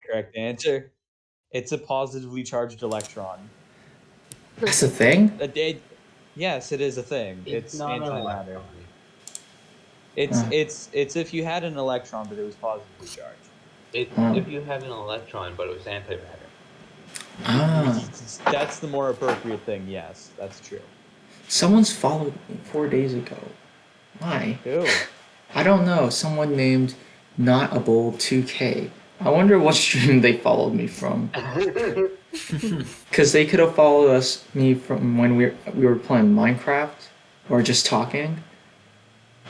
correct answer. It's a positively charged electron. That's a thing? Yes, it is a thing. It's It's not an antimatter. electron. It's if you had an electron, but it was positively charged. It's Oh. if you had an electron, but it was antimatter. Ah. That's the more appropriate thing. Yes, that's true. Someone's followed me 4 days ago. Why? Who? I don't know. Someone named Not a Bowl 2K. I wonder what stream they followed me from. Because they could have followed me from when we were playing Minecraft or just talking.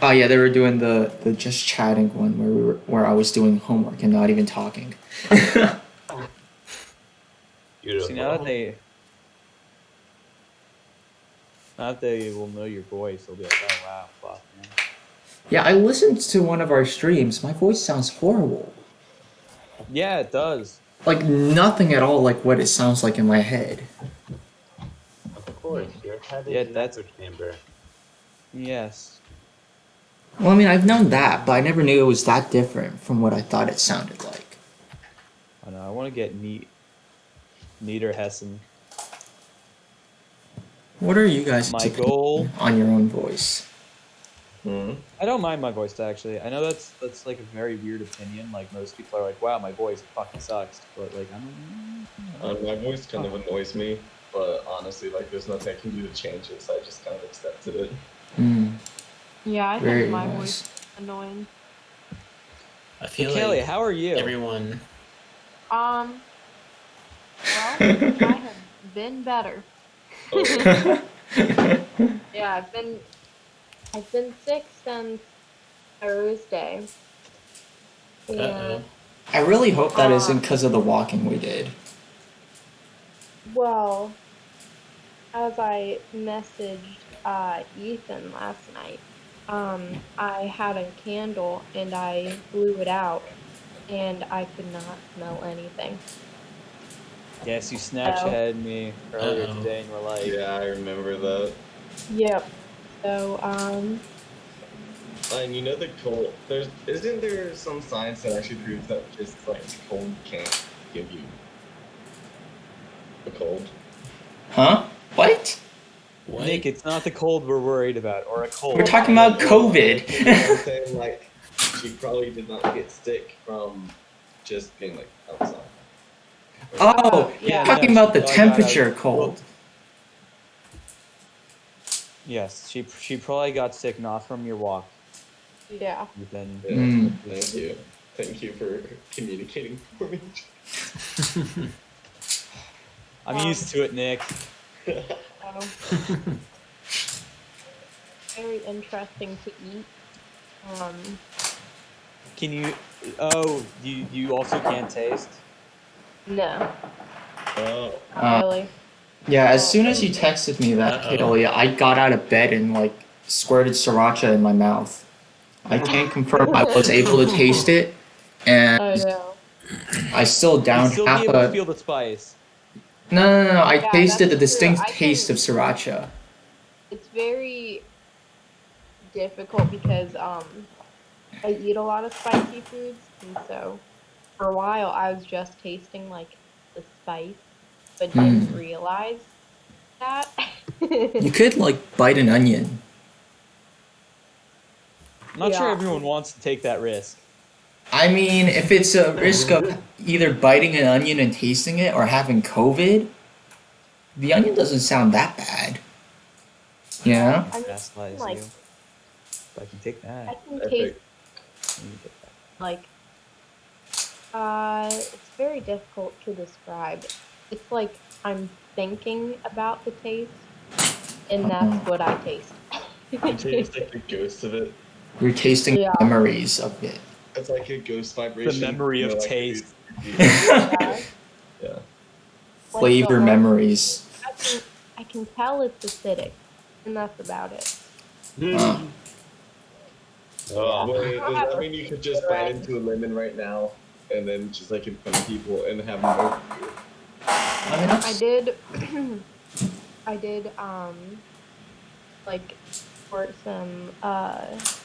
Oh yeah, they were doing the just chatting one where I was doing homework and not even talking. See, now that they will know your voice, they'll be like, "Oh wow, fuck, man." Yeah, I listened to one of our streams. My voice sounds horrible. Yeah, it does. Like nothing at all like what it sounds like in my head. Of course, your head is an that's echo chamber. yes. Well, I mean, I've known that, but I never knew it was that different from what I thought it sounded like. I know. I want to get neater Hessen. What are you guys' My goal on your own voice? I don't mind my voice actually. I know that's like a very weird opinion. Like most people are like, "Wow, my voice fucking sucks," but like I don't know. My voice kind of annoys me, but honestly, like there's nothing I can do to change it, so I just kind of accepted it. Yeah, I think my voice is annoying. I feel Kailey, like how are you? Everyone. Well, I have been better. Yeah, I've been sick since Thursday. And, I really hope that isn't because of the walking we did. Well, as I messaged Ethan last night, I had a candle and I blew it out and I could not smell anything. Yes, you Snapchatted me earlier today and were like, "Yeah, I remember that." Yep. So and you know the cold. Isn't there some science that actually proves that just like cold can't give you a cold? Huh? What? Nick, it's not the cold we're worried about, or a cold. We're talking about COVID. I'm saying like she probably did not get sick from just being like outside. Oh, yeah, you're talking about the temperature cold. Yes, she probably got sick not from your walk. Yeah. Thank you for communicating for me. I'm used to it, Nick. Very interesting to eat. Can you? Oh, you also can't taste? No. Oh. Really? Yeah, as soon as you texted me that, Kailey, I got out of bed and like squirted sriracha in my mouth. I can't confirm I was able to taste it, and I still downed still half be able to feel the spice. No. I tasted the distinct taste of sriracha. It's very difficult because I eat a lot of spicy foods, and so for a while I was just tasting like the spice, but didn't realize that. You could like bite an onion. I'm not sure everyone wants to take that risk. I mean, if it's a risk of either biting an onion and tasting it or having COVID, the onion doesn't sound that bad. Yeah. Like, I can take that. I can taste like it's very difficult to describe. It's like I'm thinking about the taste, and that's what I taste. You taste like the ghost of it. You're tasting memories of it. It's like a ghost vibration. The memory of taste. Yeah. Flavor memories. I can tell it's acidic, and that's about it. Wait, does that mean you could just bite into a lemon right now and then just like in front of people and have no fear? I did like pour some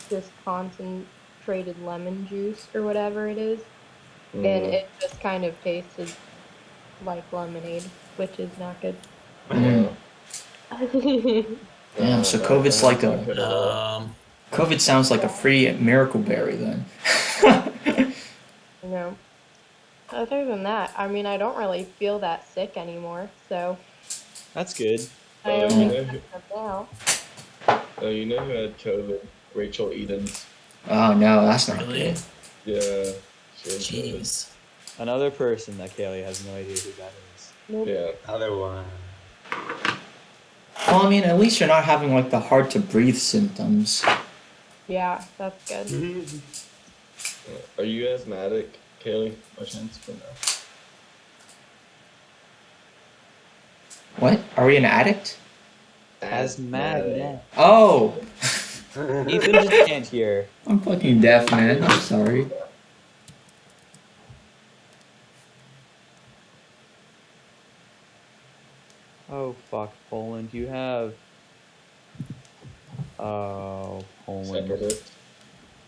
just concentrated lemon juice or whatever it is and it just kind of tasted like lemonade, which is not good. Mm. Damn, so COVID's like a COVID sounds like a free miracle berry then. No. Other than that, I mean, I don't really feel that sick anymore, so That's good. I only have now. Oh, you know who had COVID? Rachel Edens. Oh no, that's not Really? good. Yeah. She had COVID. Jeez. Another person that Kailey has no idea who that is. Nope. Yeah. Other one. Well, I mean, at least you're not having like the hard to breathe symptoms. Yeah, that's good. Are you asthmatic, Kailey? By chance? Or no? What? Are we an addict? Asthmatic. Oh! Ethan just can't hear. I'm fucking deaf, man. I'm sorry. Oh fuck, Poland. You have. Oh, Poland. Separatist?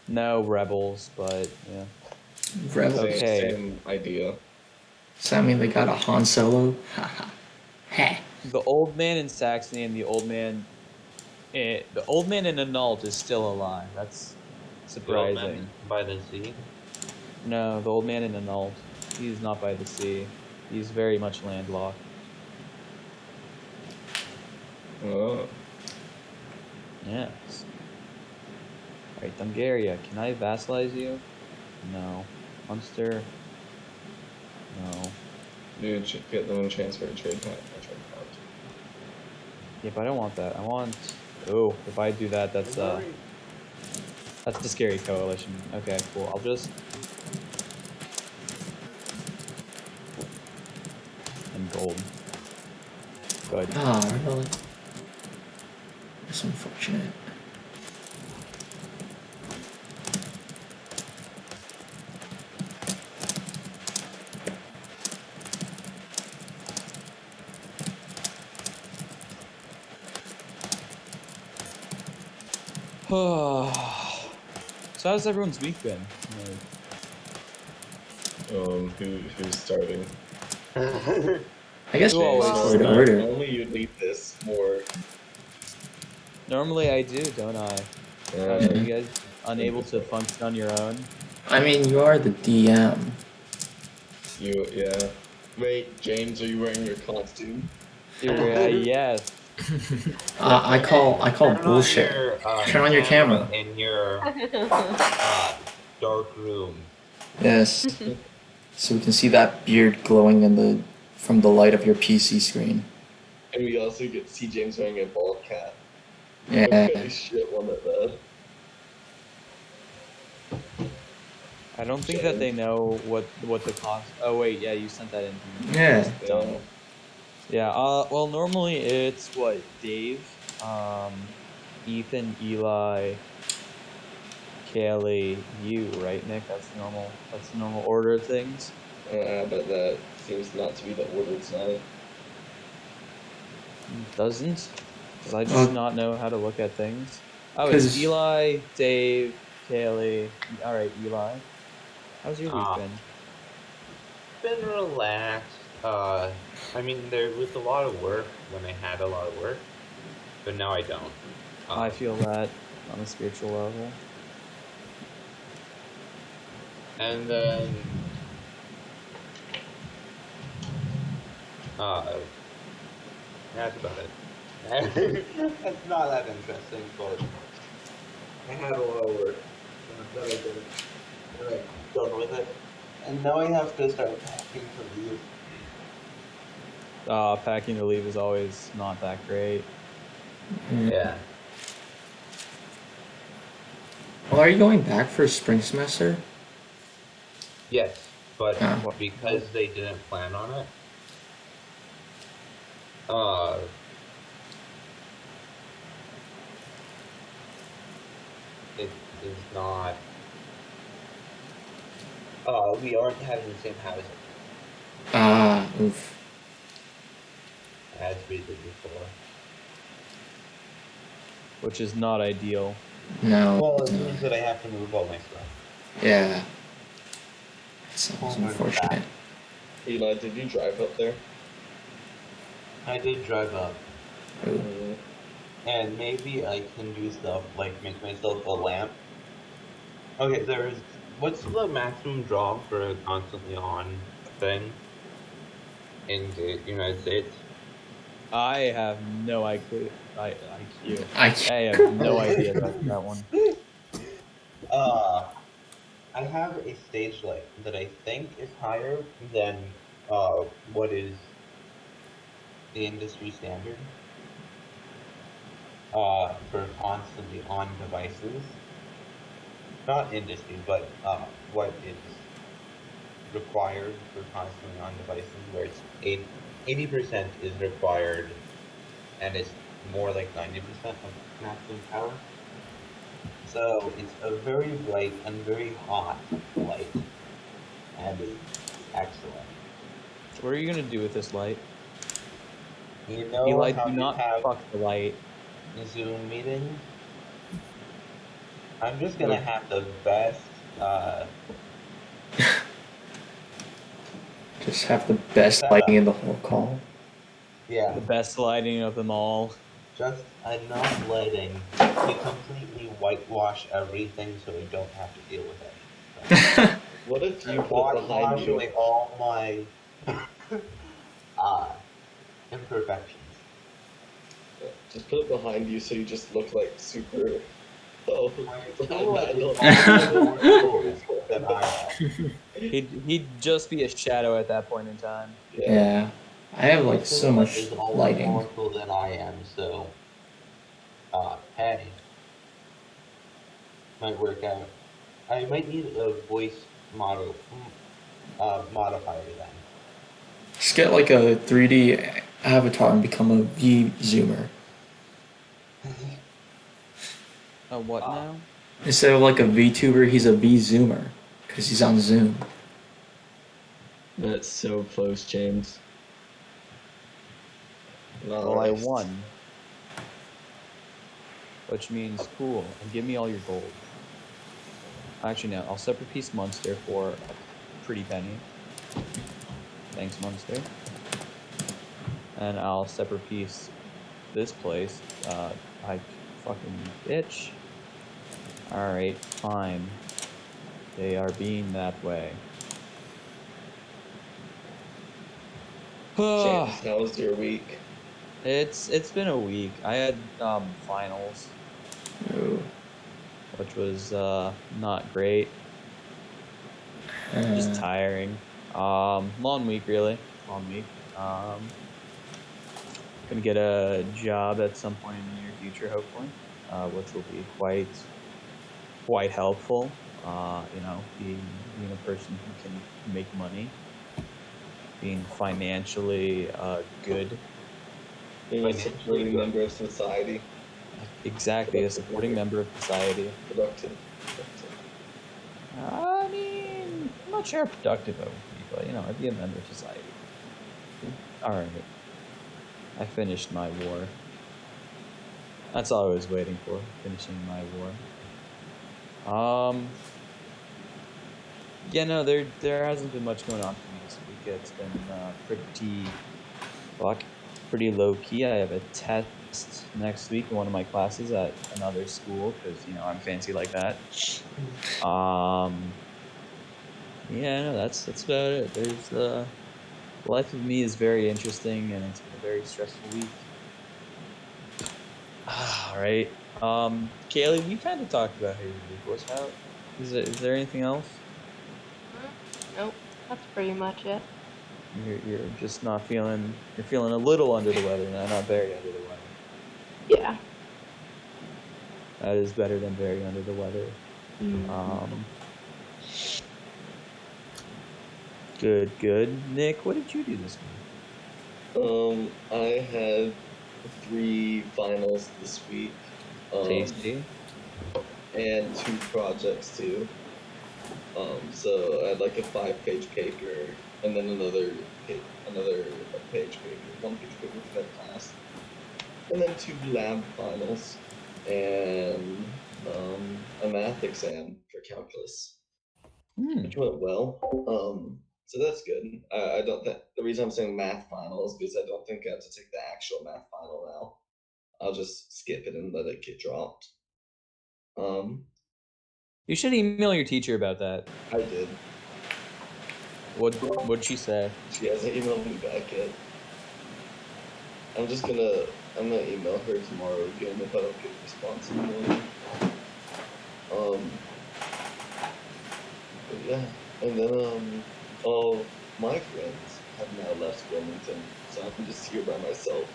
No rebels, but yeah. Rebels. Okay. Same idea. Does that mean they got a Han Solo? Haha. Heh. The old man in Saxony and the old man in Anhalt is still alive. That's surprising. By the sea. No, the old man in Anhalt. He's not by the sea. He's very much landlocked. Oh. Yes. Alright, Dungaria. Can I vassalize you? No. Munster? No. Dude, get them transfer trade pact. Yeah, but I don't want that. I want... Oh, if I do that, that's the scary coalition. Okay, cool. I'll just... And gold. Good. Ah, really? That's unfortunate. So how's everyone's week been? Who's starting? I guess Who always order. Normally you'd lead this more. Normally I do, don't I? Are you guys unable to function on your own? I mean, you are the DM. Yeah. Wait, James, are you wearing your costume? Yes. I call bullshit. Turn on your camera. In your dark room. Yes. So we can see that beard glowing from the light of your PC screen. And we also get to see James wearing a bald cap. Yeah. Holy shit, one of that. I don't think that they know what the cost. Oh wait, yeah, you sent that in. Yeah. Done. Yeah. Well, normally it's what Dave, Ethan, Eli, Kailey, you, right, Nick? That's the normal order of things. But that seems not to be the order tonight. Doesn't? Does I just not know how to look at things? Oh, it's Eli, Dave, Kailey. All right, Eli. How's your week been? Been relaxed. I mean, there was a lot of work when I had a lot of work, but now I don't. I feel that on a spiritual level. And then, that's about it. It's not that interesting, but I had a lot of work that I did, and I'm done with it. And now I have to start packing to leave. Packing to leave is always not that great. Yeah. Well, are you going back for spring semester? Yes, but Oh. because they didn't plan on it, it is not. We aren't having the same housing Oof. as we did before. Which is not ideal. No. Well, it means that I have to move all my stuff. Yeah. Sounds unfortunate. Eli, did you drive up there? I did drive up. Ooh. And maybe I can do stuff like make myself a lamp. Okay, what's the maximum draw for a constantly on thing in the United States? I have no IQ. IQ. I I have no idea about that one. I have a stage light that I think is higher than what is the industry standard for constantly on devices. Not industry, but what is required for constantly on devices, where it's 80% is required, and it's more like 90% of maximum power. So it's a very bright and very hot light, and it's excellent. What are you gonna do with this light? You know Eli, how do you not have fuck the light. Zoom meetings? I'm just gonna have the best. Just have the best lighting in the whole call. Yeah, The best lighting of them all. just enough lighting to completely whitewash everything, so we don't have to deal with anything. What if you And put it behind wash you? away all my imperfections. Just put it behind you so you just look like super. Oh, Than I am. He'd just be a shadow at that point in time. Yeah. I have like so Sylleth much is all lighting. more colorful than I am, so hey, might work out. I might need a voice modifier then. Just get like a 3D avatar and become a V zoomer. A what now? Instead of like a VTuber, he's a V zoomer because he's on Zoom. That's so close, James. Well, I won. Which means cool. And give me all your gold. Actually, no. I'll separate piece Munster for a pretty penny. Thanks, Munster. And I'll separate piece this place. I fucking bitch. Alright, fine. They are being that way. James, how was your week? It's been a week. I had finals, Ooh. which was not great. Just tiring. Long week really. Long week. Gonna get a job at some point in the near future, hopefully, which will be quite helpful. You know, being a person who can make money, being financially good. Being a supporting member of society. Exactly, a supporting member of society. Productive. I mean, I'm not sure how productive I would be, but you know, I'd be a member of society. Alright. I finished my war. That's all I was waiting for, finishing my war. Yeah, no, there hasn't been much going on for me this week. It's been pretty low key. I have a test next week in one of my classes at another school because you know I'm fancy like that. Yeah, no, that's about it. There's life of me is very interesting and it's been a very stressful week. All right. Kailey, we kind of talked about how your week was. How is there anything else? Nope, that's pretty much it. You're just not feeling. You're feeling a little under the weather now, not very under the weather. Yeah. That is better than very under the weather. Good. Nick, what did you do this week? I had 3 finals this week. Tasty. And 2 projects too. So I had like a 5-page paper, and then another page paper, 1-page paper for that class, and then 2 lab finals, and a math exam for calculus. which went well. So that's good. I don't think the reason I'm saying math final is because I don't think I have to take the actual math final now. I'll just skip it and let it get dropped. You should email your teacher about that. I did. What'd she say? She hasn't emailed me back yet. I'm gonna email her tomorrow again if I don't get a response in the morning. But yeah, and then all my friends have now left Wilmington, so I'm just here by myself,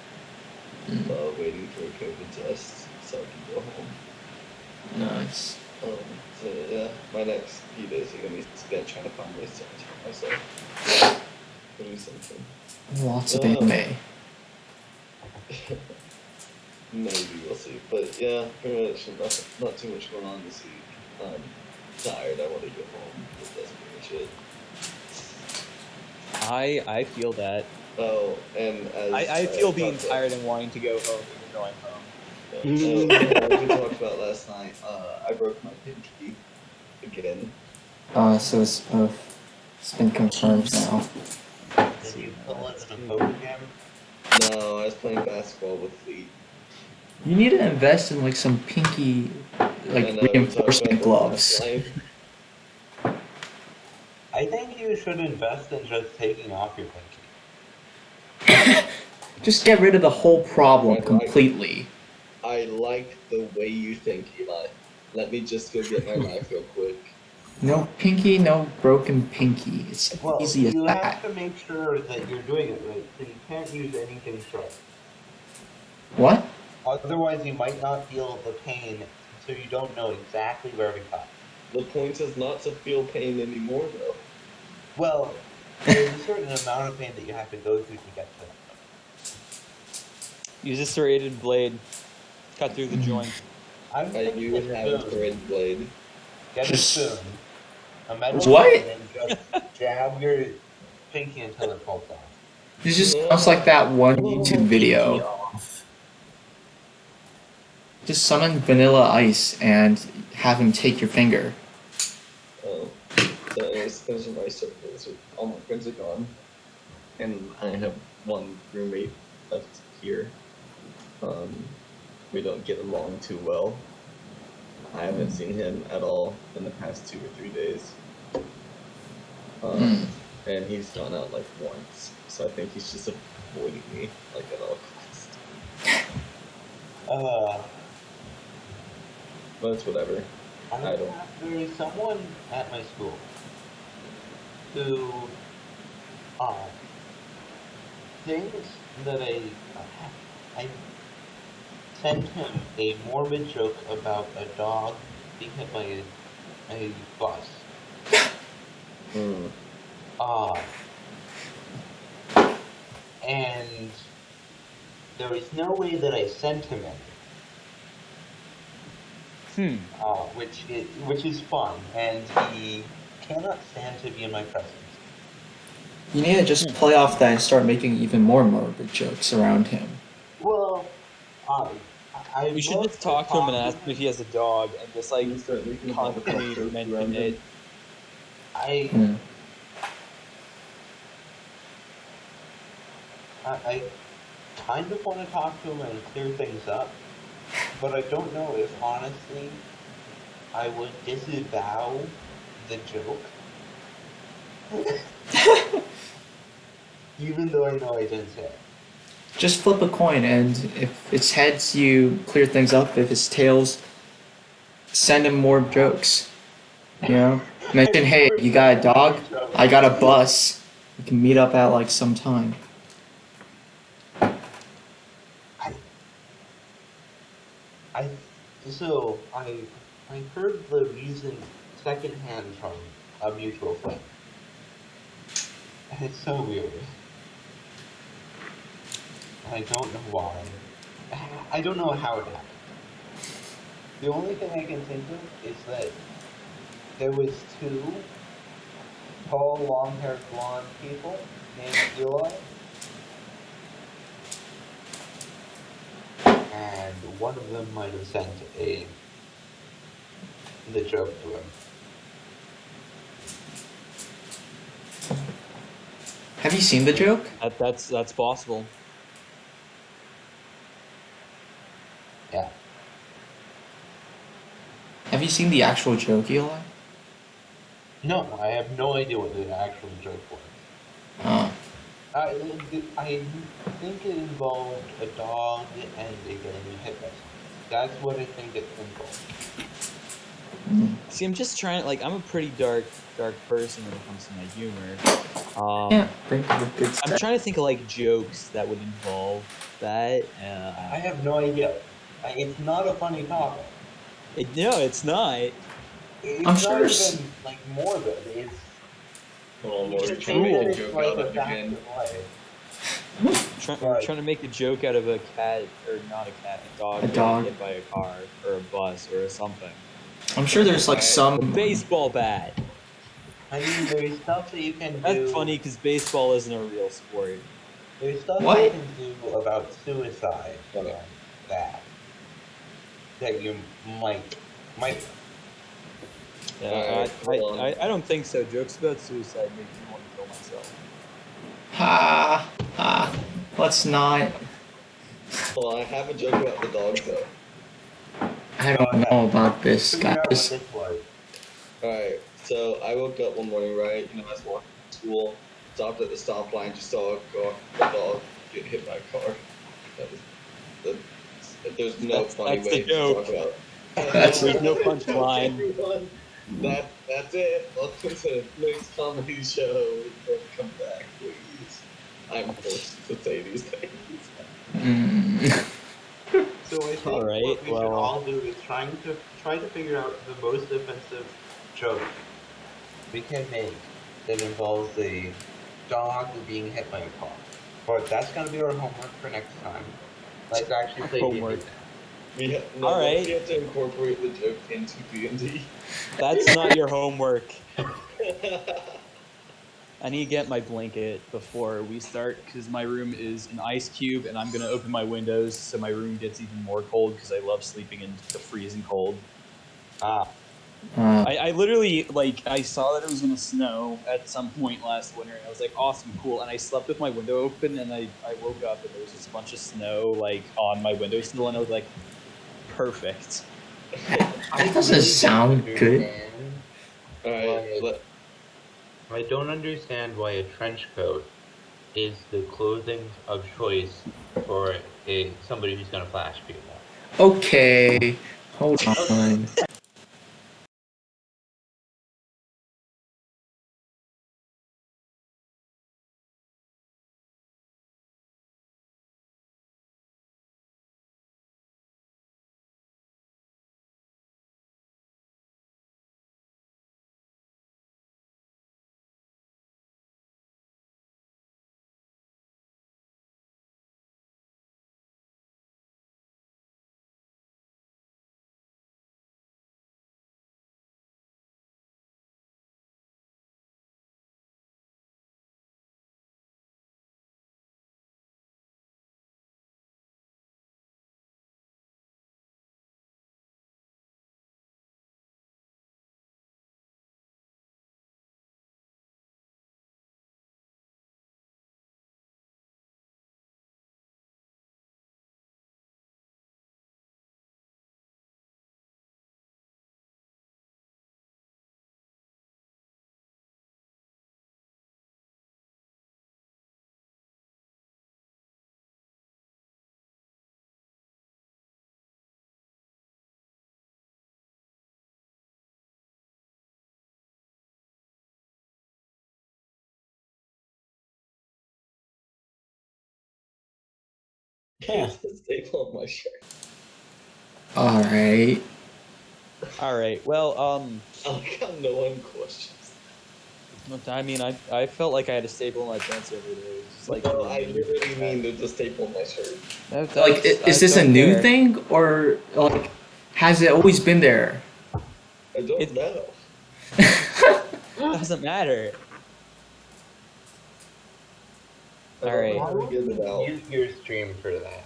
waiting for a COVID test so I can go home. Nice. So yeah, my next few days are gonna be spent trying to find ways to entertain myself, doing something. Lots of anime. Maybe we'll see, but yeah, pretty much not too much going on this week. I'm tired. I want to get home. But that's pretty much it. I feel that. Oh, and as I feel being talked tired and wanting to go home, even though I'm home. as we talked about last night, I broke my pinky again. So it's been confirmed now. Did you pull it in a poker game? No, I was playing basketball with Fleet. You need to invest in like some pinky, like And, we talked reinforcement about gloves. last night. I think you should invest in just taking off your pinky. Just get rid of the whole problem Right, completely. I like the way you think, Eli. Let me just go get my knife real quick. No pinky, no broken pinky. It's Well, easy as you that. have to make sure that you're doing it right, so you can't use anything sharp. What? Otherwise, you might not feel the pain, so you don't know exactly where to cut. The point is not to feel pain anymore, though. Well, there's a certain amount of pain that you have to go through to get to that. Use a serrated blade. Cut through the joint. I You would have a thread blade. Get a spoon, a metal What? spoon, and just jab your pinky until it falls off. This just sounds like that one YouTube Pinky video. off. Just summon Vanilla Ice and have him take your finger. So anyways, finishing my circles. All my friends are gone, and I have one roommate left here. We don't get along too well. I haven't seen him at all in the past 2 or 3 days. And he's gone out like once, so I think he's just avoiding me like at all costs. But it's whatever. There is someone at my school who thinks that I sent him a morbid joke about a dog being hit by a bus. And there is no way that I sent him it. Which is fun, and he cannot stand to be in my presence. You need to just play off that and start making even more morbid jokes around him. Well, You should just talk to him and ask him if he has a dog, and just like constantly mention it. I kind of want to talk to him and clear things up, but I don't know if honestly I would disavow the joke. Even though I know I didn't say it. Just flip a coin, and if it's heads, you clear things up. If it's tails, send him more jokes. You know? Mention, hey, you got a dog? I got a bus. We can meet up at like some time. I heard the reason secondhand from a mutual friend. And it's so weird. I don't know why. I don't know how it happened. The only thing I can think of is that there was 2 tall, long-haired, blonde people named Eli. And one of them might have sent the joke to him. Have you seen the joke? That's possible. Yeah. Have you seen the actual joke, Eli? No, I have no idea what the actual joke was. Oh. I think it involved a dog and it getting hit by something. That's what I think it involved. See, I'm just trying. Like, I'm a pretty dark person when it comes to my humor. Can't think of a good I'm set. trying to think of like jokes that would involve that. I have no idea. It's not a funny topic. No, it's not. It's I'm not sure s- even like morbid. It's Hold on, you we're can trying to say make that a it's joke like out a of fact again. of life. We're Right. trying to make a joke out of a cat, or not a cat, a dog A getting dog. hit by a car or a bus or something. I'm sure there's like A some. baseball bat. I mean, there's stuff that you can That's do. funny because baseball isn't a real sport. There's stuff What? you can do about suicide that you might. I don't think so. Jokes about suicide make me want to kill myself. Ha ha. Let's not. Well, I have a joke about the dog though. I don't know about this, Figure out what guys. this was. Alright, so I woke up one morning, right? You know, I was walking to school, stopped at the stoplight, just saw a dog get hit by a car. That was there's no funny That's way the to joke. talk about. That's- There's no punchline. Everyone, that's it. Welcome to the next comedy show. Don't come back, please. I'm forced to say these things. So I think Alright, what we should well- all do is try to figure out the most offensive joke we can make that involves a dog being hit by a car. But that's gonna be our homework for next time. Let's actually play Homework. D&D. All Alright. right. We have to incorporate the joke into D&D. That's not your homework. I need to get my blanket before we start because my room is an ice cube and I'm gonna open my windows so my room gets even more cold because I love sleeping in the freezing cold. I literally, like, I saw that it was gonna snow at some point last winter and I was like, awesome, cool. And I slept with my window open and I woke up and there was just a bunch of snow, like, on my windowsill and I was like, perfect. That doesn't sound good. Alright, I don't understand why a trench coat is the clothing of choice for somebody who's gonna flash people. Okay. Hold on. here's the staple of my shirt. Alright. Alright, well, I got no one questions. I mean, I felt like I had a staple in my pants every day. It was just like, No, I literally mean there's a staple of my shirt. Like, is this a new thing? Or, like, has it always been there? I don't know. Doesn't matter. I don't Alright. know how to get it out. Mute your stream for that.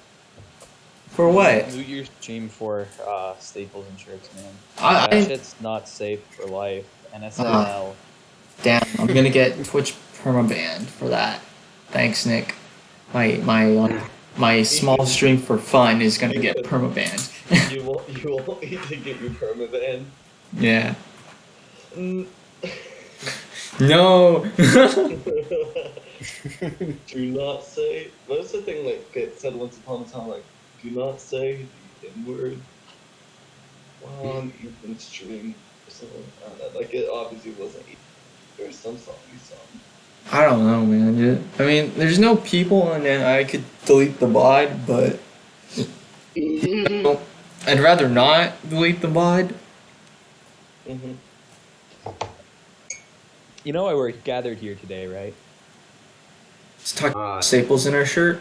For what? Mute your stream for staples and shirts, man. I- That shit's not safe for life. NSFL. Damn, I'm gonna get Twitch permabanned for that. Thanks, Nick. My small stream for fun is gonna get permabanned. You want me to get you permaban? Yeah. Mm. No. Do not say. What's the thing like it said once upon a time? Like, do not say the N word on Ethan's stream or something like that. Like, it obviously wasn't Ethan. There's some song you sung. I don't know, man. I mean, there's no people, and then I could delete the VOD, but I'd rather not delete the VOD. Mm-hmm. You know why we're gathered here today, right? Let's talk staples in our shirt.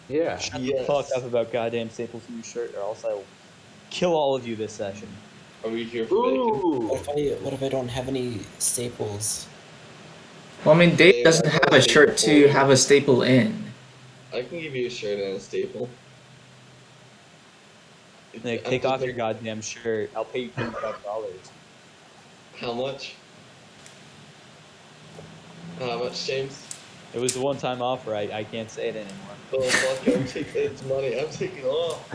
Yeah. Shut Yes. the fuck up about goddamn staples in your shirt, or else I'll kill all of you this session. Are we here for bacon? Ooh. What if I don't have any staples? Well, I mean, Dave Dave, doesn't I got have a a shirt staple to for you. have a staple in. I can give you a shirt and a staple. Nick, I'm take just off your like- goddamn shirt. I'll pay you $25. How much? How much, James? It was a one-time offer. I can't say it anymore. Oh fuck! It's money. I'm taking off.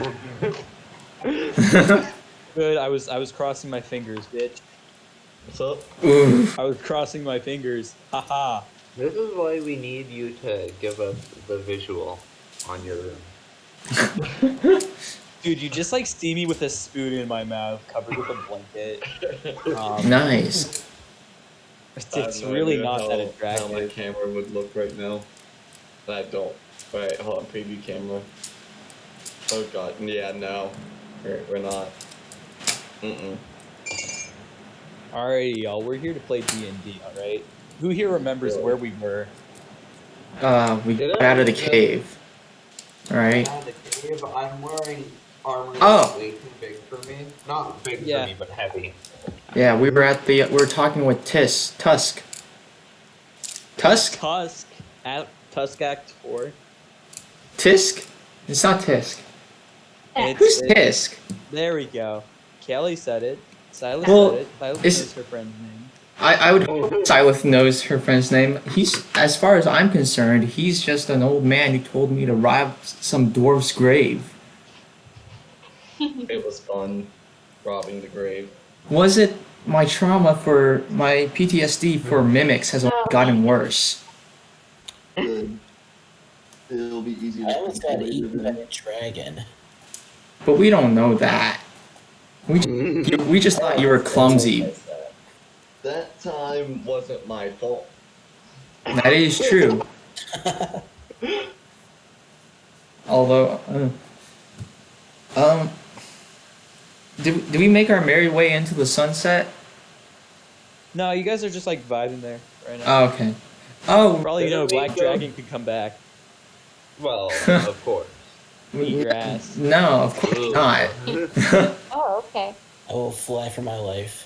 Good. I was crossing my fingers, bitch. What's up? Ooh. I was crossing my fingers. Haha. This is why we need you to give us the visual on your room. Dude, you just like see me with a spoon in my mouth, covered with a blanket. Nice. It's really not that How my attractive. camera would look right now. I don't. Alright, hold on. Preview camera. Oh god. Yeah, no. We're not. Mm-mm. Alrighty, y'all. We're here to play D&D, alright? Who here remembers Yeah. where we were? We got out of the cave. Alright. Out of the cave, I'm wearing armor Oh. that's way too big for me. Not big Yeah. for me, but heavy. Yeah, we were talking with Tusk. Tusk? Tusk Act 4. Tisk? It's not Tisk. It's- Who's it- Tisk? There we go. Kailey said it. Silas Well, said it. Silas it's- knows her friend's name. I would hope Sylleth knows her friend's name. He's, as far as I'm concerned, he's just an old man who told me to rob some dwarf's grave. It was fun robbing the grave. Was it my trauma for my PTSD for mimics has only gotten worse? Good. It'll be easy I to almost got control eaten by later. a dragon. But we don't know that. We just thought you were clumsy. That time wasn't my fault. That is true. Although, did we make our merry way into the sunset? No, you guys are just like vibing there right now. Oh, okay. Oh, Probably you know Didn't we Black go- Dragon could come back. Well, of course. Eat your ass. no, of course not. Oh, okay. I will fly for my life.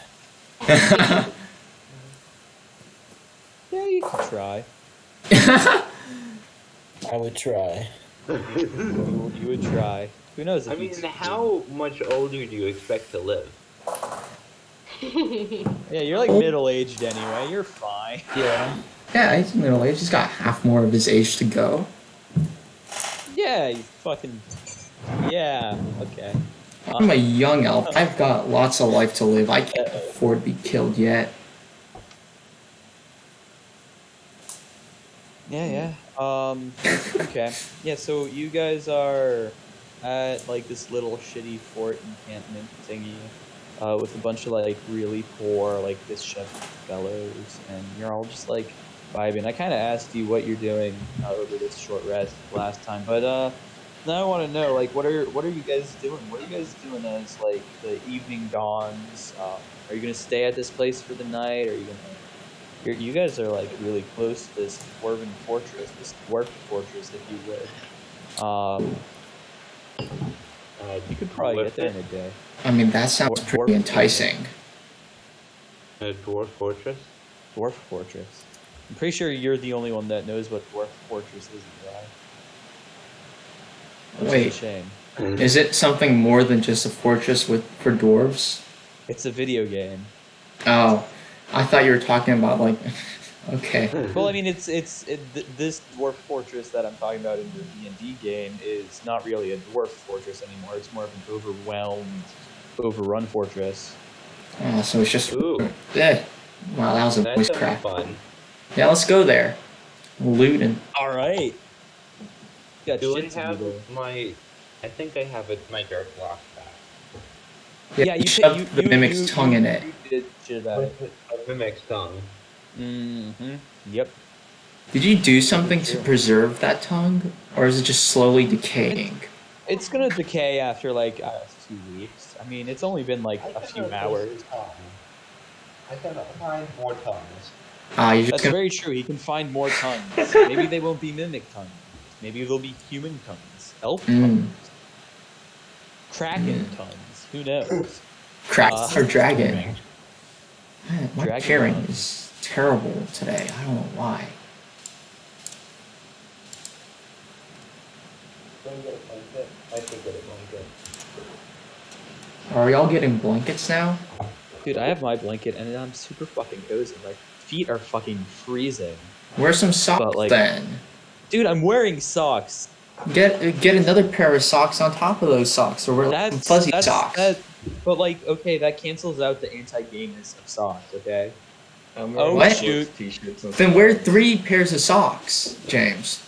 Yeah, you can try. I would try. You would try. Who knows if I mean, you'd- how much older do you expect to live? Yeah, you're like middle-aged anyway. You're fine. Yeah. Yeah, he's middle aged. He's got half more of his age to go. Yeah, you fucking... Yeah, okay. I'm a young elf. I've got lots of life to live. I can't afford to be killed yet. Yeah. Okay. Yeah, so you guys are at like this little shitty fort encampment thingy with a bunch of like really poor like disheveled fellows, and you're all just like vibing. I kind of asked you what you're doing over this short rest last time, but now I want to know like what are you guys doing? What are you guys doing as like the evening dawns? Are you gonna stay at this place for the night? Are you gonna you guys are like really close to this dwarven fortress, this dwarf fortress, if you would. You could probably get there in a day. I mean, that sounds Dwarf- pretty enticing. A dwarf fortress? Dwarf fortress. I'm pretty sure you're the only one that knows what dwarf fortress is, right? Which Wait. is a shame. Is it something more than just a fortress for dwarves? It's a video game. Oh, I thought you were talking about like Okay. Well, I mean, this dwarf fortress that I'm talking about in the D&D game is not really a dwarf fortress anymore. It's more of an overwhelmed, overrun fortress. So it's just. Ooh, Wow, that was a that voice sounds crack. fun. Yeah, let's go there. Loot and. All right. Got Do I shit to have do there. my? I think I have my dark block back. Yeah, you shoved the mimic's tongue in it. You did shit about it. With a mimic's tongue. Mm-hmm. Yep. Did you do something to preserve that tongue, or is it just slowly decaying? It's gonna decay after like 2 weeks. I mean, it's only been like I a can few replace hours. the tongue. I can find more tongues. You're just That's gonna. very true. He can find more tongues. Maybe they won't be mimic tongues. Maybe they'll be human tongues, elf tongues, kraken tongues. Who knows? Crack or dragon? Moving. Man, my Dragon hearing tongue. is terrible today. I don't know why. Don't get a blanket. I should get a blanket. Are y'all getting blankets now? Dude, I have my blanket and I'm super fucking cozy. My feet are fucking freezing. Wear some socks But, like- then. Dude, I'm wearing socks. Get another pair of socks on top of those socks, or wear some fuzzy socks. But like, okay, that cancels out the anti-gayness of socks. Okay. I'm Oh, wearing what? shorts, t-shirts, and Then wear socks. 3 pairs of socks, James.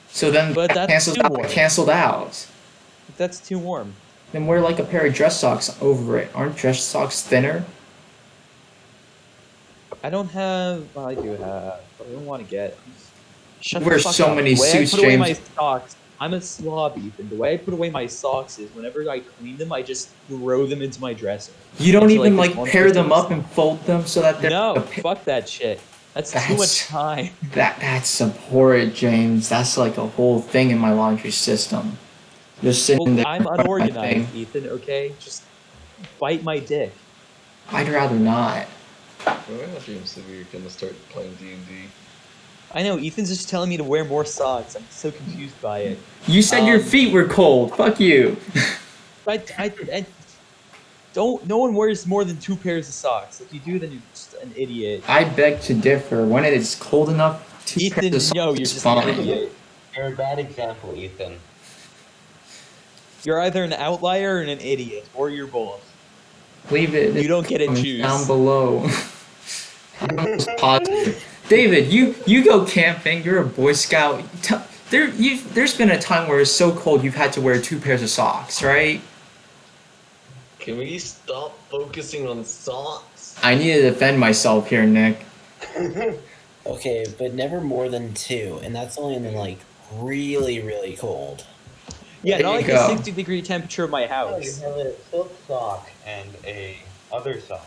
So then But that that's too cancels warm. out. Canceled out. That's too warm. Then wear like a pair of dress socks over it. Aren't dress socks thinner? I don't have. Well, I do have, but I don't want to get. Shut Wear the fuck so up. many The way suits, I put away my James. socks. I'm a slob, Ethan. The way I put away my socks is whenever I clean them, I just throw them into my dresser. You don't Into, even this like one pair them specific up and fold them so that they're No, like a fuck that shit. That's too That's- much time. That's horrid, James. That's like a whole thing in my laundry system. Just sitting Well, there. I'm in front of my unorganized, thing. Ethan. Okay, just bite my dick. I'd rather not. When I dream said we were gonna start playing D&D. I know Ethan's just telling me to wear more socks. I'm so confused by it. You said your Um, feet were cold. Fuck you. I don't. No one wears more than 2 pairs of socks. If you do, then you're just an idiot. I beg to differ. When it is cold enough, 2 Ethan, pairs of socks no, you're is just fine. an idiot. You're a bad example, Ethan. You're either an outlier or an idiot, or you're both. Leave it. You don't get to comments choose. down below. I'm just positive. David, you go camping. You're a Boy Scout. There's been a time where it's so cold you've had to wear 2 pairs of socks, right? Can we stop focusing on socks? I need to defend myself here, Nick. Okay, but never more than 2, and that's only in like really, really cold. Yeah, There not you like go. the 60-degree temperature of my Oh, you house. have a silk sock and a other sock.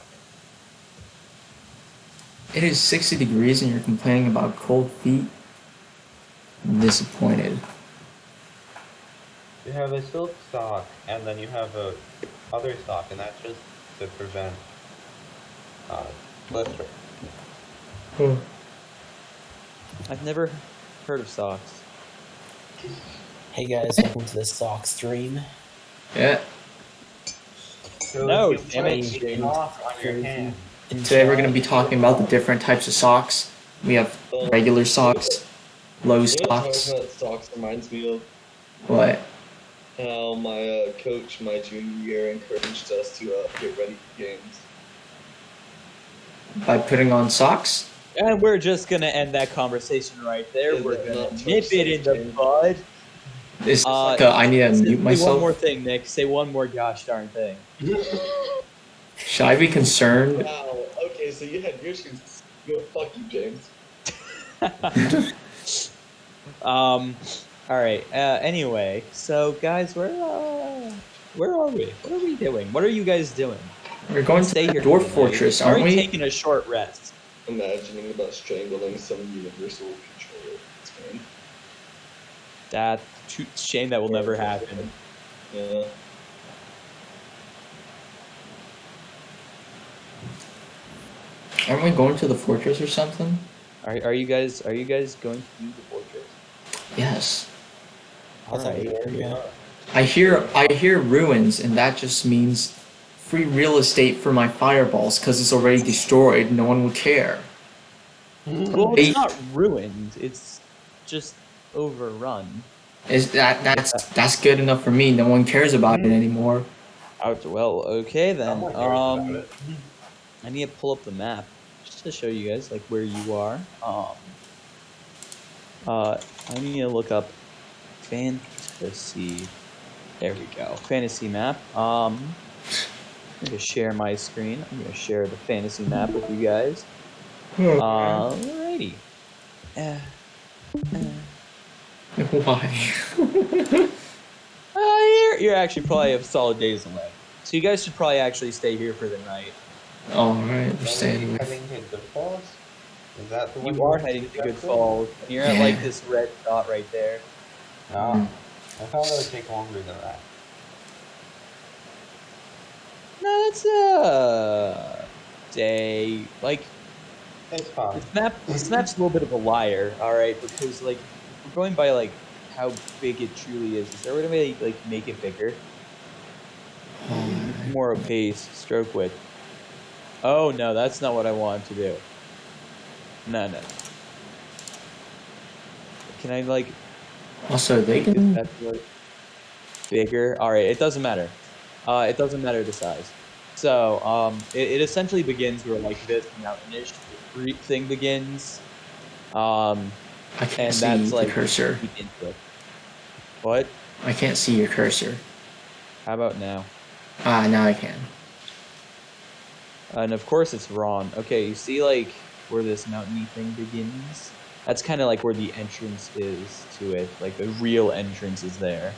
It is 60 degrees and you're complaining about cold feet? I'm disappointed. You have a silk sock and then you have a other sock, and that's just to prevent blistering. I've never heard of socks. Hey guys, welcome to the sock stream. Yeah. So No, if you damn put it. it off on your hand. Today we're going to be talking about the different types of socks. We have regular socks, low You know what socks. talking about socks reminds me of? What? How my coach my junior year encouraged us to get ready for games. By putting on socks? And we're just gonna end that conversation right there. Is We're that gonna not nip it in the touchdown? bud. This is like I need to mute Say myself. one more thing, Nick. Say one more gosh darn thing. Should I be concerned? Wow. Okay, so you had your shoes. Fuck you, James. All right. Anyway, so guys, where are we? What are we doing? What are you guys doing? We're going to Stay the here. Dwarf for the night. Fortress, aren't Already we? taking a short rest. Imagining about strangling some universal controller. It's fine. That shame that will never happen. Yeah. Aren't we going to the fortress or something? Are you guys going to do the fortress? Yes. I thought we were, yeah. I hear ruins, and that just means free real estate for my fireballs because it's already destroyed. No one would care. Well, it's not ruined. It's just overrun. Is that's good enough for me? No one cares about it anymore. Well, okay then. Someone cares about it. I need to pull up the map just to show you guys like where you are. I need to look up fantasy. There we go. Fantasy map. I'm gonna share my screen. I'm gonna share the fantasy map with you guys. Alrighty. Why? You're actually probably a solid days away. So you guys should probably actually stay here for the night. All right, we're Are we staying with. heading to Good Falls? Is that the one You are want heading to Good suggested? Falls. And you're at Yeah. like this red dot right there. Ah, I thought it would take longer than that. No, that's a day. Like It's fine. this map's a little bit of a liar, all right, because like if we're going by like how big it truly is there a way to like make it bigger? More pace, stroke width. Oh no, that's not what I wanted to do. No. Can I like Also, they make this can. map like bigger? All right, it doesn't matter. It doesn't matter the size. So it essentially begins where like this mountainish thing begins. I can't And see that's the like cursor. deep into it. What? I can't see your cursor. How about now? Ah, now I can. And of course it's wrong. Okay, you see like where this mountainy thing begins? That's kind of like where the entrance is to it. Like the real entrance is there.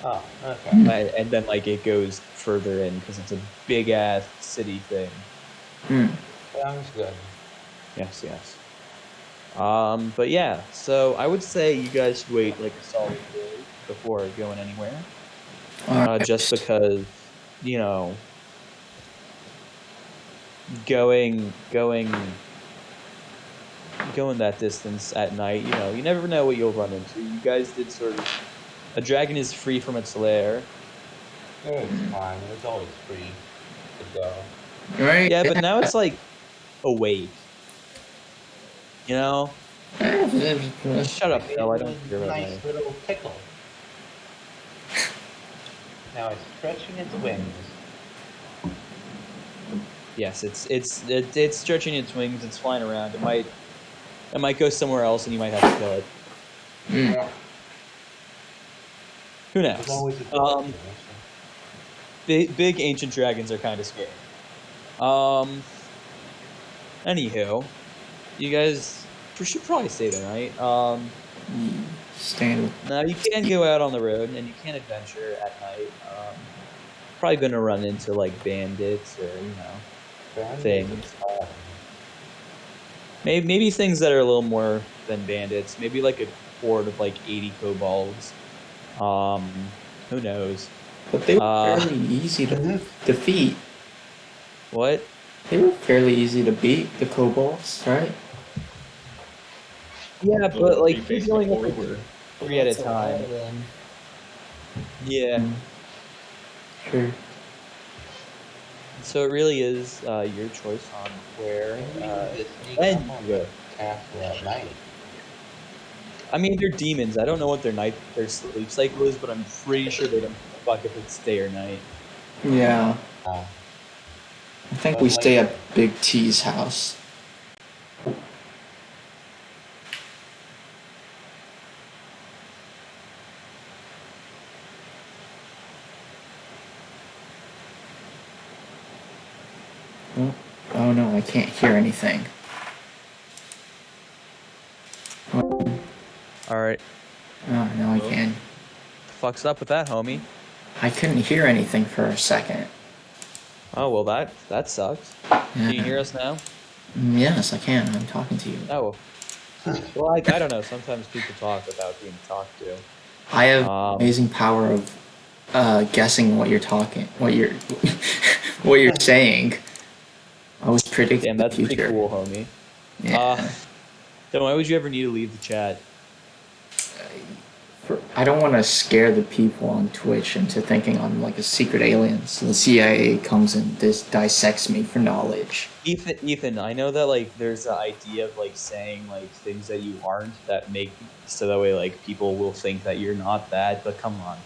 Oh, okay. And then like it goes further in because it's a big ass city thing. Sounds good. Yes. But yeah, so I would say you guys should wait like a solid day before going anywhere. Alright. Just because, you know, going that distance at night, you know, you never know what you'll run into. You guys did sort of a dragon is free from its lair. It's fine. It's always free to go. Right? Yeah, but now it's like awake. You know? Shut up, Phil. I don't care about Nice night. little pickle. Now it's stretching its wings. Yes, it's stretching its wings. It's flying around. It might go somewhere else, and you might have to kill it. Yeah. Who There's knows? always a Big ancient dragons are kind of scary. Anywho, you guys should probably stay there, right? Stand. Now you can go out on the road and you can adventure at night. Probably gonna run into like bandits or things. Maybe things that are a little more than bandits. Maybe like a horde of like 80 kobolds. Who knows? But they were fairly easy to defeat. What? They were fairly easy to beat, the kobolds, right? Yeah, So but like we you're face dealing the with horde. like, three at a That's time. lot then. Yeah. Sure. So it really is your choice on where when you go. Castle at night. I mean, they're demons. I don't know what their sleep cycle is, but I'm pretty sure they don't fuck if it's day or night. Yeah. Uh, I think But we stay like- at Big T's house. Oh no, I can't hear anything. All right. Oh, now I can. Fuck's up with that, homie. I couldn't hear anything for a second. Oh well, that sucks. Can you Yeah. hear us now? Yes, I can. I'm talking to you. Oh. Well, I don't know. Sometimes people talk without being talked to. I have Um, amazing power of guessing what you're what you're saying. I was predicting Damn, the that's future. pretty cool, homie. Yeah. Then why would you ever need to leave the chat? I don't want to scare the people on Twitch into thinking I'm like a secret alien. So the CIA comes and dissects me for knowledge. Ethan, I know that like there's the idea of like saying like things that you aren't that make so that way like people will think that you're not that. But come on,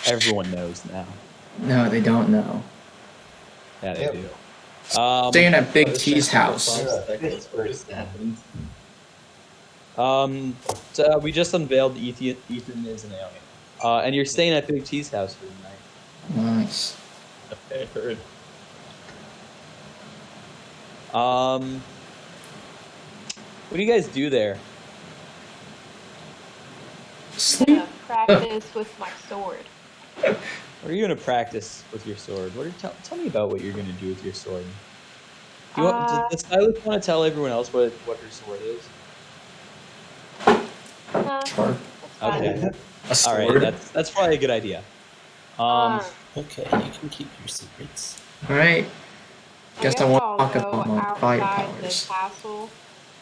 everyone knows now. No, they don't know. Yeah, they Yep. do. Staying at Big was T's checking for house. 5 You're a seconds fish before this person. happened. So we just unveiled Ethan is an alien. And you're staying at Big T's house for the night. Nice. Okay, heard. What do you guys do there? I'm Sleep. gonna practice with my sword. What are you gonna practice with your sword? Tell me about what you're gonna do with your sword. Do you want? Does Sylleth want to tell everyone else what her sword is? Sharp. That's fine. Okay. A All sword. right. That's probably a good idea. Okay, you can keep your secrets. All right. I Guess guess I won't I'll talk go about my fire outside the powers. castle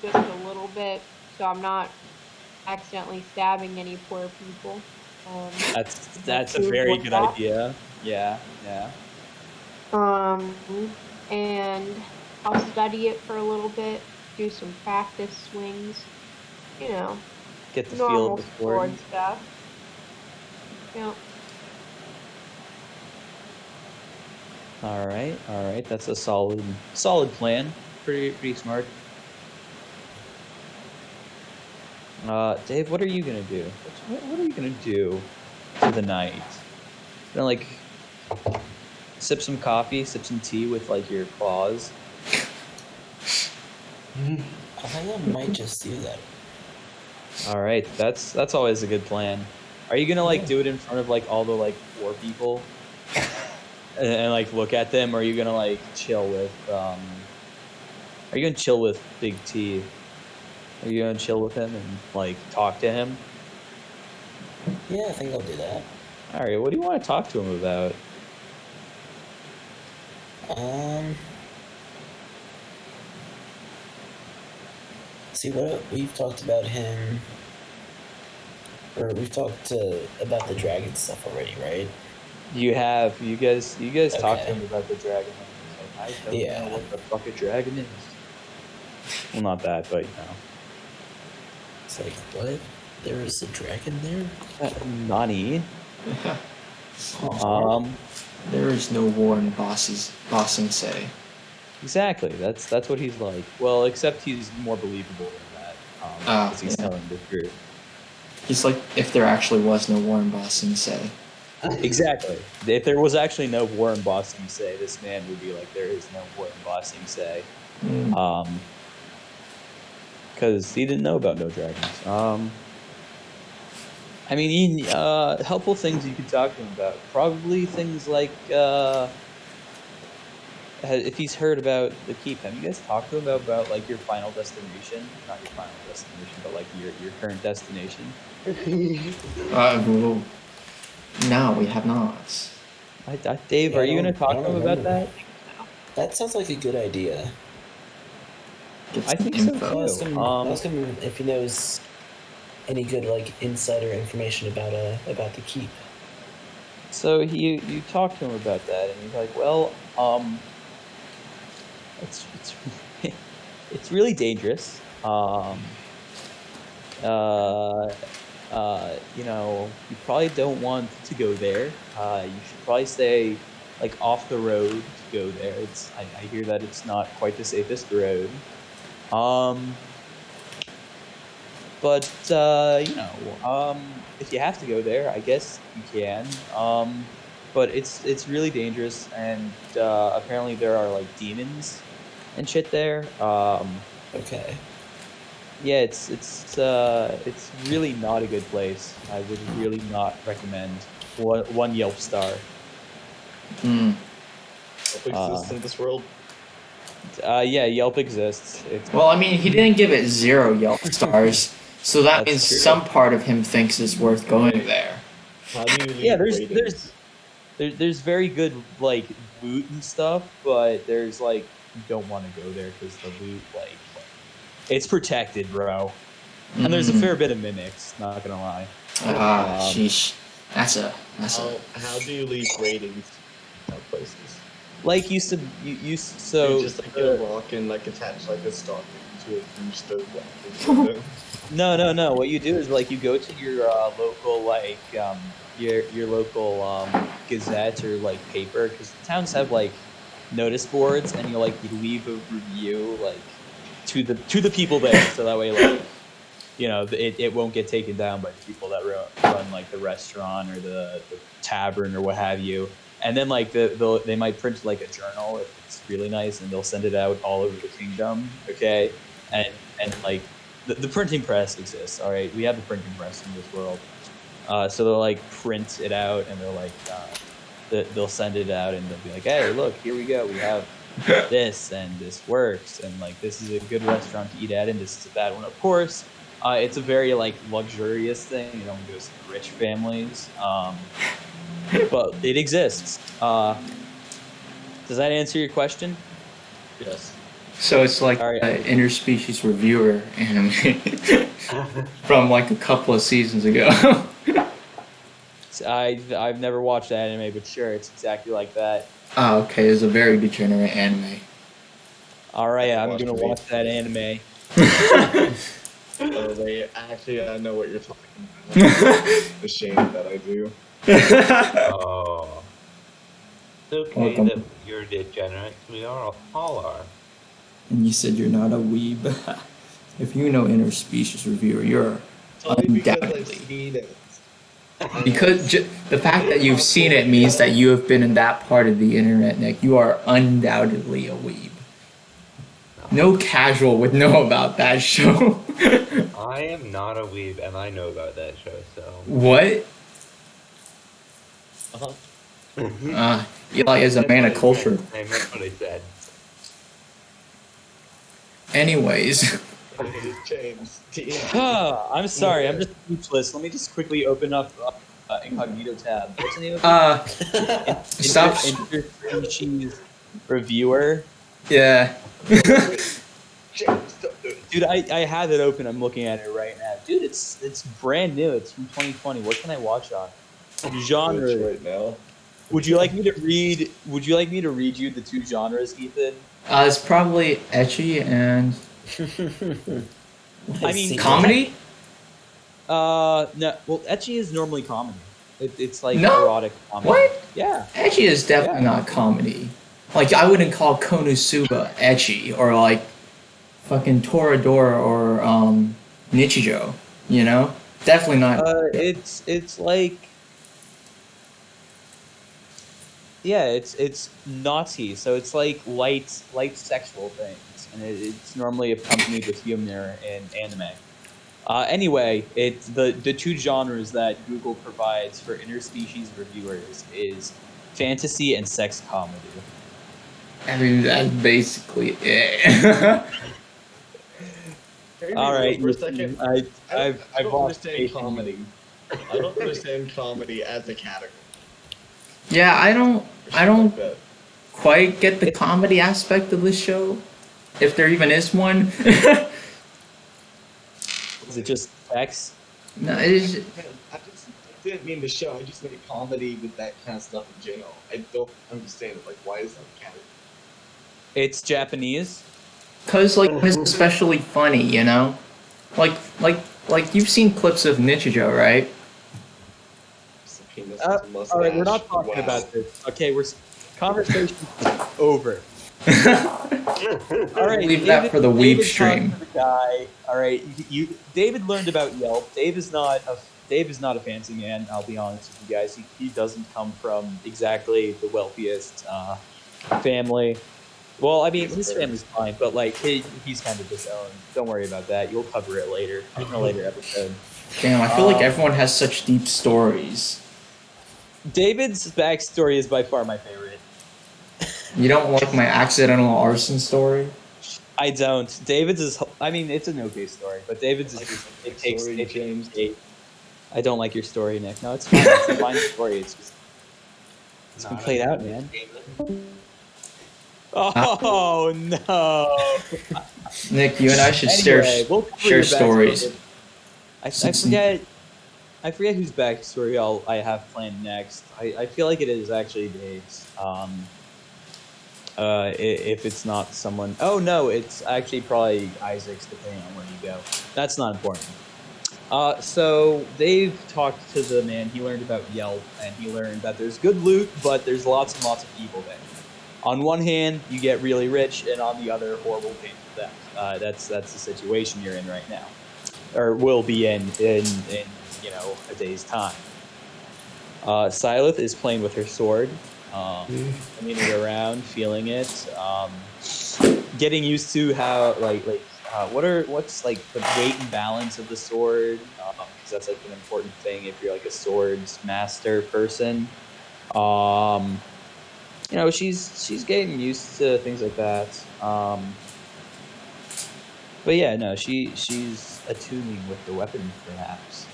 just a little bit, so I'm not accidentally stabbing any poor people. That's a food very like good that. idea. Yeah. And I'll study it for a little bit, do some practice swings, you know, Get the feel of normal the sword. sword stuff. Yeah. All right. That's a solid plan. Pretty smart. Dave, what are you gonna do? What are you gonna do for the night? Gonna like sip some coffee, sip some tea with like your claws. I think I might just do that. All right, that's always a good plan. Are you gonna like Yeah. do it in front of like all the like poor people and like look at them? Or are you gonna like chill with Are you gonna chill with Big T? Are you gonna chill with him and like talk to him? Yeah, I think I'll do that. All right, what do you want to talk to him about? See what we've talked about him, or we've talked about the dragon stuff already, right? You guys talked to Okay. him about the dragon and he's like, I don't know Yeah. what the fuck a dragon is. Well, not that, but you know. It's like, what? There is a dragon there? Nani. There is no war in Bossing say. Exactly. That's what he's like. Well, except he's more believable than that. Because he's Yeah. telling the truth. He's like if there actually was no war in Bossing say. Exactly. If there was actually no war in Bossing Say, this man would be like, there is no war in Bossing Say. Because he didn't know about no dragons. I mean, helpful things you could talk to him about. Probably things like if he's heard about the keep. Have you guys talked to him about like your final destination? Not your final destination, but like your current destination. Well, no, we have not. Dave, Yeah, are I you going to don't- I talk to don't him about remember. that? That sounds like a good idea. Get I some think so info. too. Ask him if he knows any good like insider information about the keep. So you talk to him about that, and he's like, "Well, it's it's really dangerous. You know, you probably don't want to go there. You should probably stay like off the road to go there. I hear that it's not quite the safest road. But you know, if you have to go there, I guess you can. But it's really dangerous, and apparently there are like demons and shit there. Okay. Yeah, it's really not a good place. I would really not recommend. One Yelp star. Hope exists in this world. Yeah, Yelp exists. It's Well, I mean, he didn't give it 0 Yelp stars, so that That's means true. some part of him thinks it's worth going there. How do you yeah. leave ratings? There's very good like loot and stuff, but there's like you don't want to go there because the loot like it's protected, bro. And there's a fair bit of mimics, not gonna lie. Sheesh. That's a How do you leave ratings at places? Like you said, you so you just like get a rock and like attach like a stocking to it and just throw it. No. What you do is like you go to your local like your local gazette or like paper, because towns have like notice boards, and you leave a review like to the people there, so that way like it won't get taken down by the people that run like the restaurant or the tavern or what have you. And then like they might print like a journal if it's really nice, and they'll send it out all over the kingdom. Okay, and like the printing press exists. All right, we have the printing press in this world. So they'll like print it out, and they're like they'll send it out, and they'll be like, hey, look, here we go. We have this, and this works, and like this is a good restaurant to eat at, and this is a bad one. Of course, it's a very like luxurious thing. It only goes to rich families. But it exists. Does that answer your question? Yes. So it's like All right. an interspecies reviewer anime from like a couple of seasons ago. I've never watched anime, but sure, it's exactly like that. Oh, okay. It's a very degenerate anime. All right, I'm Watch gonna me. watch that anime. Oh, actually, I know what you're talking about. It's a shame that I do. Oh. It's okay Welcome. that you're degenerate. We all are. And you said you're not a weeb. If you know interspecies reviewer, you're It's only because I've undoubtedly. seen it. Because the fact that you've seen it means that you have been in that part of the internet, Nick. You are undoubtedly a weeb. No casual would know about that show. I am not a weeb, and I know about that show, so. What? Uh-huh. Eli is a man of culture. I meant what I said. Anyways, James. I'm sorry, I'm just speechless. Let me just quickly open up incognito tab. What's the name of it? stop. Interspecies reviewer. Yeah. James, don't do it. Dude, I have it open. I'm looking at it right now. Dude, it's brand new. It's from 2020. What can I watch on? Genre. Right now. Would you like me to read? Would you like me to read you the two genres, Ethan? It's probably ecchi and I mean, comedy. No. Well, ecchi is normally comedy. It's like No. erotic comedy. What? Yeah. Ecchi is definitely not comedy. Like I wouldn't call Konosuba ecchi or like fucking Toradora or Nichijou. You know, definitely not. It's like. Yeah, it's naughty, so it's like light sexual things, and it's normally accompanied with humor in anime. Anyway, it's the two genres that Google provides for interspecies reviewers is fantasy and sex comedy. I mean, that's basically it. All right, For a second, I've don't lost understand faith in comedy. I don't understand comedy as a category. Yeah, I don't Like that. quite get the comedy aspect of this show, if there even is one. Is it just sex? No, it's I didn't mean the show. I just mean comedy with that kind of stuff in general. I don't understand it. Like, why is that a category? It's Japanese. because like it's especially funny, you know, like you've seen clips of Nichijou, right? Just a penis with a mustache. All right, we're not talking Wow. about this. Okay, conversation over. All right, Leave that for the weeb David stream. talked to the guy. All right, David learned about Yelp. Dave is not a fancy man. I'll be honest with you guys. He doesn't come from exactly the wealthiest family. Well, I mean, his family's fine, but like he's kind of disowned. Don't worry about that. You'll cover it later in a later episode. Damn, I feel like everyone has such deep stories. David's backstory is by far my favorite. You don't like my accidental arson story? I don't. David's is. I mean, it's an okay story, but David's is. Just, it takes. Sorry, James. I don't like your story, Nick. No, it's fine. It's a fine story. It's just. It's been played out, man. Oh no! Nick, you and I should Anyway, we'll cover share your stories. backstory. I Since- forget. I forget whose backstory I have planned next. I feel like it is actually Dave's. If it's not someone. Oh no, it's actually probably Isaac's, depending on where you go. That's not important. So they've talked to the man. He learned about Yelp, and he learned that there's good loot, but there's lots and lots of evil there. On one hand, you get really rich, and on the other, horrible, painful death. That's the situation you're in right now, or will be in a day's time. Sylleth is playing with her sword, swinging it around, feeling it, getting used to how what's like the weight and balance of the sword, because that's like an important thing if you're like a swords master person. She's getting used to things like that. But yeah, no, she's attuning with the weapon, perhaps.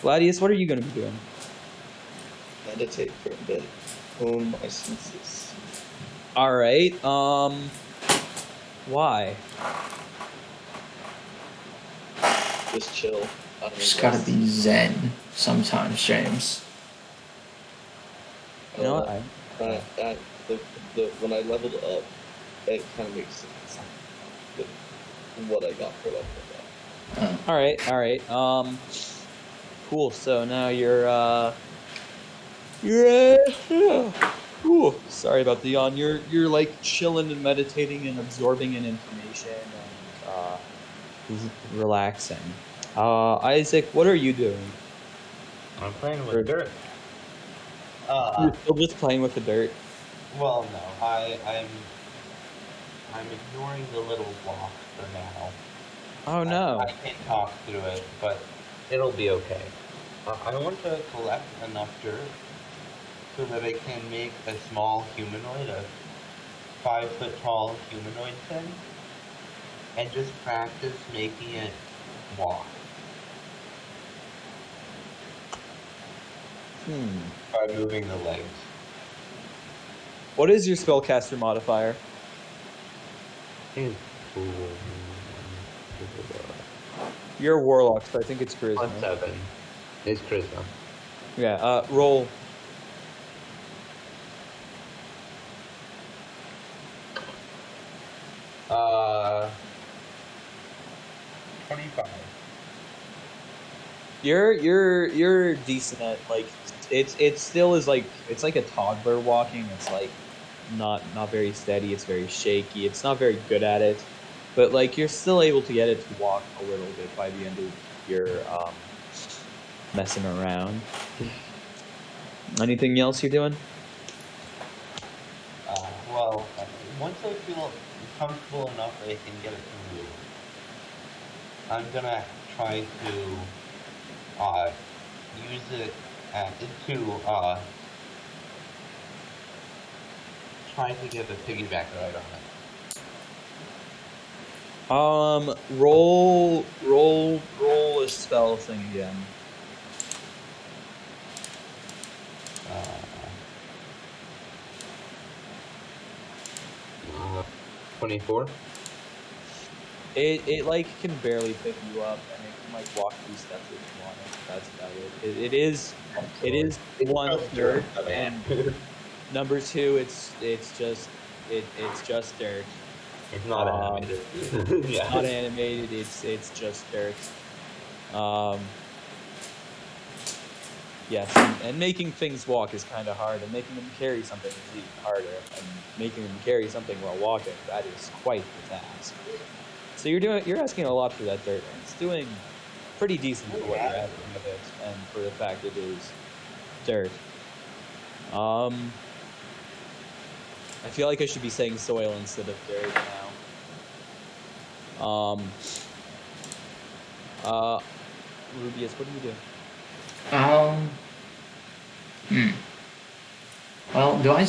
Gladius, what are you going to be doing? Meditate for a bit. Hone my senses. All right. Why? Just chill. I don't Just gotta invest. be zen sometimes, James. You know what? When I leveled up, it kind of makes sense with what I got for leveling up. All right. Cool. So now Ooh, sorry about the yawn. You're like chilling and meditating and absorbing in information and relaxing. Isaac, what are you doing? I'm playing Or- with dirt. You're still just playing with the dirt. Well, no, I'm ignoring the little block for now. Oh no. I can talk through it, but it'll be okay. I want to collect enough dirt so that I can make a small humanoid, a 5 foot tall humanoid thing, and just practice making it walk by moving the legs. What is your spellcaster modifier? You're a warlock, so I think it's charisma. +7 is charisma. Yeah. Roll. Uh, 25. You're decent at like it still is like it's like a toddler walking. It's like not very steady. It's very shaky. It's not very good at it, but like you're still able to get it to walk a little bit by the end of your messing around. Anything else you're doing? Well, once I feel comfortable enough that I can get it to move, I'm gonna try to use it try to get a piggyback ride on it. Roll a spell thing again. 24. It like can barely pick you up, and it can like walk 2 steps if you want it. That's about it. It is It's one just third, dirt that I and am. number 2, it's just dirt. It's not animated. Yeah. Not animated. It's just dirt. Yes, and making things walk is kind of hard, and making them carry something is even harder. And making them carry something while walking, that is quite the task. So you're asking a lot for that dirt, and it's doing pretty decent for what you're asking of it, and for the fact it is dirt. I feel like I should be saying soil instead of dirt now. Reubius, what do you do? Well, do I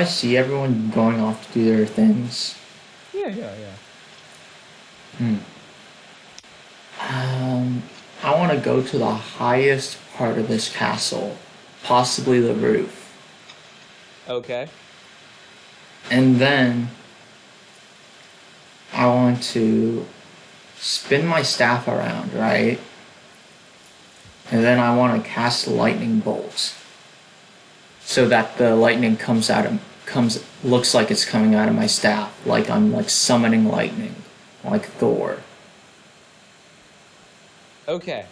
see everyone going off to do their things? Yeah. I want to go to the highest part of this castle, possibly the roof. Okay. And then I want to spin my staff around, right? And then I want to cast lightning bolts so that the lightning looks like it's coming out of my staff, like I'm like summoning lightning, like Thor. Okay.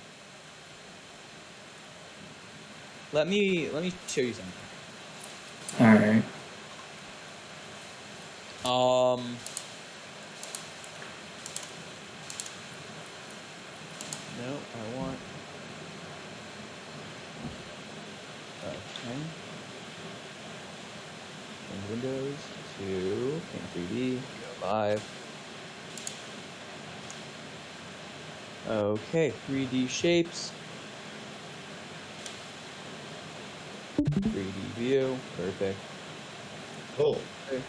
Let me show you something. All right. No, I want. Okay. Change windows to Paint 3D. Go live. Okay, 3D shapes. 3D view. Perfect. Oh, Okay.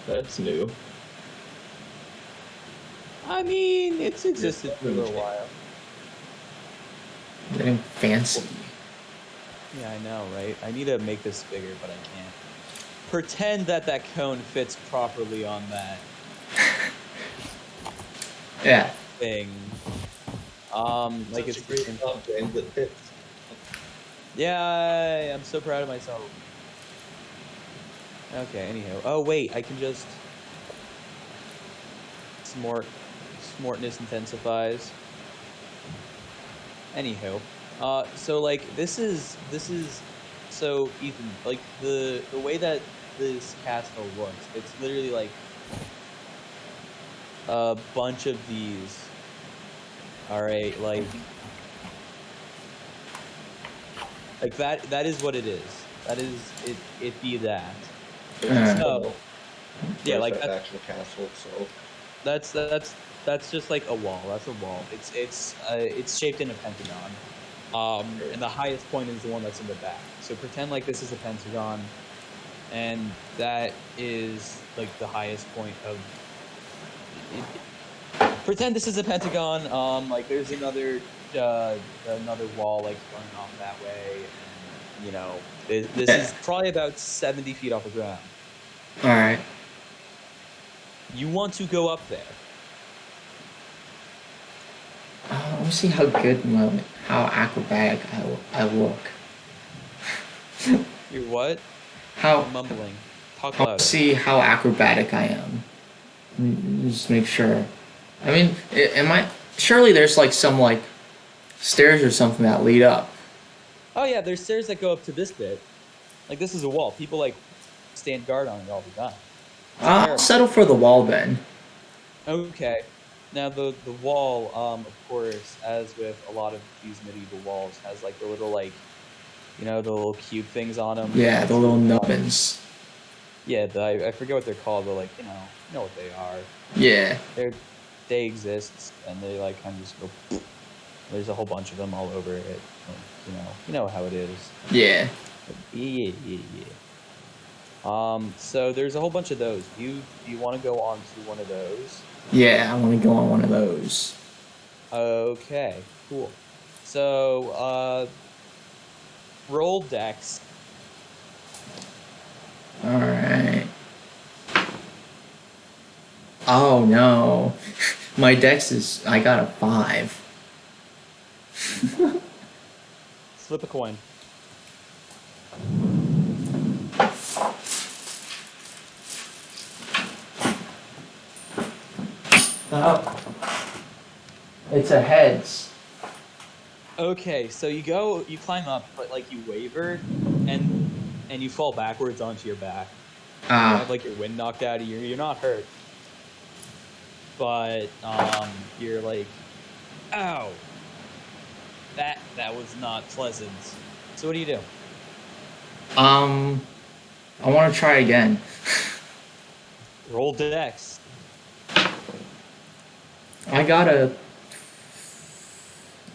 that's new. I mean, it's existed for a little while. Getting fancy. Yeah, I know, right? I need to make this bigger, but I can't. Pretend that that cone fits properly on that Yeah. thing. Like Such it's a great the same. job, James. It fits. Yeah, I'm so proud of myself. Okay, anyhow. Oh wait, I can just smartness intensifies. Anywho, so like this is so Ethan, like the way that this castle looks, it's literally like a bunch of these. All right, like that is what it is. That is it. It be that. There's So no yeah, there's like that actual castle, so that's just like a wall. That's a wall. It's shaped in a pentagon. And the highest point is the one that's in the back. So pretend like this is a pentagon, and that is like the highest point of. Pretend this is a pentagon. Like there's another wall like running off that way, and you know this is probably about 70 feet off the ground. All right. You want to go up there. Let me see how acrobatic I look. You're what? How You're mumbling. Talk I'll louder. see how acrobatic I am. Just make sure. I mean, am I? Surely there's like some like stairs or something that lead up. Oh yeah, there's stairs that go up to this bit. Like this is a wall. People like stand guard on it all the time. I'll terrible. settle for the wall then. Okay. Now the wall, of course, as with a lot of these medieval walls, has like the little like, you know, the little cube things on them. Yeah, the little nubbins. Yeah, I forget what they're called, but like you know what they are. Yeah. They exist, and they like kind of just go. Poof. There's a whole bunch of them all over it. You know how it is. Yeah. Yeah. So there's a whole bunch of those. Do you want to go on to one of those? Yeah, I want to go on one of those. Okay, cool. So, roll dex. All right. Oh no, my dex is. I got a 5. Flip a coin. Oh. It's a heads. Okay, so you climb up, but like you waver, and you fall backwards onto your back. You have like your wind knocked out of you. You're not hurt, but you're like, ow. That was not pleasant. So what do you do? I want to try again. Roll dex. I got an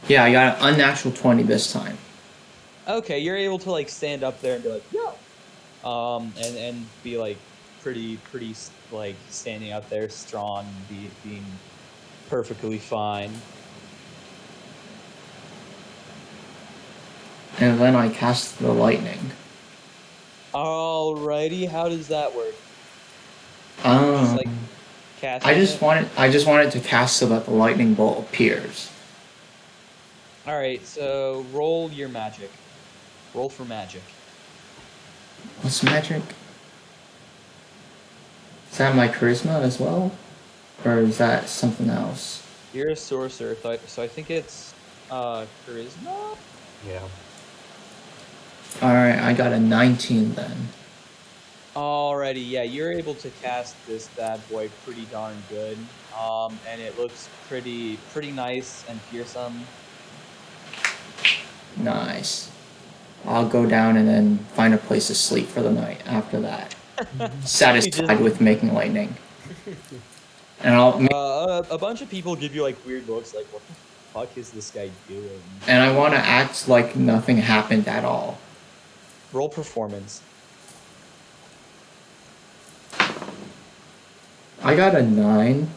unnatural 20 this time. Okay, you're able to like stand up there and be like, yo, and be like pretty like standing out there strong, being perfectly fine. And then I cast the lightning. Alrighty, how does that work? Um, Just like casting I just it? wanted to cast so that the lightning bolt appears. All right, so roll your magic. Roll for magic. What's magic? Is that my charisma as well? Or is that something else? You're a sorcerer, so I think it's charisma. Yeah. Alright, I got a 19 then. Alrighty, yeah, you're able to cast this bad boy pretty darn good. And it looks pretty nice and fearsome. Nice. I'll go down and then find a place to sleep for the night after that. Satisfied with making lightning. And A bunch of people give you like weird looks, like what the fuck is this guy doing? and I want to act like nothing happened at all. Roll performance. I got a 9.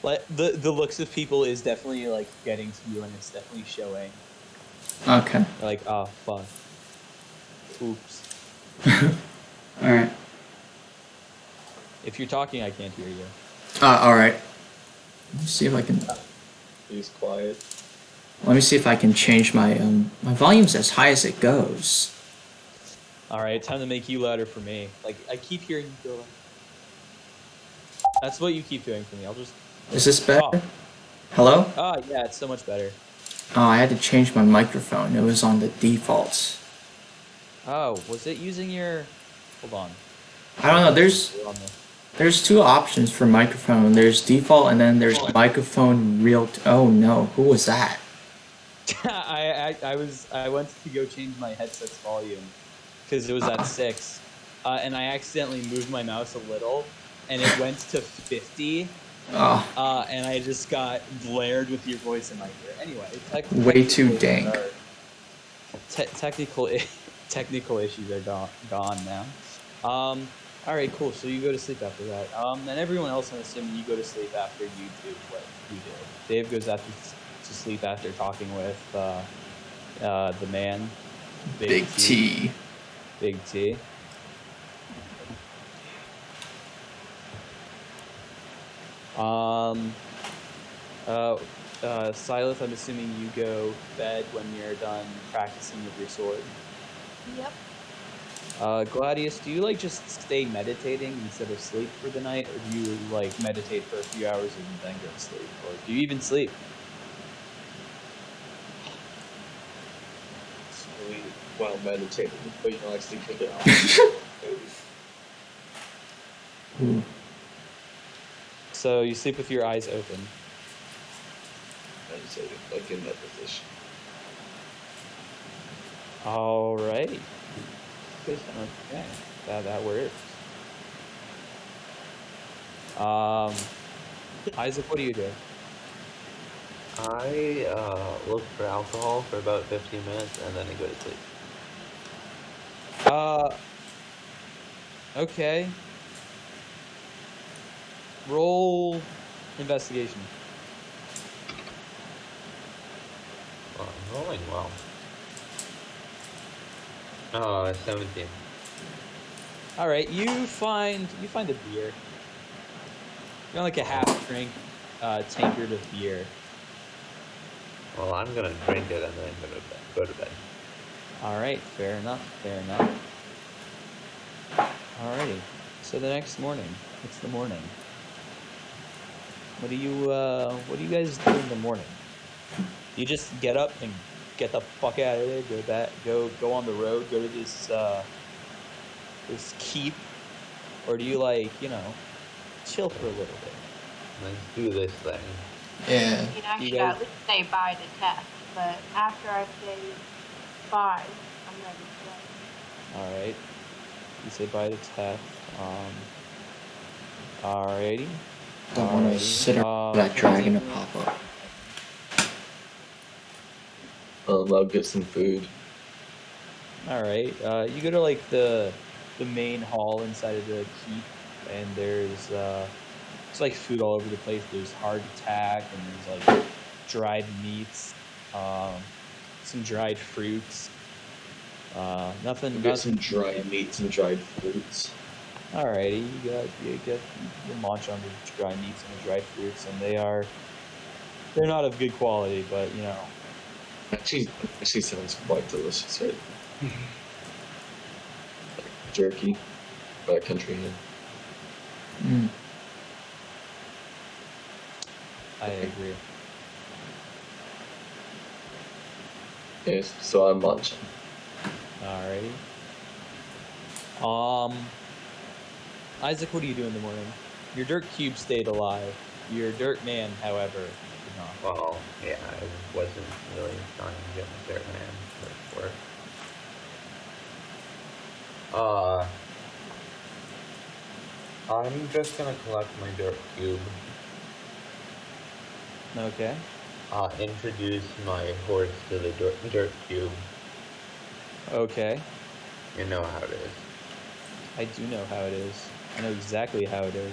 Like the looks of people is definitely like getting to you, and it's definitely showing. Okay. They're like, oh fuck. Oops. Alright. If you're talking, I can't hear you. Alright. Let me see if I can. He's quiet. Let me see if I can change my my volume's as high as it goes. All right, time to make you louder for me. Like I keep hearing you go. That's what you keep doing for me. I'll just. Is this better? Oh. Hello? Ah, yeah, it's so much better. Oh, I had to change my microphone. It was on the defaults. Oh, was it using your? Hold on. I don't know. There's two options for microphone. There's default, and then there's microphone real. Oh no, who was that? I went to go change my headset's volume because it was at 6, and I accidentally moved my mouse a little, and it went to 50. Oh, And I just got blared with your voice in my ear. Anyway, way too dank. Technical issues are gone now. All right, cool. So you go to sleep after that. And everyone else, I'm assuming you go to sleep after you do what you do. Dave goes to sleep after talking with the man. Big T. Big T. Sylleth, I'm assuming you go to bed when you're done practicing with your sword. Yep. Gladius, do you like just stay meditating instead of sleep for the night, or do you like meditate for a few hours and then go to sleep, or do you even sleep? Sleep while meditating, but you know, I sleep for the hours. So you sleep with your eyes open. Meditating, like in that position. All right. Okay, that works. Isaac, what do you do? I look for alcohol for about 15 minutes and then I go to sleep. Okay. Roll investigation. Well, I'm rolling well. Oh, 17. All right, you find a beer. You find like a half drink tankard of beer. Well, I'm gonna drink it and then go to bed. All right, fair enough. Alrighty. So the next morning, it's the morning. What do you guys do in the morning? You just get up and get the fuck out of there. Go on the road. Go to this keep, or do you chill for a little bit? Let's do this thing. Yeah. I mean, I should at least say bye to Tess, but after I say bye, I'm ready to go. All right. You say bye to Teth. Alrighty. Don't want to sit around that dragon to pop up. I'll get some food. All right. You go to like the main hall inside of the keep, and there's like food all over the place. There's hardtack, and there's like dried meats, some dried fruits. Nothing. Get some dried meats and dried fruits. Alrighty, you munch on the dry meats and the dry fruits, and they're not of good quality, but you know. Actually sounds quite delicious, right? Like jerky, backcountry hen. Mm. I agree. Yes, so I'm munching. Alrighty. Isaac, what do you do in the morning? Your dirt cube stayed alive. Your dirt man, however, did not. Well, yeah, I wasn't really trying to get my dirt man for work. I'm just gonna collect my dirt cube. Okay. Introduce my horse to the dirt cube. Okay. You know how it is. I do know how it is. I know exactly how it is.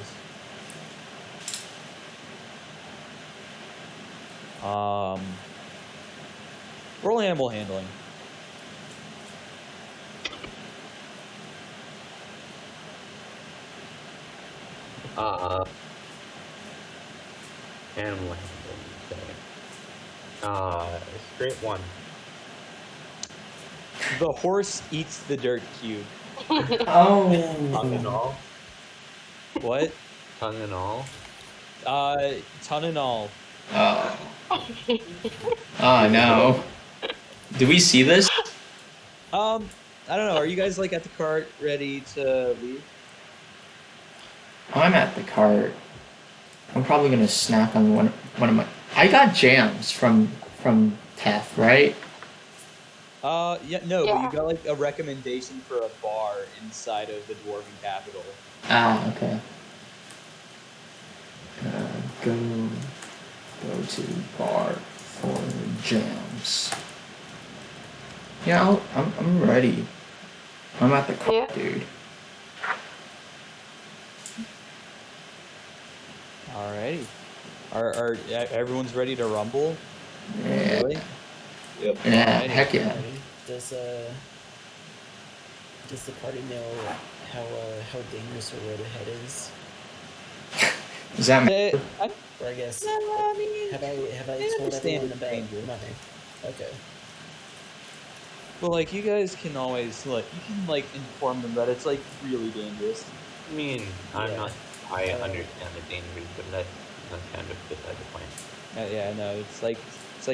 Roll animal handling. Animal handling. Okay. Straight one. The horse eats the dirt cube. Tongue and Oh. all. What? Tongue and all. Ton and all. Oh. Oh no. Do we see this? I don't know. Are you guys like at the cart ready to leave? I'm at the cart. I'm probably gonna snack on one of my. I got jams from Tef, right? Yeah, no, but Yeah. you got like a recommendation for a bar inside of the dwarven capital. Ah, okay. Go to bar for jams. Yeah, I'm ready. I'm at the cart, Yeah. dude. Alrighty. Are everyone's ready to rumble? Yeah. Really? Yep. Yeah, Alrighty. heck yeah. Does the party know how dangerous a road ahead is? Does that mean Or I guess No, I mean, have I they told understand everyone it's about dangerous. nothing? Okay. Well, like you guys can always like you can like inform them that it's like really dangerous. I mean, I'm Yeah. not. I understand the dangers, but that's kind of beside the point. Yeah, no, it's like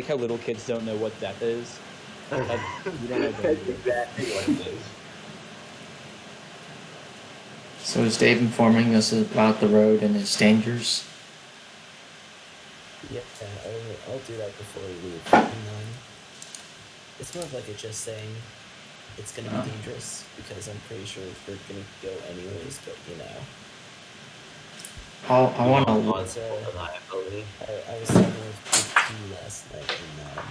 how little kids don't know what death is. You don't know That's danger. exactly what it is. so? Is Dave informing us about the road and its dangers? Yeah, I'll do that before we leave. And it's more of like a just saying it's gonna be dangerous because I'm pretty sure we're gonna go anyways, but you know. I want to. So, Reliability. I was talking with P last night, and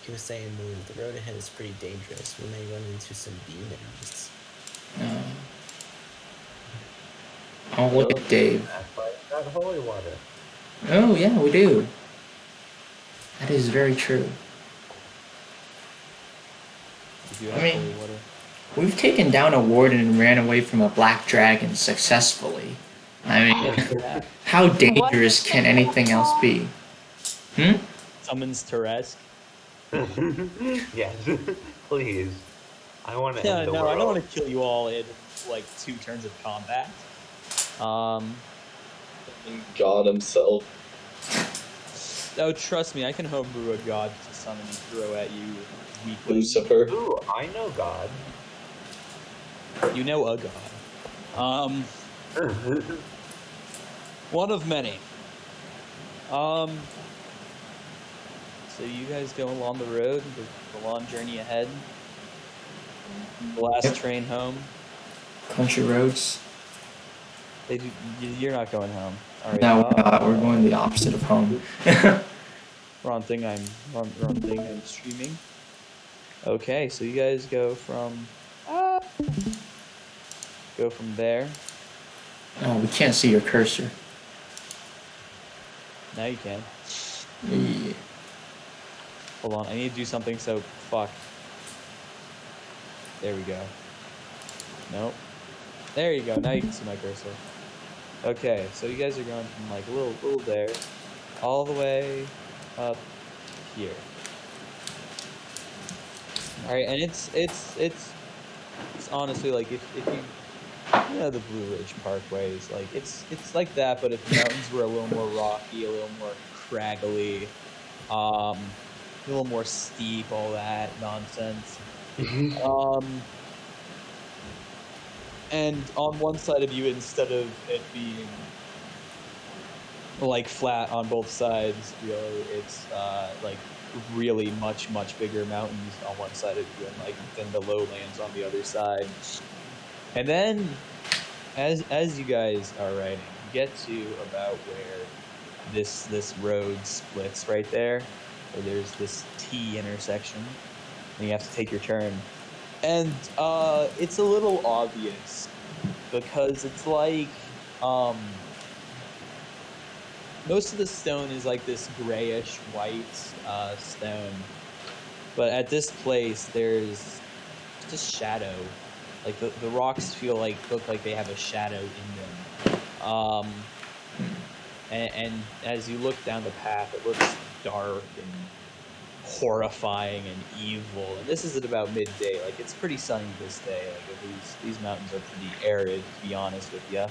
he was saying the road ahead is pretty dangerous. We may run into some demons. I'll look at Dave. That's why it's got holy water. Oh yeah, we do. That is very true. You do I have mean- holy water. We've taken down a warden and ran away from a black dragon successfully. I mean, Yeah. how dangerous can anything else be? Summons Teresk. Yes, please. I want to Yeah, end the no, world. I don't want to kill you all in like 2 turns of combat. God himself. Oh, trust me, I can homebrew a god to summon and throw at you weakly. Lucifer. Ooh, I know God. You know a god. One of many. So you guys go along the road, the long journey ahead. The last Yep. train home. Country roads? You're not going home. All right. No, we're not. We're going the opposite of home. Wrong thing. I'm streaming. Okay, so you guys go from there. Oh, we can't see your cursor. Now you can. Yeah. Hold on, I need to do something. So fuck. There we go. Nope. There you go. Now you can see my cursor. Okay, so you guys are going from like a little there, all the way up here. All right, and it's honestly like if you know the Blue Ridge Parkways, like it's like that, but if the mountains were a little more rocky, a little more craggly, a little more steep, all that nonsense. And on one side of you, instead of it being like flat on both sides, really, it's like really much bigger mountains on one side of you, and like then the lowlands on the other side. And then as you guys are riding, you get to about where this road splits right there, where there's this T intersection, and you have to take your turn. And it's a little obvious because it's like most of the stone is like this grayish white stone, but at this place there's just shadow. Like the rocks look like they have a shadow in them. And as you look down the path, it looks dark and horrifying and evil. And this is at about midday. Like it's pretty sunny this day. Like these mountains are pretty arid, to be honest with you.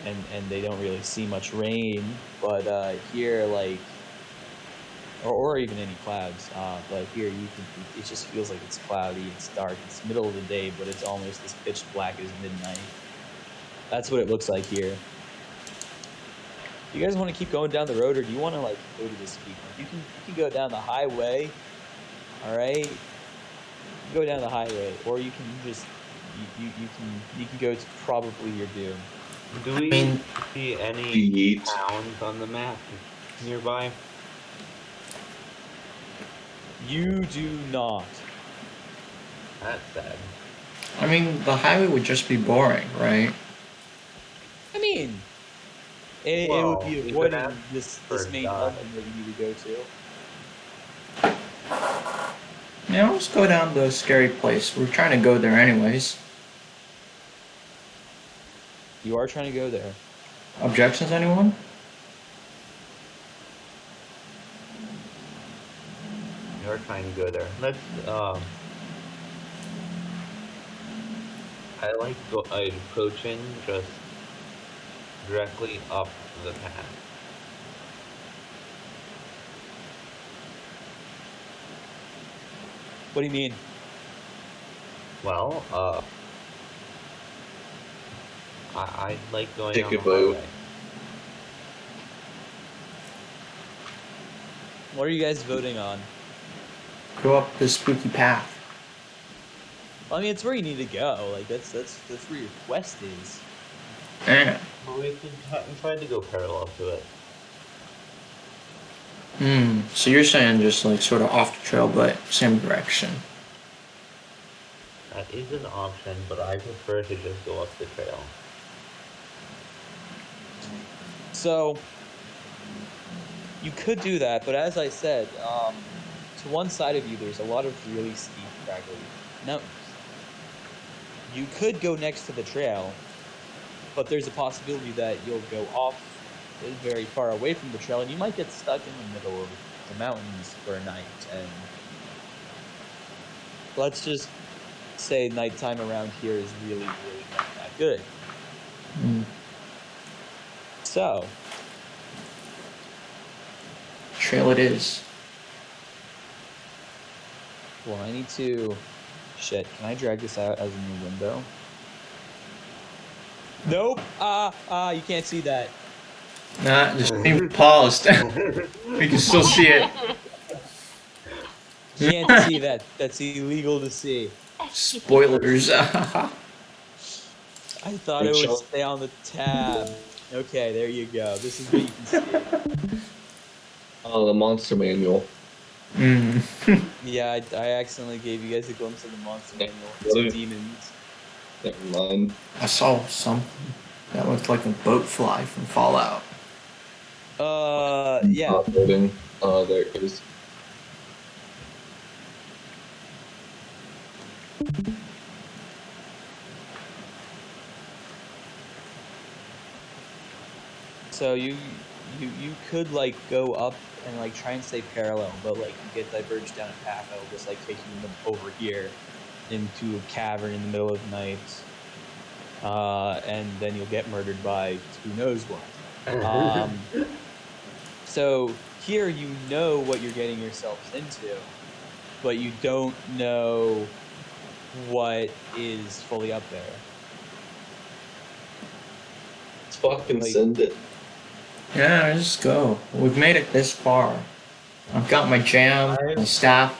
And they don't really see much rain, but here like or even any clouds. But here it just feels like it's cloudy, it's dark, it's middle of the day, but it's almost as pitch black as midnight. That's what it looks like here. Do you guys want to keep going down the road, or do you want to like go to this peak? Like, you can go down the highway, all right? You can go down the highway, or you can just you can go to probably your doom. Do we see any towns on the map nearby? You do not. That's sad. I mean, the highway would just be boring, right? I mean, it would be we could avoiding ask this for main God. mountain that you need to go to. Yeah, let's go down the scary place. We're trying to go there anyways. You are trying to go there. Objections, anyone? We are trying to go there. Let's I like approaching just directly up the path. What do you mean? Well, I like going Take on a the boat. highway. What are you guys voting on? Go up the spooky path. Well, I mean, it's where you need to go. Like that's where your quest is. Yeah. Well, we can try to go parallel to it. So you're saying just like sort of off the trail, but same direction. That is an option, but I prefer to just go up the trail. So you could do that, but as I said, to one side of you, there's a lot of really steep, craggly mountains. You could go next to the trail, but there's a possibility that you'll go off very far away from the trail, and you might get stuck in the middle of the mountains for a night. And let's just say nighttime around here is really not that good. So Trail it is. well, I need to. Shit, can I drag this out as a new window? Nope. You can't see that. Nah, just leave it paused. We can still see it. Can't see that. That's illegal to see. Spoilers. I thought it would stay on the tab. Okay, there you go. This is what you can see. Oh, the monster manual. Yeah, I accidentally gave you guys a glimpse of the monster manual. Really? 2 demons. Never mind. I saw something that looked like a boat fly from Fallout. Yeah. Loading. There it is. So you could like go up and like try and stay parallel, but like you get diverged down a path that'll just like take you over here into a cavern in the middle of the night, and then you'll get murdered by who knows what. So here you know what you're getting yourselves into, but you don't know what is fully up there. Let's fucking Like- send it. Yeah, just go. We've made it this far. I've got my jam, my staff.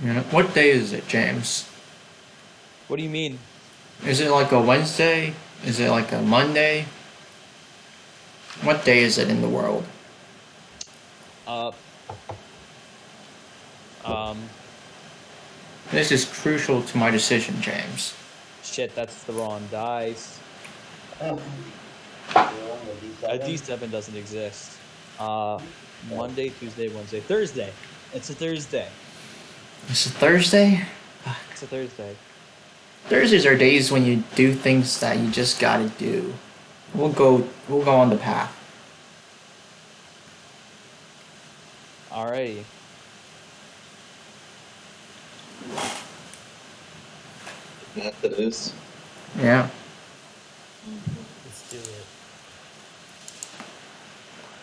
You know, what day is it, James? What do you mean? Is it like a Wednesday? Is it like a Monday? What day is it in the world? This is crucial to my decision, James. Shit, that's the wrong dice. A D7 doesn't exist. Monday, Tuesday, Wednesday, Thursday. It's a Thursday. It's a Thursday? It's a Thursday. Thursdays are days when you do things that you just gotta do. We'll go on the path. Alrighty. Math it is. Yeah. Let's do it.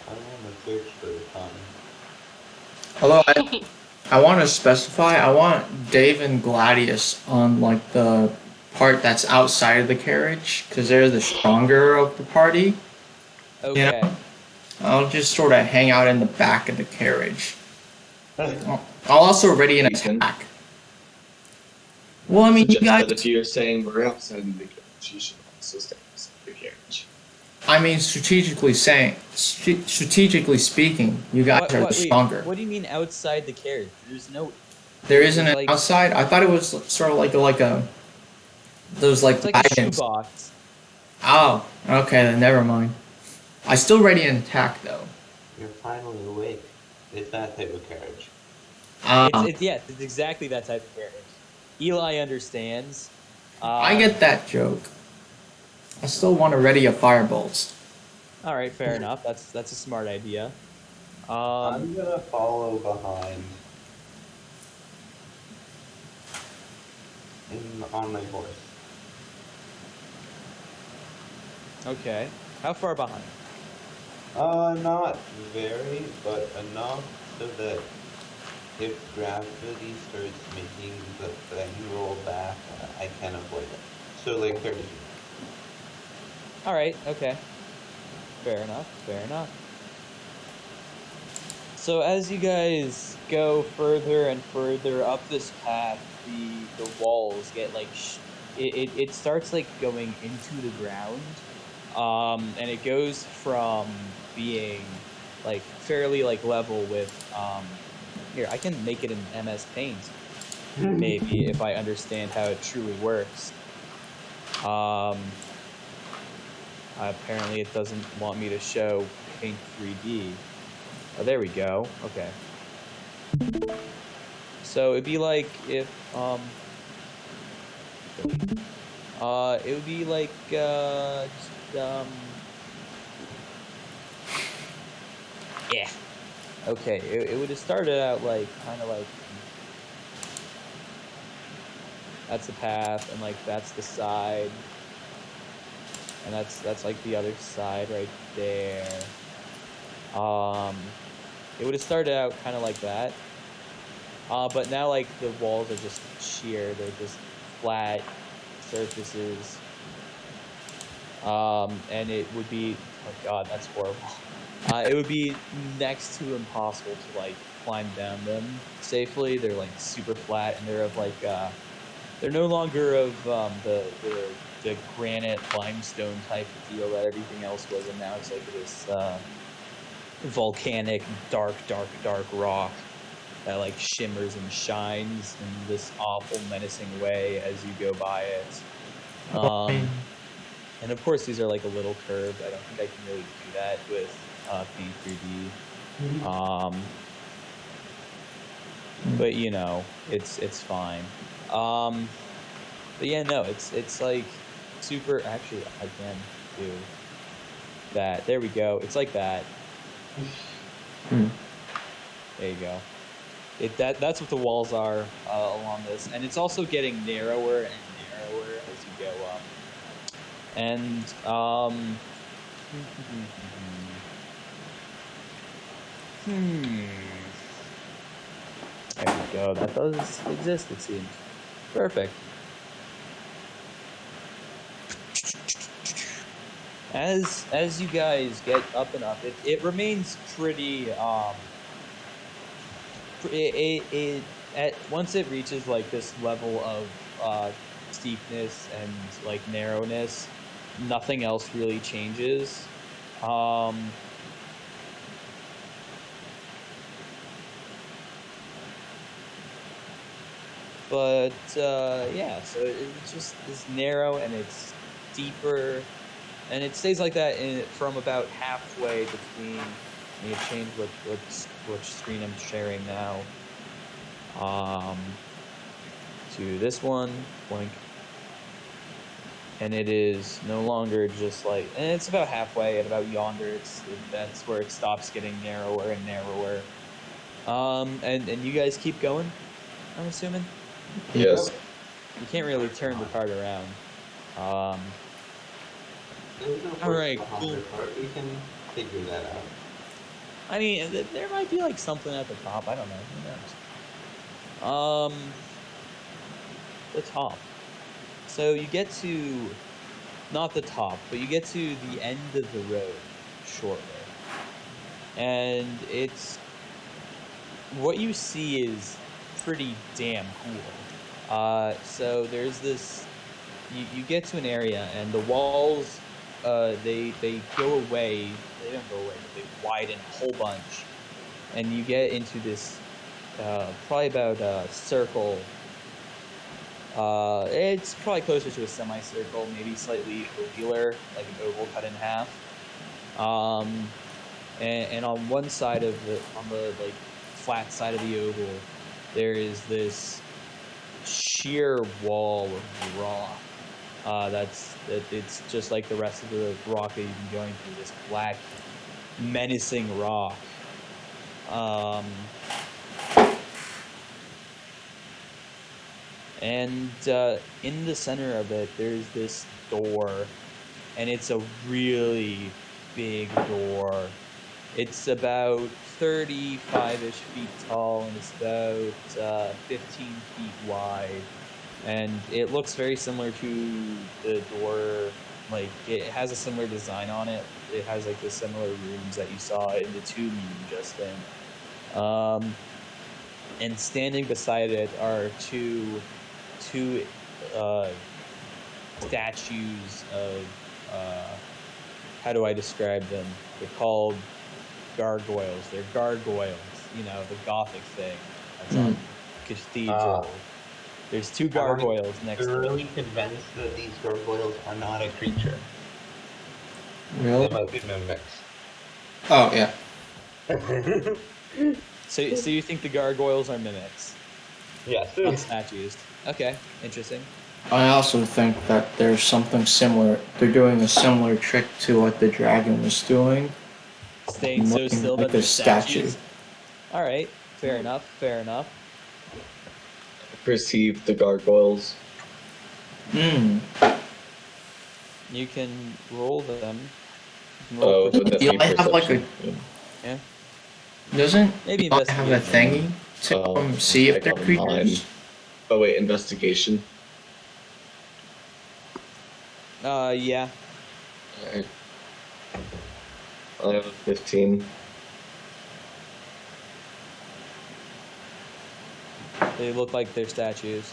I don't want to search for the time. Although I want to specify, I want Dave and Gladius on like the part that's outside of the carriage, because they're the stronger of the party. Okay. Yeah. I'll just sort of hang out in the back of the carriage. I'll also ready an attack. Well, I mean, you Suggest guys. that if you're saying we're outside of the carriage, you should also stay outside the carriage. I mean, strategically speaking, you guys are the wait, stronger. what do you mean outside the carriage? There's no. There isn't there's an like, outside. I thought it was sort of like a those like It's like a wagons. shoebox. Oh, okay, then never mind. I still ready an attack though. You're finally awake. It's that type of carriage. It's exactly that type of carriage. Eli understands. I get that joke. I still want to ready a firebolt. All right, fair enough. That's a smart idea. I'm gonna follow behind on my horse. Okay. How far behind? Not very, but enough so that if gravity starts making the thing roll back, I can avoid it. So like 30 feet. All right. Okay. Fair enough. Fair enough. So as you guys go further and further up this path, the walls get like it starts like going into the ground, and it goes from being like fairly like level with here I can make it in MS Paint maybe if I understand how it truly works. Apparently it doesn't want me to show Paint 3D. Oh, there we go. Okay. So it'd be like if it would be like yeah. Okay, it would have started out like kind of like that's the path and like that's the side. And that's like the other side right there. It would have started out kind of like that. But now like the walls are just sheer. They're just flat surfaces. And it would be, oh god, that's horrible. It would be next to impossible to like climb down them safely. They're like super flat and they're of like, they're no longer of the granite limestone type of deal that everything else was, and now it's like this volcanic dark rock that like shimmers and shines in this awful menacing way as you go by it. And of course these are like a little curved. I don't think I can really do that with Paint 3D. But you know, it's fine. But yeah, no, it's like super. Actually, I can do that. There we go. It's like that. Hmm. There you go. That's what the walls are along this, and it's also getting narrower and narrower as you go up. And there we go. That does exist, it seems. Perfect. As you guys get up and up, it remains pretty it at once it reaches like this level of steepness and like narrowness, nothing else really changes. But yeah, so it's just this narrow and it's deeper, and it stays like that from about halfway between. Let me change which screen I'm sharing now. To this one, blink, and it is no longer just like, and it's about halfway at about yonder. That's where it stops getting narrower and narrower. And you guys keep going, I'm assuming. Yes. You can't really turn the cart around. There's no All right, first cool. part. We can figure that out. I mean, there might be like something at the top. I don't know. Who knows? The top. So you get to not the top, but you get to the end of the road shortly, and it's what you see is pretty damn cool. So there's this. You get to an area, and the walls, they go away. They don't go away, but they widen a whole bunch, and you get into this probably about a circle. It's probably closer to a semicircle, maybe slightly ovular, like an oval cut in half. And on one side of on the like flat side of the oval, there is this sheer wall of rock. It's just like the rest of the rock that you've been going through. This black, menacing rock. And in the center of it, there's this door, and it's a really big door. It's about 35-ish feet tall, and it's about 15 feet wide. And it looks very similar to the door, like it has a similar design on it. It has like the similar rooms that you saw in the tomb you were just in. And standing beside it are two statues of how do I describe them? They're called gargoyles. They're gargoyles, you know, the Gothic thing that's on cathedral. There's two gargoyles next to I'm it. really convinced that these gargoyles are not a creature. Really? They might be mimics. Oh yeah. So you think the gargoyles are mimics? Yes. Not statues. Okay, interesting. I also think that there's something similar. They're doing a similar trick to what the dragon was doing. Staying so Looking still like that a they're statue. statues. All right, fair enough. Fair enough. Perceive the gargoyles. Hmm. You can roll them. You can Oh, roll would that be Eli have like a perception? yeah. doesn't Maybe Eli have a investigation. thingy to see I if they're got a 9. creatures? Oh wait, investigation. Yeah. Alright. I have a 15. They look like they're statues.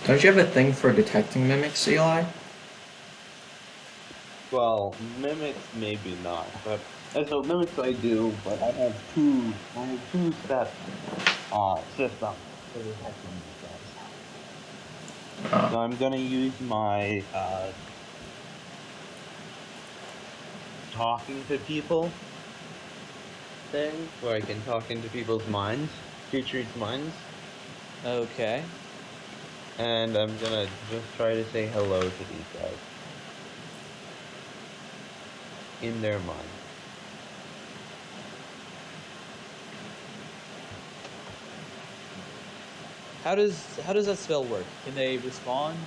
Don't you have a thing for detecting mimics, Eli? Well, mimics maybe not, but so mimics I do, but I have two step systems for detecting these guys. So I'm gonna use my talking to people thing, where I can talk into people's minds, creatures' minds, Okay. and I'm gonna just try to say hello to these guys. in their mind. How does that spell work? Can they respond?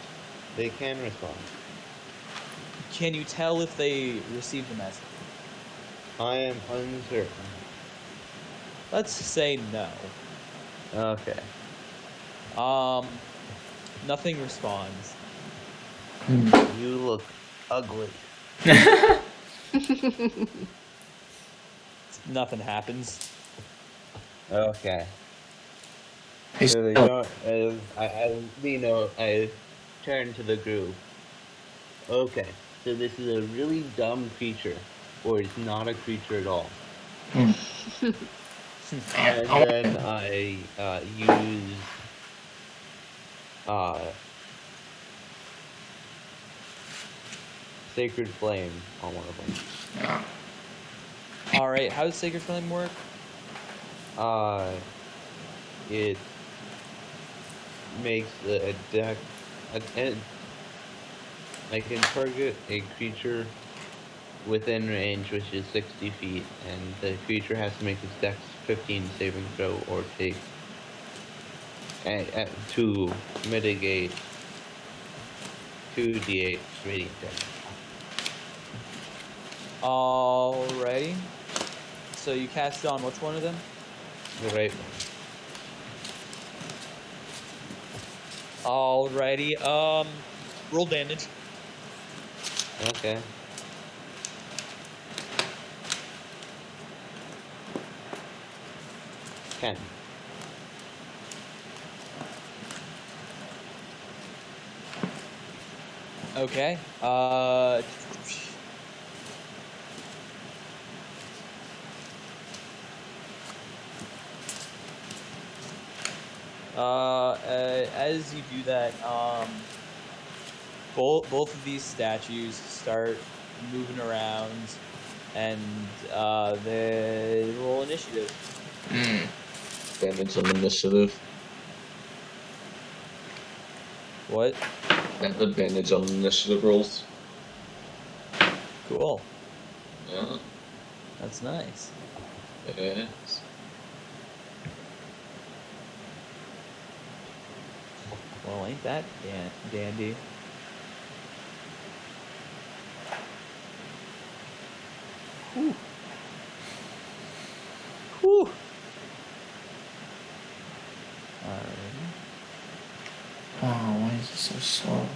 They can respond. Can you tell if they receive the message? I am uncertain. Let's say no. Okay. Nothing responds. You look ugly. Nothing happens. Okay. Hey, So they Sylleth, don't. I turn to the group. Okay. So this is a really dumb creature, or it's not a creature at all. I And want then I use Sacred Flame on one of them. All right. How does Sacred Flame work? It makes a deck. I can target a creature within range, which is 60 feet, and the creature has to make its dex 15 saving throw or take to mitigate 2d8 radiant damage. Alrighty. So you cast it on which one of them? The right one. Alrighty. Roll damage. Okay. Ten. Okay. As you do that, both of these statues start moving around, and they roll initiative. Advantage on initiative. What? Advantage on initiative rolls. Cool. Yeah. That's nice. Yes. Well, ain't that dandy? Whew. Whew. Alrighty. Oh, why is it so slow?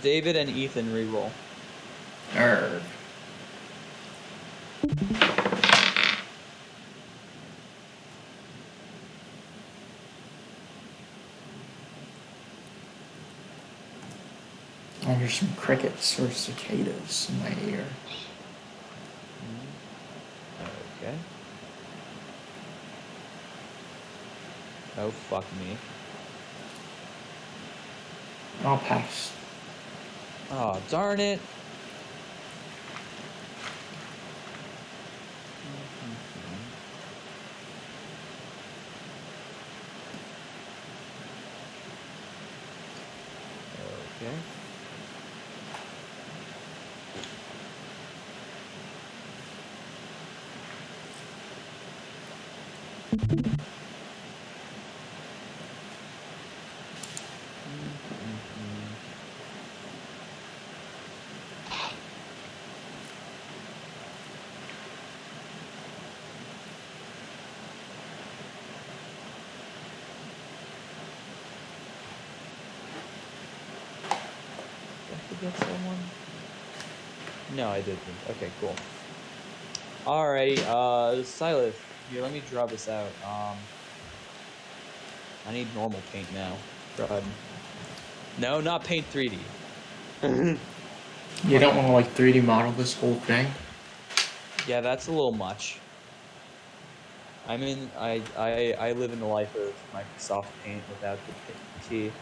David and Ethan reroll. Err. I hear some crickets or cicadas in my ear. Okay. Oh, fuck me. I'll pass. Oh, darn it. Okay. Did I forget someone? No, I didn't. Okay, cool. Alright, Sylleth, here, let me draw this out. I need normal paint now. God. No, not paint 3D. You don't want to like 3D model this whole thing? Yeah, that's a little much. I mean, I live in the life of Microsoft Paint without the T.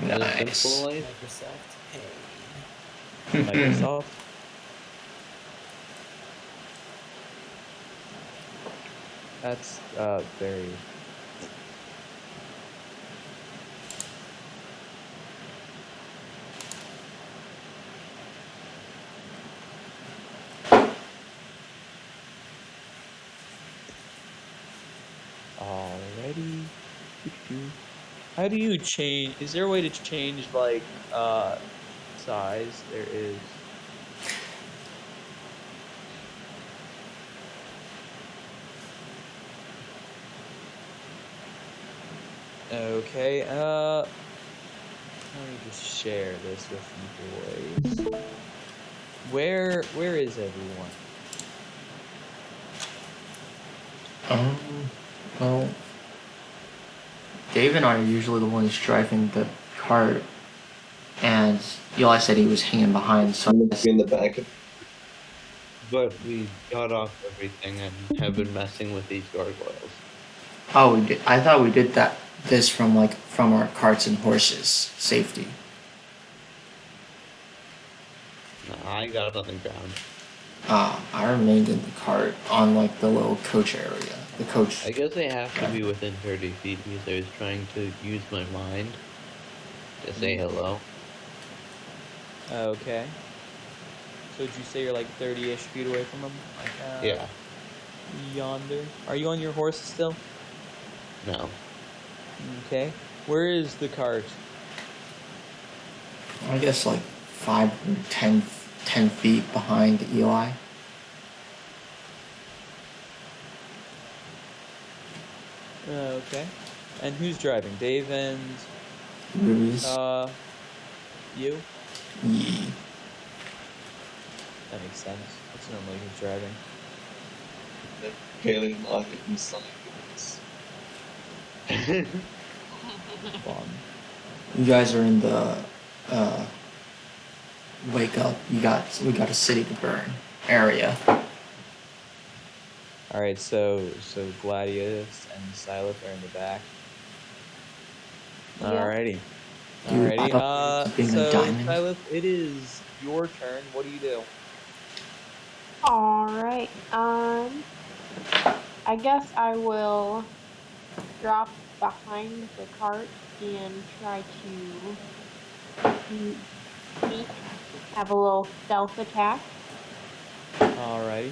The Nice. simple life. Microsoft Paint. Microsoft. That's very. Alrighty. How do you change? Is there a way to change like size? There is. Okay. Let me just share this with you boys. Where is everyone? Well, Dave and I are usually the ones driving the cart, and Eli said he was hanging behind, so I'm gonna be in the back. But we got off everything and have been messing with these gargoyles. oh, we did. I thought we did this from our carts and horses safety. No, I got on the ground. I remained in the cart on like the little coach area. The coach. I guess I have to be within 30 feet because I was trying to use my mind to say hello. Okay. So did you say you're like 30-ish feet away from him? Like Yeah. yonder. Are you on your horse still? No. Okay. Where is the cart? I guess like 5 or 10 feet behind Eli. Okay. And who's driving? Dave and Reubius. you? Yeah. That makes sense. That's normally who's driving. Kailey locked and signed. Fun. You guys are in the wake up. We got a city to burn area. All right. So Gladius and Sylleth are in the back. Yeah. Alrighty. Dude, I Alrighty. thought it was being a So diamond. Sylleth, it is your turn. What do you do? Alright, I guess I will drop behind the cart and try to sneak, have a little stealth attack. Alrighty.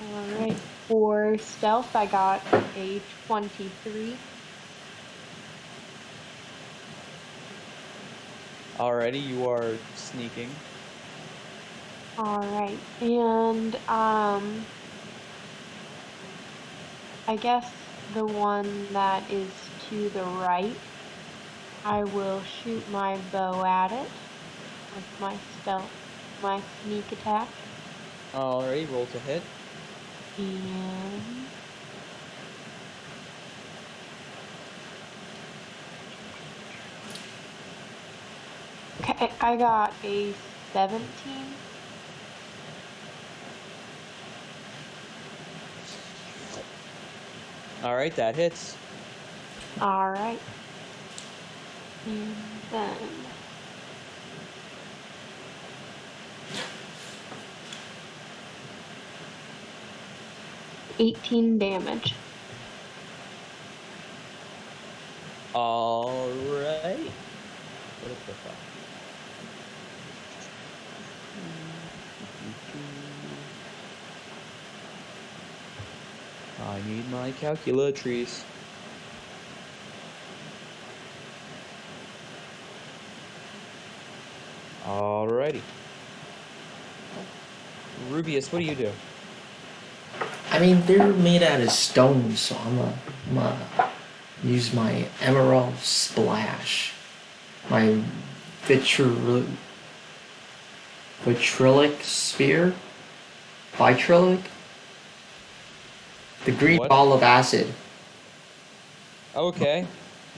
Alright, for stealth I got a 23. Alrighty, you are sneaking. Alright, and I guess the one that is to the right, I will shoot my bow at it with my sneak attack. Alrighty, roll to hit. And okay, I got a 17. Alright, that hits. Alright. And then 18 damage. Alright. What the fuck? I need my calculatrice. Alrighty. Reubius, what do you do? I mean, they're made out of stone, so I'm gonna use my emerald splash. My vitriolic spear? Vitriolic? The green What? ball of acid. Okay.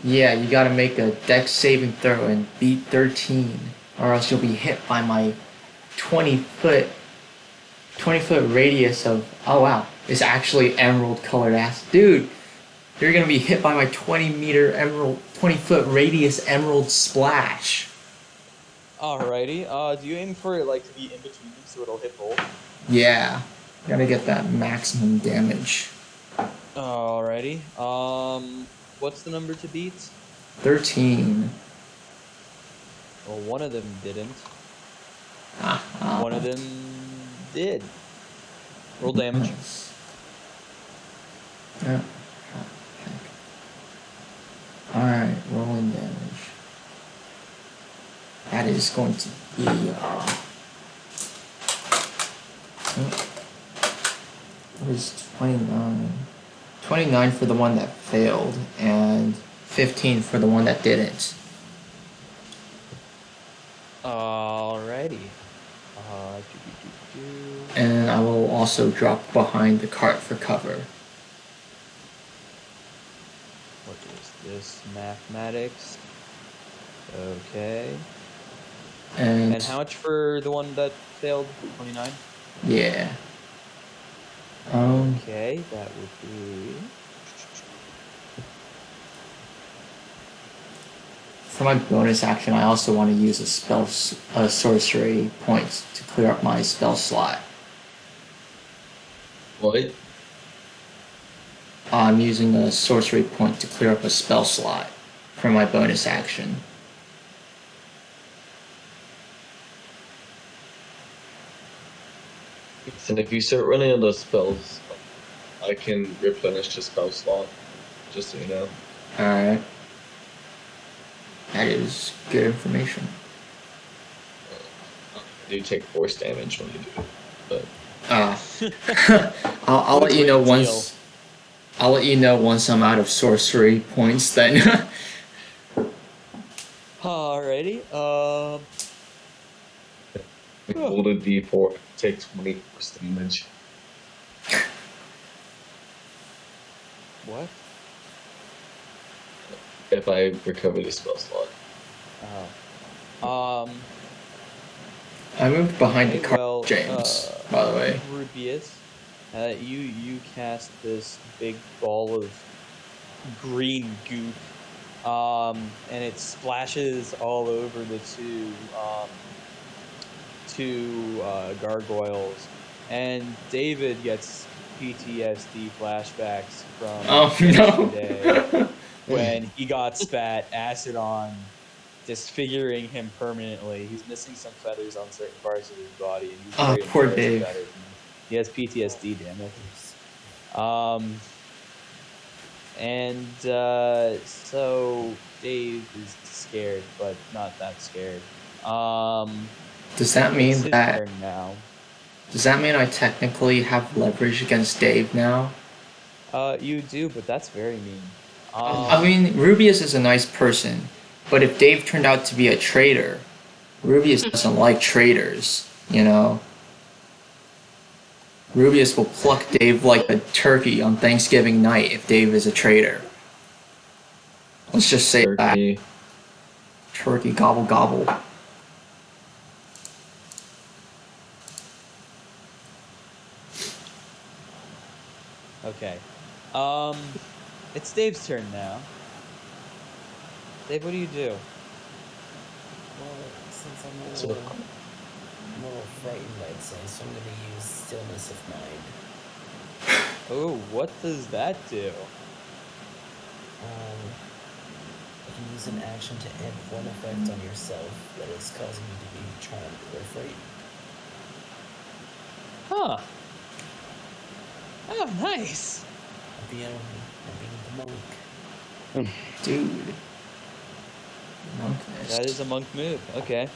Yeah, you gotta make a dex saving throw and beat 13, or else you'll be hit by my 20-foot radius of, oh wow, it's actually emerald colored acid. Dude, you're gonna be hit by my 20-foot radius emerald splash. Alrighty. Do you aim for it like to be in between them so it'll hit both? Yeah. Gotta get that maximum damage. Alrighty. What's the number to beat? 13. Well, one of them didn't. Ah, One of them did. Roll damage. nice. Yeah. Alright, rolling damage. That is going to be what is 29? 29 for the one that failed, and 15 for the one that didn't. Alrighty. And I will also drop behind the cart for cover. What is this? Mathematics. Okay. And how much for the one that failed? 29? yeah. Okay, that would be... For my bonus action, I also want to use a sorcery point to clear up my spell slot. What? I'm using a sorcery point to clear up a spell slot for my bonus action. And if you start running out of spells, I can replenish the spell slot, just so you know. Alright. That is good information. You take force damage when you do it, but I'll let you know Great once. I'll let you know once I'm out of sorcery points. Then. Alrighty. roll a d4, take 20 force damage. What? If I recover the spell slot. Oh. I moved behind the Okay, cart, well, James. By the way. Reubius, you cast this big ball of green goop, and it splashes all over the two gargoyles, and David gets PTSD flashbacks from Oh yesterday no. when he got spat acid on, disfiguring him permanently. He's missing some feathers on certain parts of his body, and he's Oh, very poor embarrassed Dave. about it. He has PTSD, damn it. So Dave is scared, but not that scared. Does that mean It's his that? turn now. Does that mean I technically have leverage against Dave now? You do, but that's very mean. I mean, Reubius is a nice person, but if Dave turned out to be a traitor, Reubius doesn't like traitors, you know? Reubius will pluck Dave like a turkey on Thanksgiving night if Dave is a traitor. Let's just say that. Turkey. Turkey gobble gobble. Okay. It's Dave's turn now. Dave, what do you do? Well, since I'm a So, little frightened, I'd say, so I'm gonna use stillness of mind. Oh, what does that do? You can use an action to add one effect on yourself that is causing you to be charmed or frightened. Huh. Oh, nice. I'm being the monk. Dude. Monkness. That is a monk move. Okay.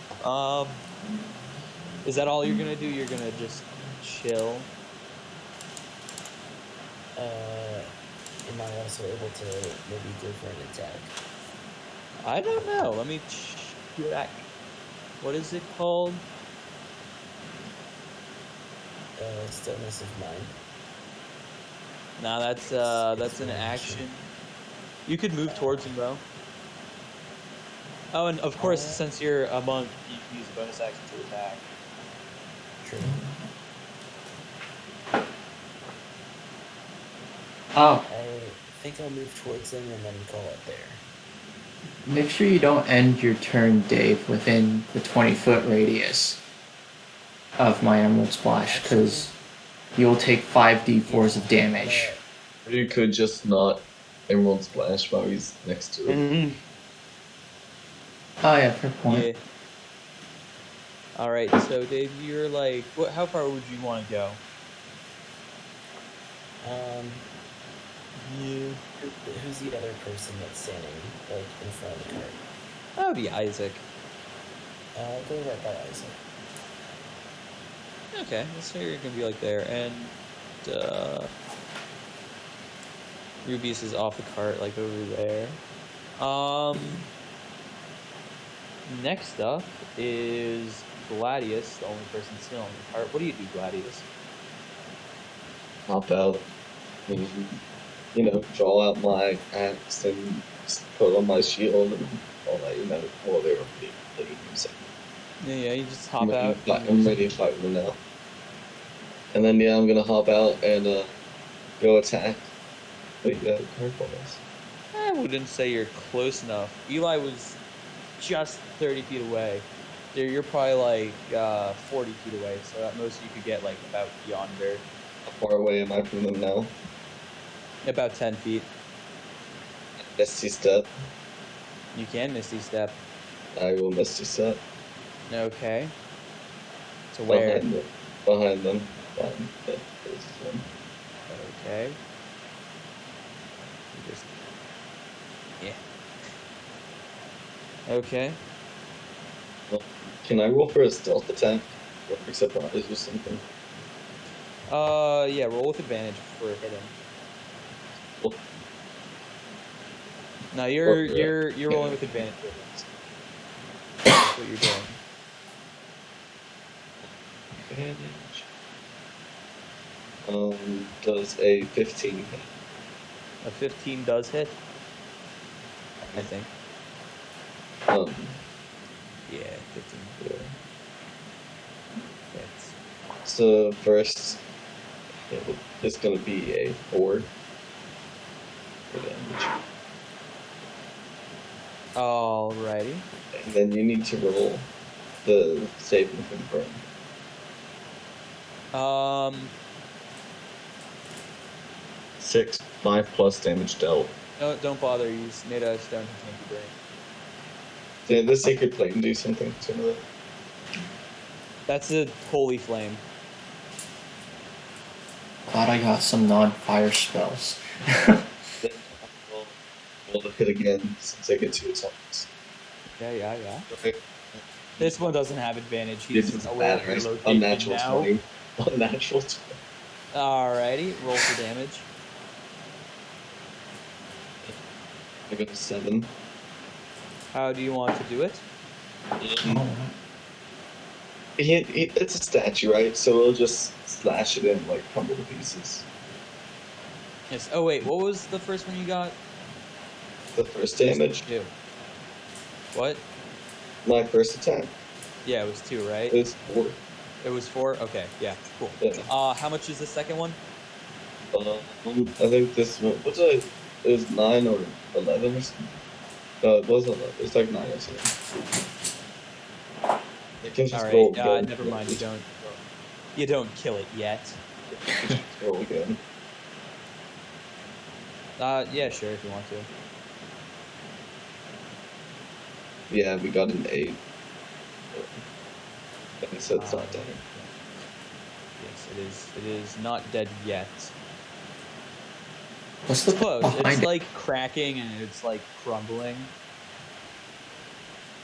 Is that all you're gonna do? You're gonna just chill? Am I also able to maybe go for an attack? I don't know. Let me check. What is it called? Stillness of mind. No, that's an action. You could move towards him though. Oh, and of course, since you're a monk, you can use a bonus action to attack. True. Oh, I think I'll move towards him and then call it there. make sure you don't end your turn, Dave, within the 20-foot radius of my Emerald Splash, because you'll take 5d4s of damage. Or you could just not Emerald Splash while he's next to it. Oh yeah, fair point. Yeah. All right, so Dave, you're like, how far would you want to go? Yeah. Who's the other person that's standing like in front of the cart? That would be Isaac. I'll go right by Isaac. Okay, so you're gonna be like there, and Reubius is off the cart, like over there. Next up is Gladius, the only person still on the cart. What do you do, Gladius? Hop out. And, draw out my axe and put on my shield and all that, while they were bleeding. So Yeah, you just hop out. I'm ready to fight them now. And then, I'm gonna hop out and go attack. Wait, carefulness. I wouldn't say you're close enough. Eli was just 30 feet away. You're probably like 40 feet away, so at most you could get like about yonder. How far away am I from them now? About 10 feet. Misty Step. You can Misty Step. I will Misty Step. Okay. To where? Behind them. Behind them. Okay. Just... Yeah. Okay. Well, can I roll for a stealth attack? Or a surprise or something? Yeah, roll with advantage for hitting. Well, No, you're rolling with advantage. That's what you're doing. Advantage. Does a 15 hit? A 15 does hit. I think. Yeah, 15. Yeah. Hits. So first, it's gonna be a 4 for damage. Alrighty. And then you need to roll the save and confirm. 6, 5 plus damage dealt. No, don't bother. You made a stone can't be brain. Did the Sacred Flame do something to it? That's a holy flame. Glad I got some non-fire spells. Then I'll hit again since I get 2 attacks. Yeah. Okay. This one doesn't have advantage. It He's doesn't aware of matter. your It's location unnatural now. 20. Unnatural 20. Alrighty, roll for damage. I got a 7. How do you want to do it? It's a statue, right? So it'll just slash it in, like, crumble to pieces. Yes. Oh wait, what was the first one you got? The first damage. 2. What? My first attack. Yeah, it was 2, right? It's 4. It was 4? Okay, yeah, cool. Yeah. How much is the second one? I think this one, it was 9 or 11 or something. It was 11. It's like 9 or something. You can just roll. Alright, never mind. You don't kill it yet. Just roll again. Yeah, sure, if you want to. Yeah, we got an 8. And so it's not dead. Yes, it is not dead yet. What's the It's close. behind It's it? like cracking and it's like crumbling.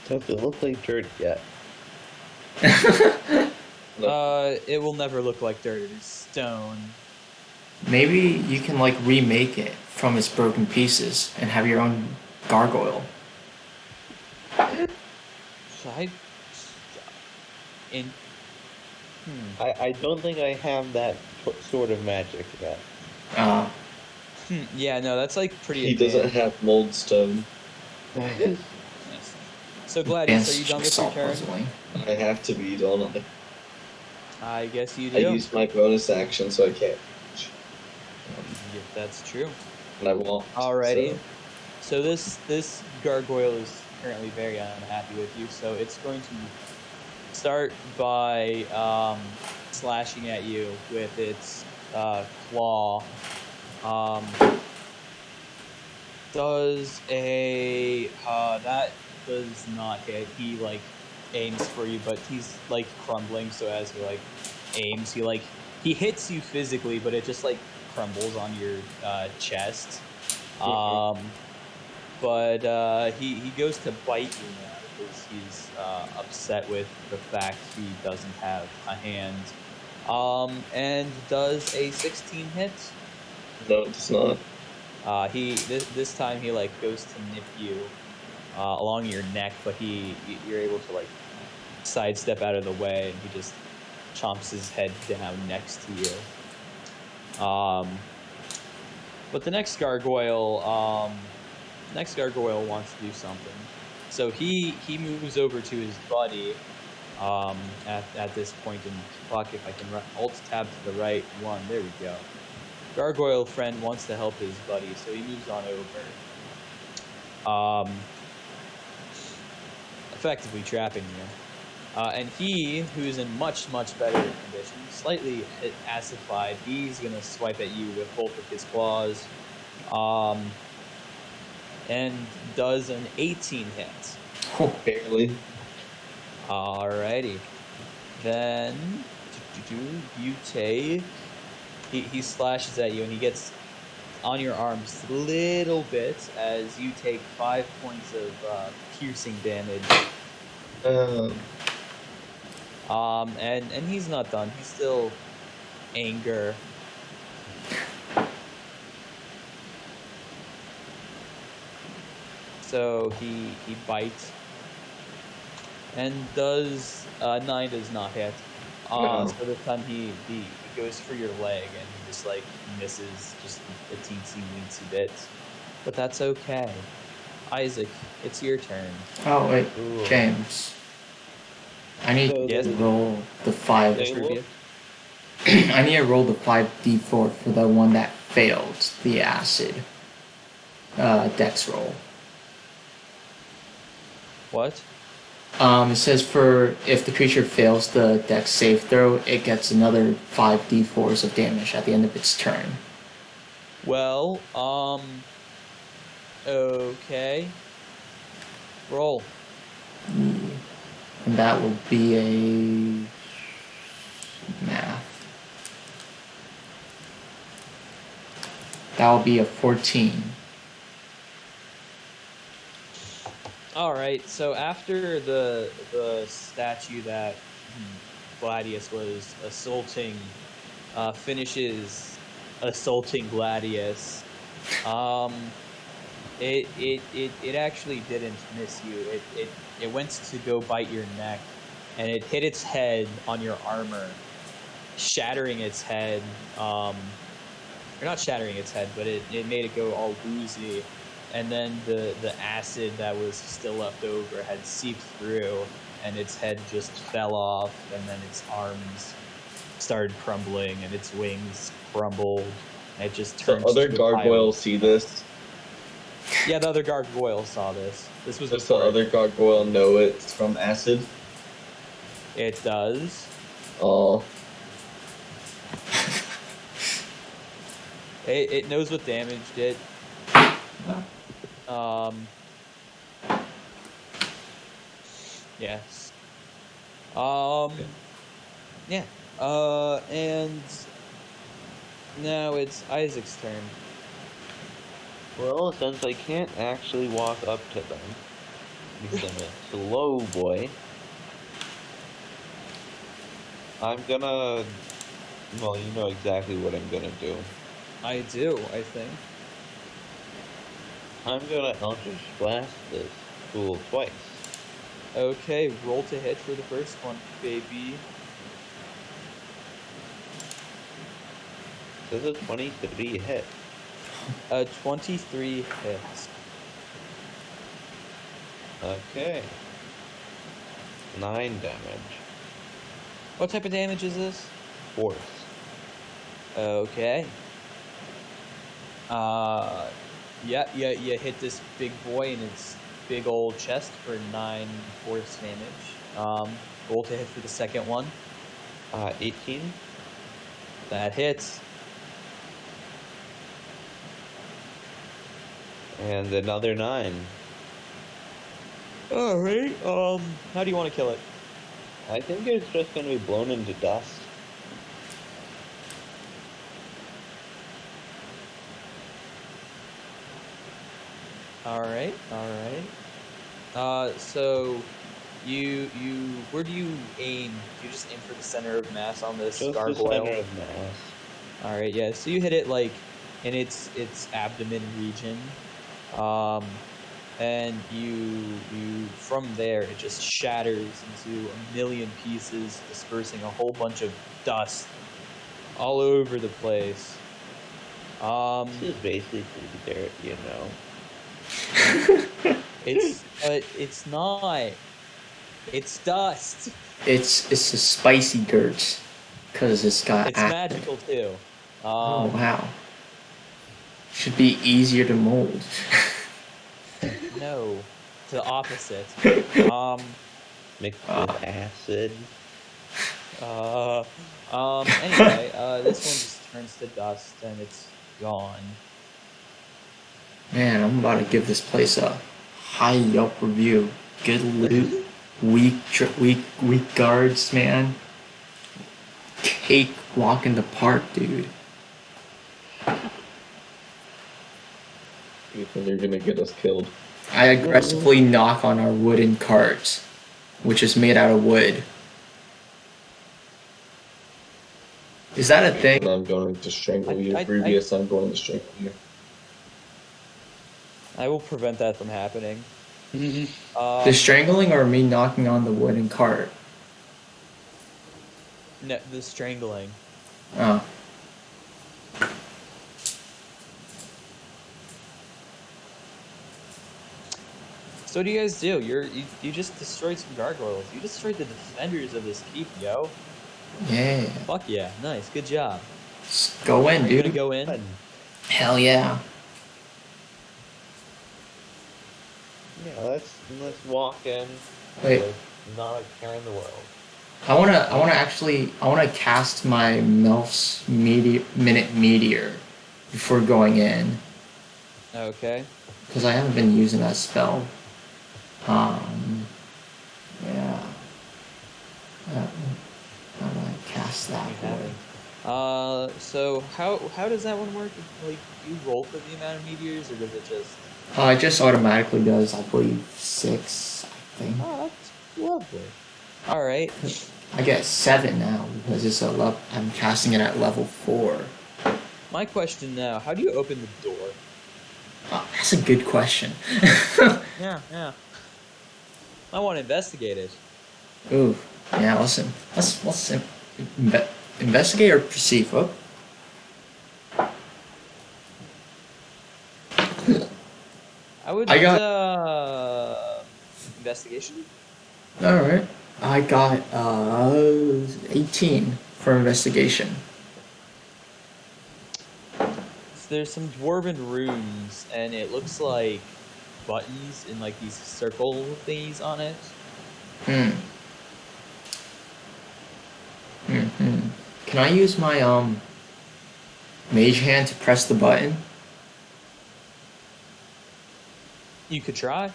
Does it look like dirt yet? It will never look like dirt. It is stone. Maybe you can like remake it from its broken pieces and have your own gargoyle. I don't think I have that sort of magic yet. Yeah, no, that's like pretty He advanced. doesn't have mold stone. Yes. So Gladius, are you done with your jigsaw turn? puzzling. I have to be, don't I? I guess you I do. used my bonus action, so I can't reach. Yeah, that's true. And I won't. Alrighty. So. So this gargoyle is currently very unhappy with you, so it's going to start by slashing at you with its claw. Does a that does not hit. He like aims for you, but he's like crumbling. So as he like aims, he hits you physically, but it just like crumbles on your chest. But he goes to bite you now because he's upset with the fact he doesn't have a hand. And does a 16 hit? No, it's not. This time he like goes to nip you along your neck, but you're able to like sidestep out of the way, and he just chomps his head down next to you. But the next gargoyle wants to do something, so he moves over to his buddy. At this point, and fuck if I can alt tab to the right one. There we go. Gargoyle friend wants to help his buddy, so he moves on over. Effectively trapping you. And he, who's in much better condition, slightly acidified, he's gonna swipe at you with both of his claws. And does an 18 hit. Barely. Alrighty. Then you take. He slashes at you and he gets on your arms a little bit as you take 5 points of piercing damage. And he's not done. He's still anger. So he bites and does 9 does not hit. So this time he goes for your leg and he just like misses just a teensy weensy bit, but that's okay. Isaac, it's your turn. Oh wait, Ooh. James. I need So Yes. to roll the 5. They look- I need to roll the 5d4 for the one that failed the acid dex roll. What? It says if the creature fails the dex save throw, it gets another 5d4s of damage at the end of its turn. Well, okay. Roll. And that will be a math. That will be a 14. All right. So after the statue that Gladius was assaulting finishes assaulting Gladius, it actually didn't miss you. It went to go bite your neck, and it hit its head on your armor, shattering its head. Or not shattering its head, but it made it go all woozy. And then the acid that was still left over had seeped through, and its head just fell off, and then its arms started crumbling, and its wings crumbled, and it just The turned other to a pile gargoyles of see dust. this. Yeah, the other gargoyle saw this. This was Does the before other gargoyle know it's from acid? it does. Oh, It knows what damaged it. Yes. Yeah. And now it's Isaac's turn. Well, since I can't actually walk up to them, because I'm a slow boy, I'm gonna... Well, you know exactly what I'm gonna do. I do, I think. I'm gonna Eldritch Blast this fool twice. Okay, roll to hit for the first one, baby. This is a 23 hit. 23 hits. Okay. 9 damage. What type of damage is this? Force. Okay. Yeah, you hit this big boy in its big old chest for 9 force damage. Roll to hit for the second one. 18. That hits. And another 9. Alright, how do you want to kill it? I think it's just gonna be blown into dust. Alright. So where do you aim? Do you just aim for the center of mass on this Just the gargoyle? center of mass. Alright, yeah. So you hit it like in its abdomen region. And you from there it just shatters into a million pieces, dispersing a whole bunch of dust all over the place. This is basically dirt, you know. It's not. It's dust. It's a spicy dirt, cause it's got It's acid. magical too. Oh wow. Should be easier to mold. No, to the opposite. Mixed Ah. with acid. Anyway, this one just turns to dust and it's gone. Man, I'm about to give this place a high Yelp review. Good loot, weak guards, man. Cake walk in the park, dude. You think they're gonna get us killed? I aggressively knock on our wooden cart, which is made out of wood. Is that a thing? And I'm going to strangle you. Reubius, I'm going to strangle you. I will prevent that from happening. The strangling or me knocking on the wooden cart? No, the strangling. Oh. So what do you guys do? You just destroyed some gargoyles. You destroyed the defenders of this keep, yo. Yeah. Fuck yeah, nice, good job. Just go in, Are you gonna dude. go in? Hell yeah. Yeah, let's walk in. Wait. With not a care in the world. I wanna cast my Melf's minute meteor before going in, Okay. because I haven't been using that spell. Yeah. I wanna cast that You boy. haven't. So how does that one work? Like, do you roll for the amount of meteors, or does it just? It just automatically does, I believe, 6, I think. Oh, that's lovely. All right. I get 7 now because it's I'm casting it at level 4. My question now: how do you open the door? That's a good question. Yeah. I want to investigate it. Ooh, yeah. Let's investigate or perceive. Oh. I got investigation. All right. I got 18 for investigation. There's some dwarven runes, and it looks like buttons and like these circle thingies on it. Can I use my mage hand to press the button? You could try.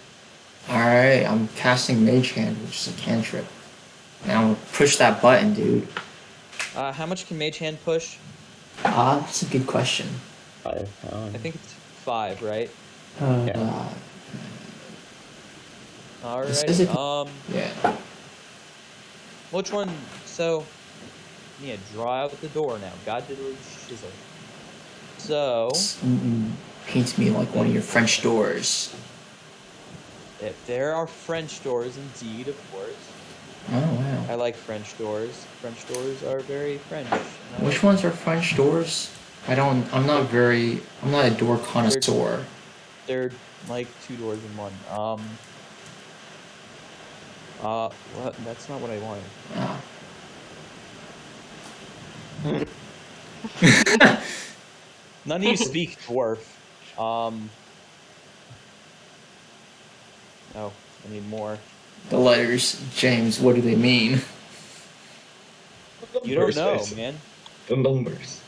Alright, I'm casting mage hand, which is a cantrip. Now I'm gonna push that button, dude. How much can mage hand push? That's a good question. 5 pounds. I think it's 5, right? Yeah. Alright. Yeah. Which one? So, yeah, draw out the door now. God diddly shizzle. So, Paint me like one of your French doors. there are French doors indeed, of course. Oh wow. I like French doors. French doors are very French. Which ones are French doors? I'm not a door connoisseur. They're like 2 doors in one. What? That's not what I wanted. None of you speak dwarf. Oh, I need more. The letters, James, what do they mean? You don't know, Persuasive. man. The numbers.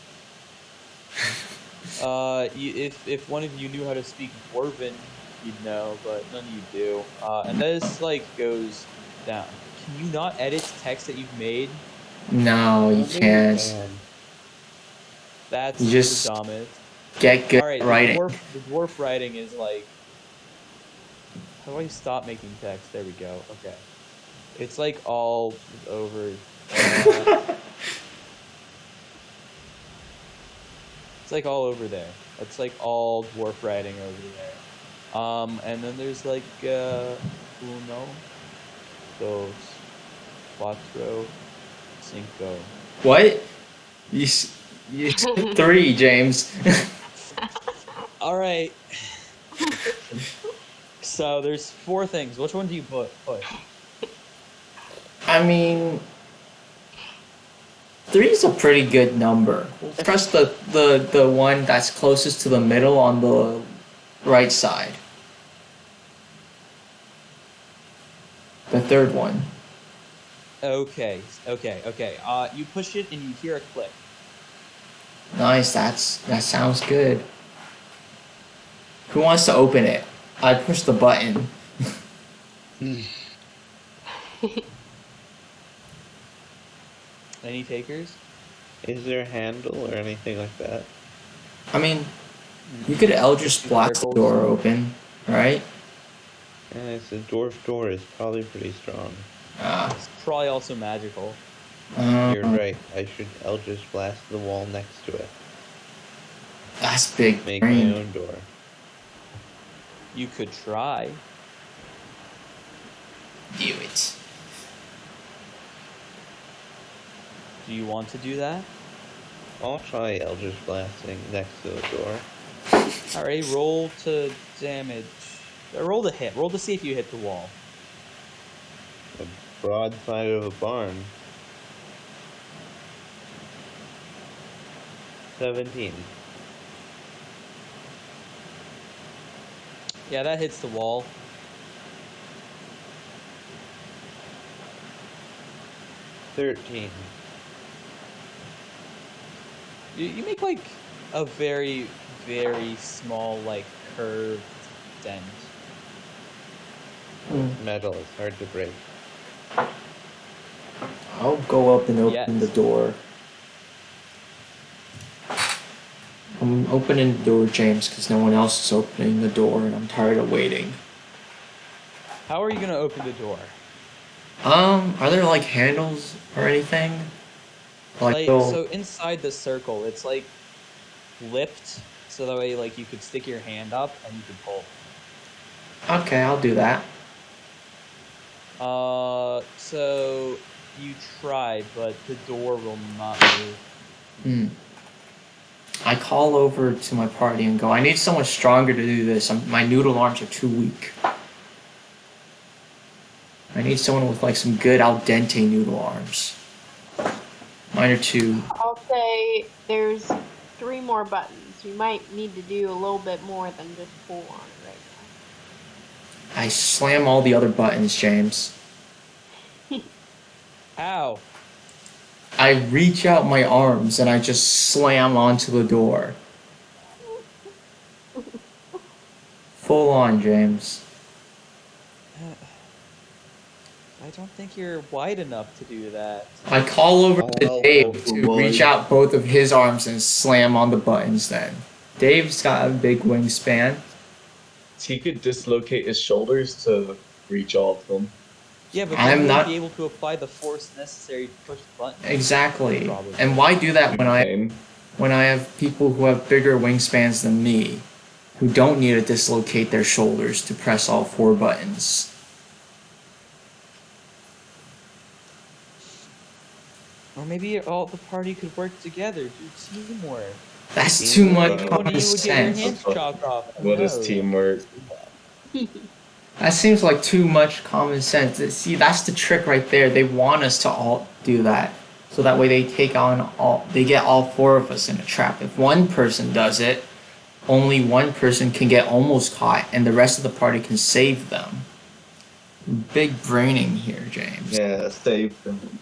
If one of you knew how to speak Dwarven, you'd know, but none of you do. And this like goes down. Can you not edit text that you've made? No, you Only can't. can. That's You just the dumbest. get good All right, at writing. the dwarf writing is like. How do I stop making text? There we go. Okay, it's like all over. It's like all over there. It's like all dwarf writing over there. And then there's like uno, dos, cuatro, cinco. What? You said 3, James. All right. So there's 4 things. Which one do you put? I mean, 3 is a pretty good number. Press the one that's closest to the middle on the right side. The third one. Okay. You push it and you hear a click. Nice, that sounds good. Who wants to open it? I push the button. Any takers? Is there a handle or anything like that? I mean, you could Eldritch blast the door open, right? And it's a dwarf door is probably pretty strong. It's probably also magical. You're right. I should Eldritch blast the wall next to it. That's big Make my brain. own door. You could try. Do it. Do you want to do that? I'll try Eldritch blasting next to the door. Alright, roll to damage. Roll to hit. Roll to see if you hit the wall. The broadside of a barn. 17. Yeah, that hits the wall. $13. You make like a very, very small like curved dent. Metal is hard to break. I'll go up and open Yes. the door. I'm opening the door, James, because no one else is opening the door, and I'm tired of waiting. How are you gonna open the door? Are there like handles or anything? Like little- so inside the circle, it's like lipped, so that way like you could stick your hand up and you could pull. Okay, I'll do that. So you try, but the door will not move. I call over to my party and go, I need someone stronger to do this. My noodle arms are too weak. I need someone with like some good al dente noodle arms. Mine are too. I'll say there's 3 more buttons. You might need to do a little bit more than just pull on it right I slam all the other buttons, James. How? I reach out my arms and I just slam onto the door. Full on, James. I don't think you're wide enough to do that. I call over to Oh, Dave to boy. reach out both of his arms and slam on the buttons then. Dave's got a big wingspan. He could dislocate his shoulders to reach all of them. Yeah, but I'm you not- won't be able to apply the force necessary to push the button. Exactly. Probably. And why do that Pain. when I have people who have bigger wingspans than me, who don't need to dislocate their shoulders to press all 4 buttons? Or maybe all the party could work together, do teamwork. That's too much Maybe one of common you would get your sense. hands chopped off. Who What is knows? teamwork? That seems like too much common sense. See, that's the trick right there. They want us to all do that. So that way they get all 4 of us in a trap. If one person does it, only one person can get almost caught and the rest of the party can save them. Big braining here, James. Yeah, save them.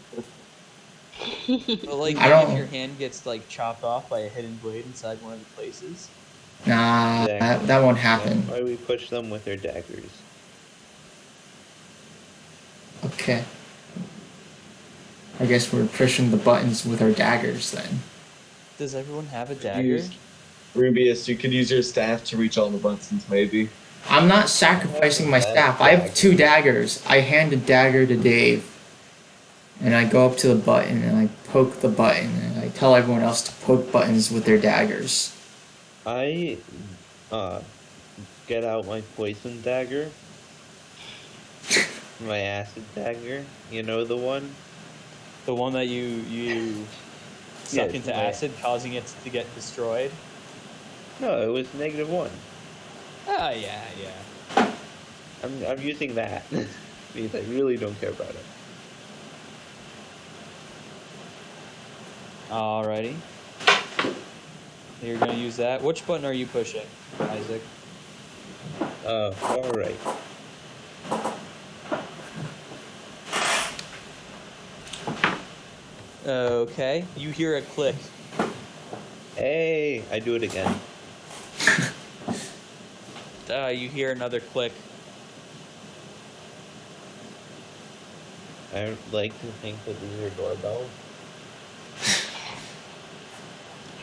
But like, I maybe if don't- your hand gets like chopped off by a hidden blade inside one of the places. Nah, Exactly. that won't That's happen. why we push them with their daggers. Okay. I guess we're pushing the buttons with our daggers then. Does everyone have a Could dagger? use- Reubius, you could use your staff to reach all the buttons, maybe. I'm not sacrificing my That's staff. I have 2 daggers. daggers. I hand a dagger to Dave. And I go up to the button and I poke the button and I tell everyone else to poke buttons with their daggers. I get out my poison dagger. My acid dagger. You know the one? The one that you suck it's into my- acid, causing it to get destroyed. No, it was -1. Ah, yeah. I'm using that because I really don't care about it. Alrighty. You're gonna use that. Which button are you pushing, Isaac? All right. Okay. You hear a click. Hey, I do it again. You hear another click. I like to think that these are doorbells.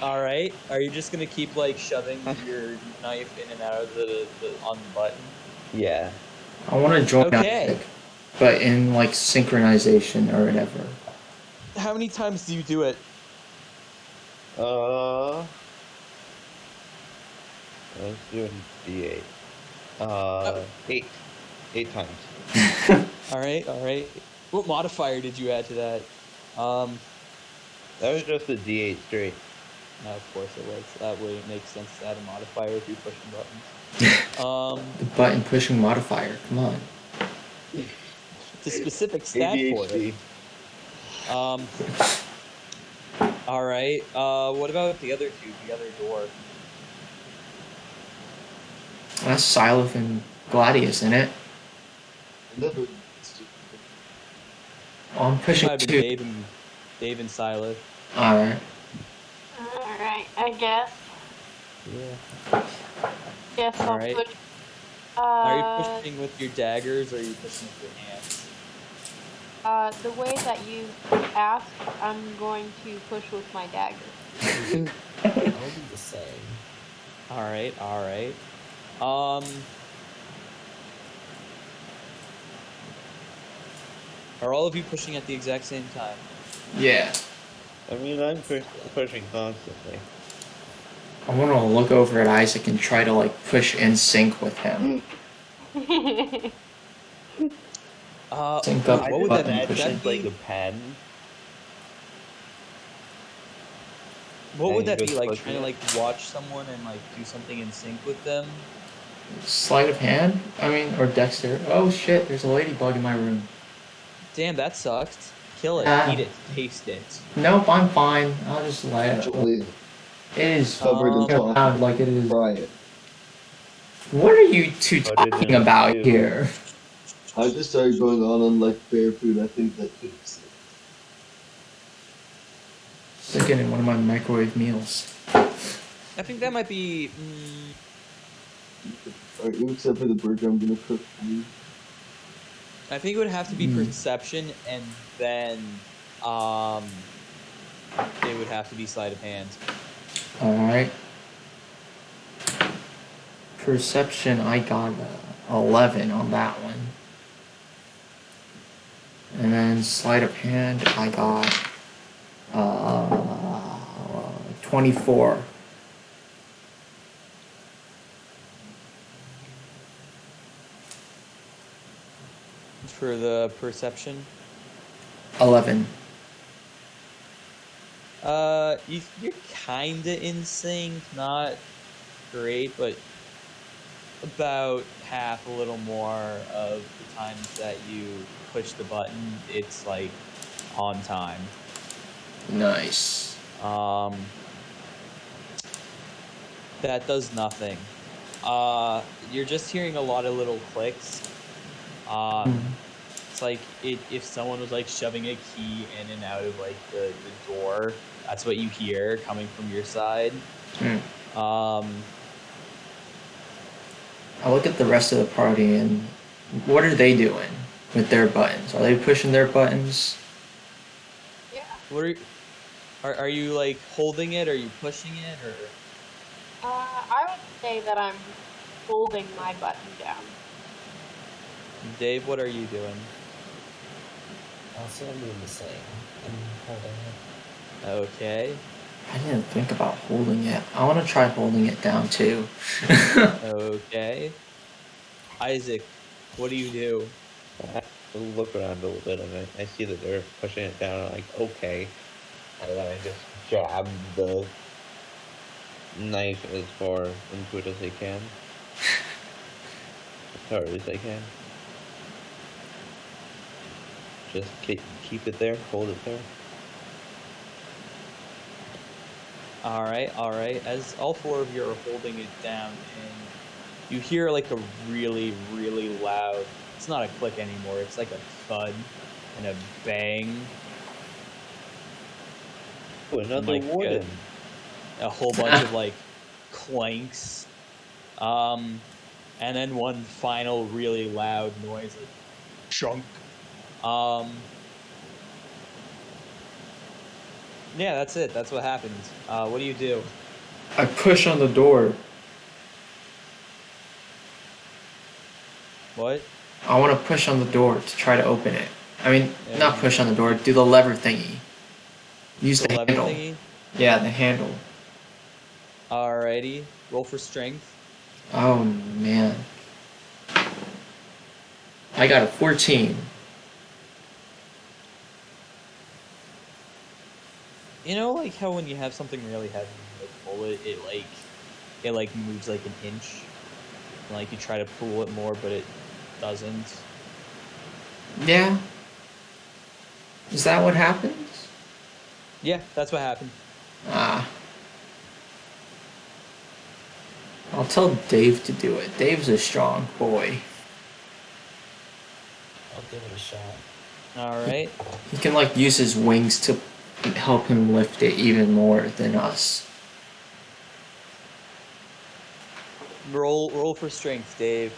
Alright. Are you just gonna keep like shoving your knife in and out of the on the button? Yeah. I want to join Okay. Isaac, but in like synchronization or whatever. How many times do you do it? Let's do a D8. 8. 8 times. Alright. What modifier did you add to that? That was just a D8 straight. No, of course it was. That wouldn't make sense to add a modifier if you're pushing buttons. The button pushing modifier. Come on. It's a specific stat for it. ADHD. Alright. What about the other two? The other door? That's Sylleth and Gladius in it. Never. Oh, I'm pushing Might have been 2. Dave and Sylleth. Alright. Alright, I guess. Yeah. Yes, I'll Alright. push. Are you pushing with your daggers or are you pushing with your hands? The way that you asked, I'm going to push with my dagger. I'll do the same. Alright. Are all of you pushing at the exact same time? Yeah. I mean, I'm pushing constantly. I want to look over at Isaac and try to like push in sync with him. Sync up what would that button be? Would pushing. that be? Like a pen. What would and that just be like? pushing Trying to it? like watch someone and like do something in sync with them? Sleight of hand? I mean, or Dexter. Oh shit, there's a ladybug in my room. Damn, that sucks. Kill it. Ah. Eat it. Taste it. Nope, I'm fine. I'll just let it. Actually, It is covered in fucking loud chocolate. like it is. Try it. What are you two Put it in talking a about stew. here? I just started going on like bear food. I think that could. Sticking in one of my microwave meals. I think that might be. Alright, except for the burger, I'm gonna cook for you. I think it would have to be perception, and then it would have to be sleight of hand. Alright. Perception, I got 11 on that one. And then sleight of hand, I got 24. For the perception, 11. you're kinda in sync, not great, but about half, a little more of the times that you push the button, it's like on time. Nice. That does nothing. You're just hearing a lot of little clicks. it's like if someone was like shoving a key in and out of like the door. That's what you hear coming from your side. I look at the rest of the party and what are they doing with their buttons? Are they pushing their buttons? Yeah. What are you like holding it? Are you pushing it or? I would say that I'm holding my button down. Dave, what are you doing? Also, I'm doing the same. I'm holding it. Okay. I didn't think about holding it. I want to try holding it down too. Okay. Isaac, what do you do? I look around a little bit and I see that they're pushing it down. I'm like, okay. And then I just jab the knife as far into it as I can. As hard as I can. Just keep it there, hold it there. All right. As all four of you are holding it down, and you hear like a really, really loud. It's not a click anymore. It's like a thud and a bang. Oh, And another like warden. a whole bunch of like clanks. And then one final really loud noise, like chunk. Yeah, that's it. That's what happens. What do you do? I push on the door. What? I want to push on the door to try to open it. I mean, Yeah, not push on the door, do the lever thingy. Use The the lever handle. thingy? Yeah, the handle. Alrighty. Roll for strength. Oh man. I got a 14. You know, like how when you have something really heavy and you like pull it, it like moves like an inch. And like you try to pull it more, but it doesn't. Yeah. Is that what happens? Yeah, that's what happened. Ah. I'll tell Dave to do it. Dave's a strong boy. I'll give it a shot. Alright. He can like use his wings to help him lift it even more than us. Roll for strength, Dave.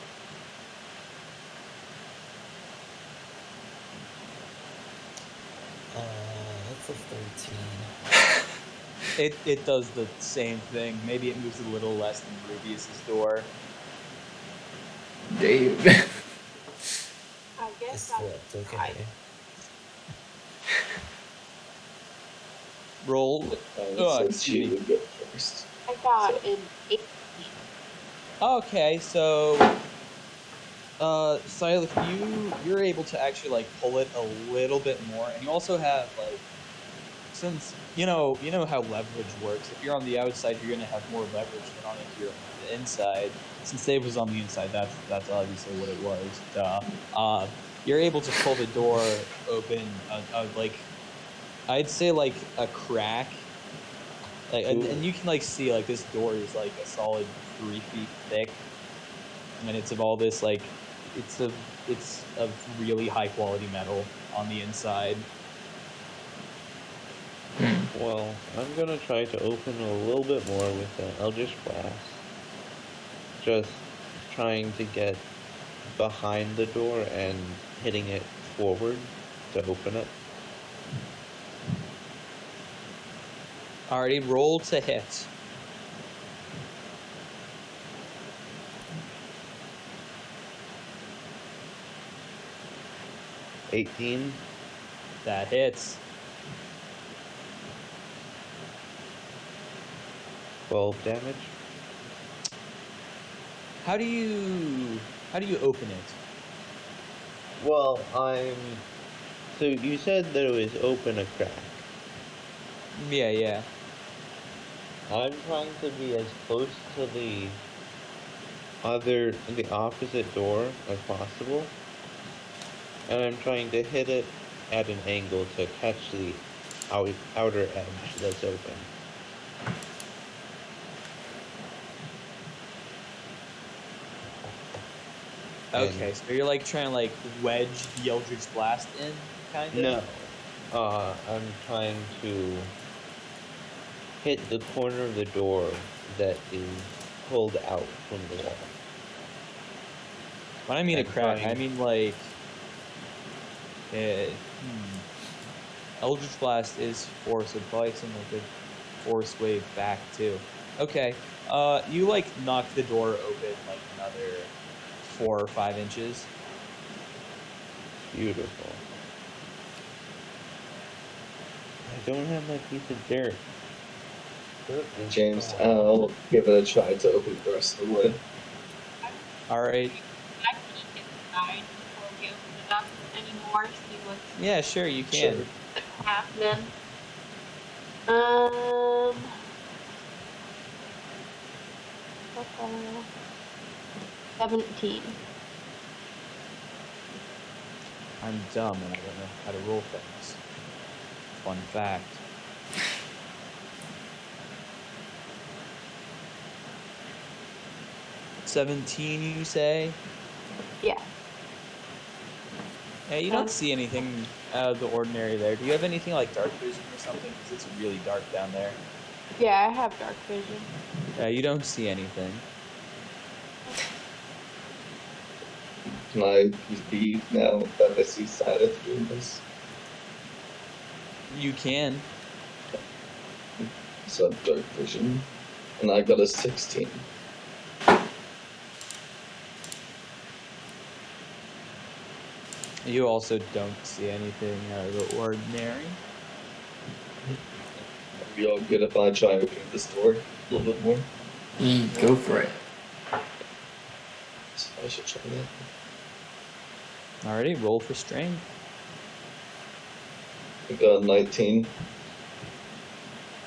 That's a 13. It does the same thing. Maybe it moves a little less than Reubius's door. Dave. I guess It's I'm flipped, okay. right. Roll. Oh, Since excuse you me. would go first. I got So- an 8. Okay, so Sylleth, you're able to actually like pull it a little bit more, and you also have like, since you know how leverage works. If you're on the outside, you're gonna have more leverage than on if you're on the inside. Since Dave was on the inside, that's obviously what it was. Duh. You're able to pull the door open, like I'd say like a crack, like and you can like see like this door is like a solid 3 feet thick, and it's of all this like it's of really high quality metal on the inside. Well, I'm gonna try to open a little bit more with the Eldritch Blast. Just trying to get behind the door and hitting it forward to open it. Already roll to hit. $18. That hits. 12 damage. How do you open it? Well, so you said that it was open a crack. Yeah. I'm trying to be as close to the opposite door as possible. And I'm trying to hit it at an angle to catch the outer edge that's open. Okay, so you're like trying to like wedge the Eldritch Blast in, kind of. No. I'm trying to hit the corner of the door that is pulled out from the wall. When I mean a I'm crack, I trying- mean like. Eldritch Blast is force, so probably some like a force wave back too. Okay. You like knock the door open like another 4 or 5 inches. Beautiful. I don't have my piece of dirt. James, I'll give it a try to open the rest of the way. All right. Can I peek inside before we open it up anymore? See what's Yeah, sure, you can. Sure. happening. 17. I'm dumb and I don't know how to roll things. Fun fact. $17, you say? Yeah. Yeah, you don't see anything out of the ordinary there. Do you have anything like dark vision or something? Because it's really dark down there. Yeah, I have dark vision. Yeah, you don't see anything. Can I be now that I see Sylleth doing this? You can. So dark vision. And I got a 16. You also don't see anything out of the ordinary. Are we all good if I try opening this door a little bit more? Go for it. So I should try that. Alrighty, roll for strength. I got a 19.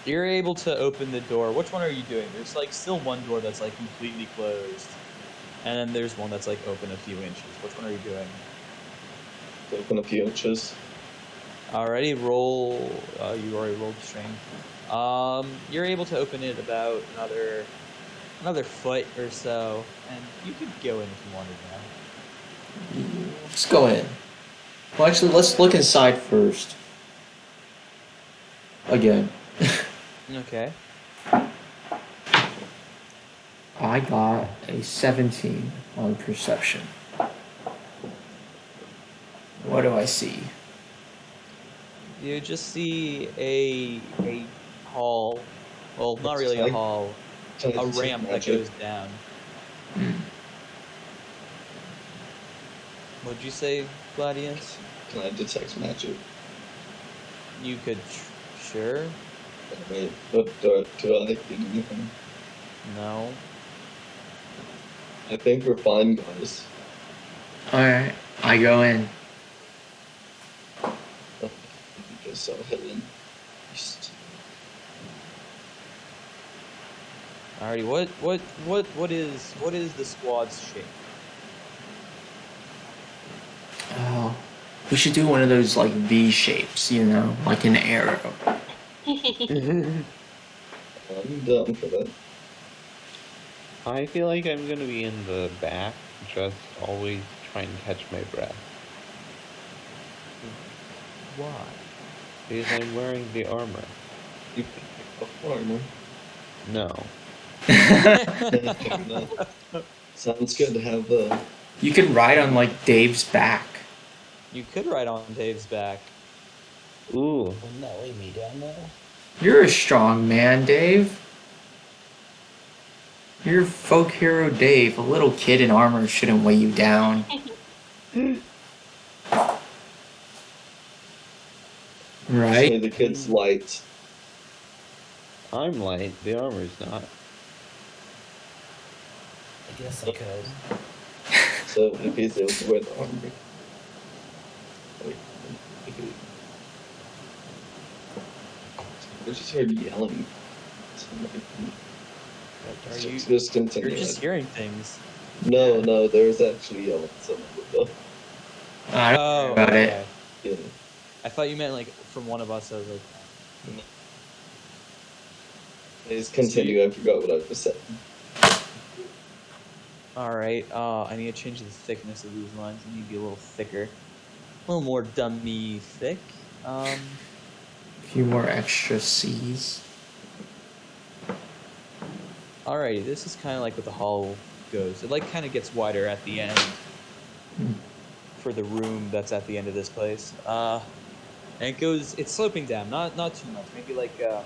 You're able to open the door. Which one are you doing? There's like still one door that's like completely closed. And then there's one that's like open a few inches. Which one are you doing? Open a few inches. Alrighty, roll. You already rolled strength. You're able to open it about another foot or so, and you could go in if you wanted now. Let's go in. Well, actually, let's look inside first. Again. Okay. I got a 17 on perception. What do I see? You just see a hall. Well, not really a hall. Can I A detect ramp that magic? goes down. Hmm. What'd you say, Gladius? Can I detect magic? You could, sure. Wait, what do I get anything? No. I think we're fine, guys. Alright, I go in. Because I'll head in. Just- Alrighty. What is the squad's shape? Oh, we should do one of those like V shapes, you know, like an arrow. I'm down for that. I feel like I'm gonna be in the back, just always trying to catch my breath. Why? Because I'm wearing the armor. You pick up armor. No. Fair enough. Sounds good to have the. You could ride on like Dave's back. You could ride on Dave's back. Ooh. Wouldn't that weigh me down though? You're a strong man, Dave. You're folk hero Dave. A little kid in armor shouldn't weigh you down. Say Right? the kid's light. I'm light, the armor's not. I guess I could. So if he's able to wear the armor. Wait, I just heard yelling. Are you? Just continue. You're just hearing things. No, there's actually yelling somewhere. I don't Oh, know about it. okay. Yeah. I thought you meant like from one of us. I was like, Please continue. I forgot what I was saying. Alright, I need to change the thickness of these lines. They need to be a little thicker. A little more dummy thick. A few more extra C's. Alrighty, this is kind of like what the hall goes. It like kind of gets wider at the end for the room that's at the end of this place. And it's sloping down, not too much, maybe like a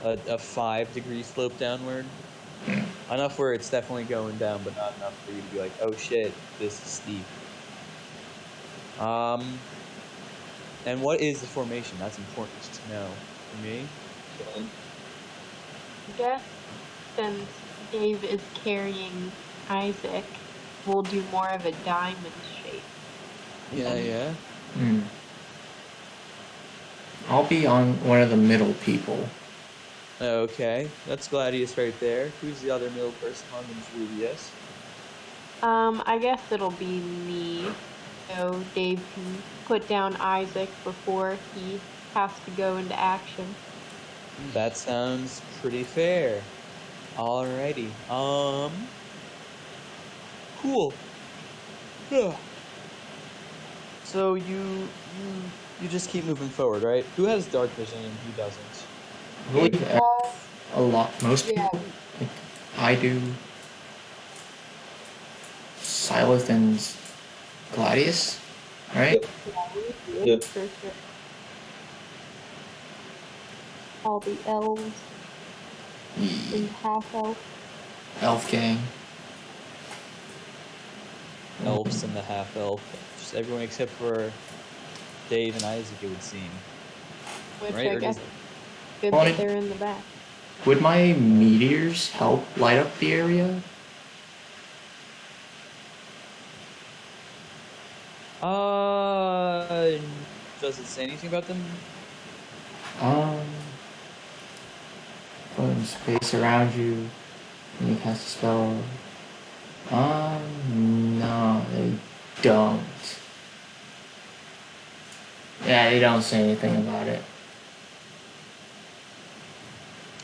5-degree slope downward. Enough where it's definitely going down, but not enough for you to be like, oh shit, this is steep. And what is the formation? That's important to know for me. I guess since Dave is carrying Isaac, we'll do more of a diamond shape. Yeah. I'll be on one of the middle people. Okay, that's Gladius right there. Who's the other middle person? My name's Reubius. I guess it'll be me. So Dave can put down Isaac before he has to go into action. That sounds pretty fair. Alrighty. Cool. Yeah. So you just keep moving forward, right? Who has dark vision and who doesn't? I believe a lot, most Yeah. people. Like, I do. Sylleth and Gladius, right? Yep. For sure. All the elves and half elf. Elf gang. Elves and the half elf. Just everyone except for Dave and Isaac, it would seem. Which Right? I Or guess does- good Well, that they're in the back. Would my meteors help light up the area? Does it say anything about them? Put space around you when you cast a spell. No, they don't. Yeah, they don't say anything about it.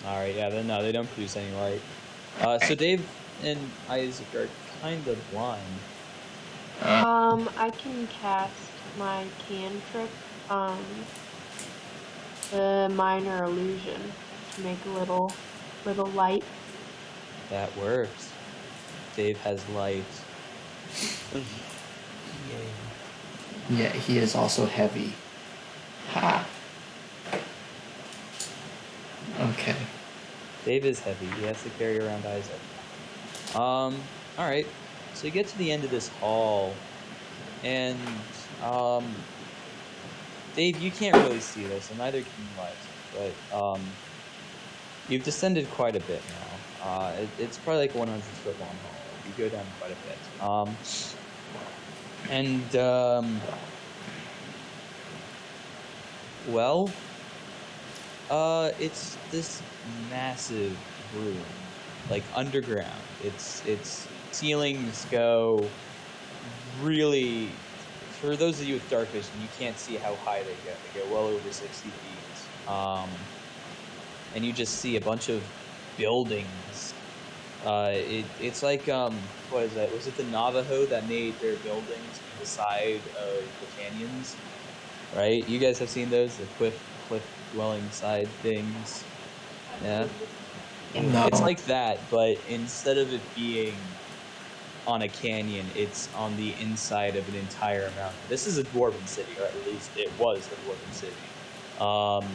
Alright, yeah, then no, they don't produce any light. So Dave and Isaac are kind of blind. I can cast my cantrip, the minor illusion to make a little light. That works. Dave has light. Yay. Yeah, he is also heavy. Ha! Okay. Dave is heavy. He has to carry around Isaac. Alright. So you get to the end of this hall, and, Dave, you can't really see this, and neither can you, Isaac, but, you've descended quite a bit now. It's probably like a 100-foot long hall. You go down quite a bit. Well, it's this massive room, like underground. Its ceilings go really. For those of you with dark vision, you can't see how high they go. They go well over 60 feet. And you just see a bunch of buildings. It's like what is that? Was it the Navajo that made their buildings in the side of the canyons? Right? You guys have seen those, the cliff dwelling side things. Yeah. No. It's like that, but instead of it being on a canyon, it's on the inside of an entire mountain. This is a dwarven city, or at least it was a dwarven city.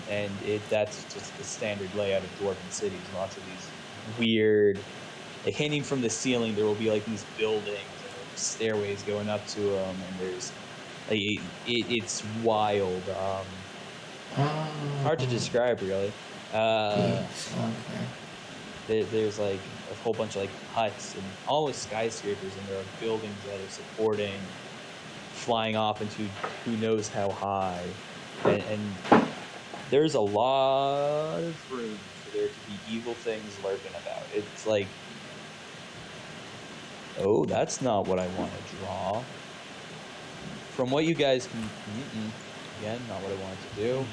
And that's just the standard layout of dwarven cities. Lots of these weird, like hanging from the ceiling, there will be like these buildings and there's stairways going up to them, and there's like it's wild. Hard to describe, really. Yes, okay. There's like a whole bunch of like huts and almost skyscrapers, and there are buildings that are supporting flying off into who knows how high, and there's a lot of room for there to be evil things lurking about. It's like, oh, that's not what I want to draw. From what you guys can, again, not what I wanted to do.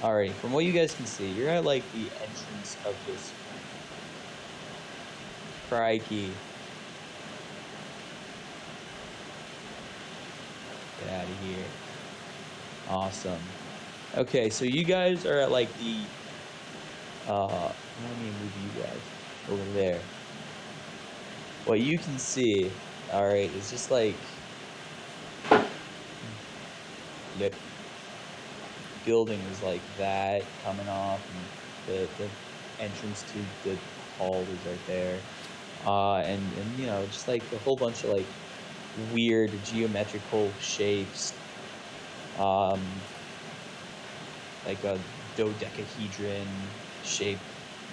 Alrighty, from what you guys can see, you're at like the entrance of this Crikey. Get out of here. Awesome. Okay, so you guys are at like the let me move you guys over there. What you can see, alright, is just like the building is like that coming off, and the entrance to the hall is right there. And you know, just like a whole bunch of like weird geometrical shapes. Like a dodecahedron shaped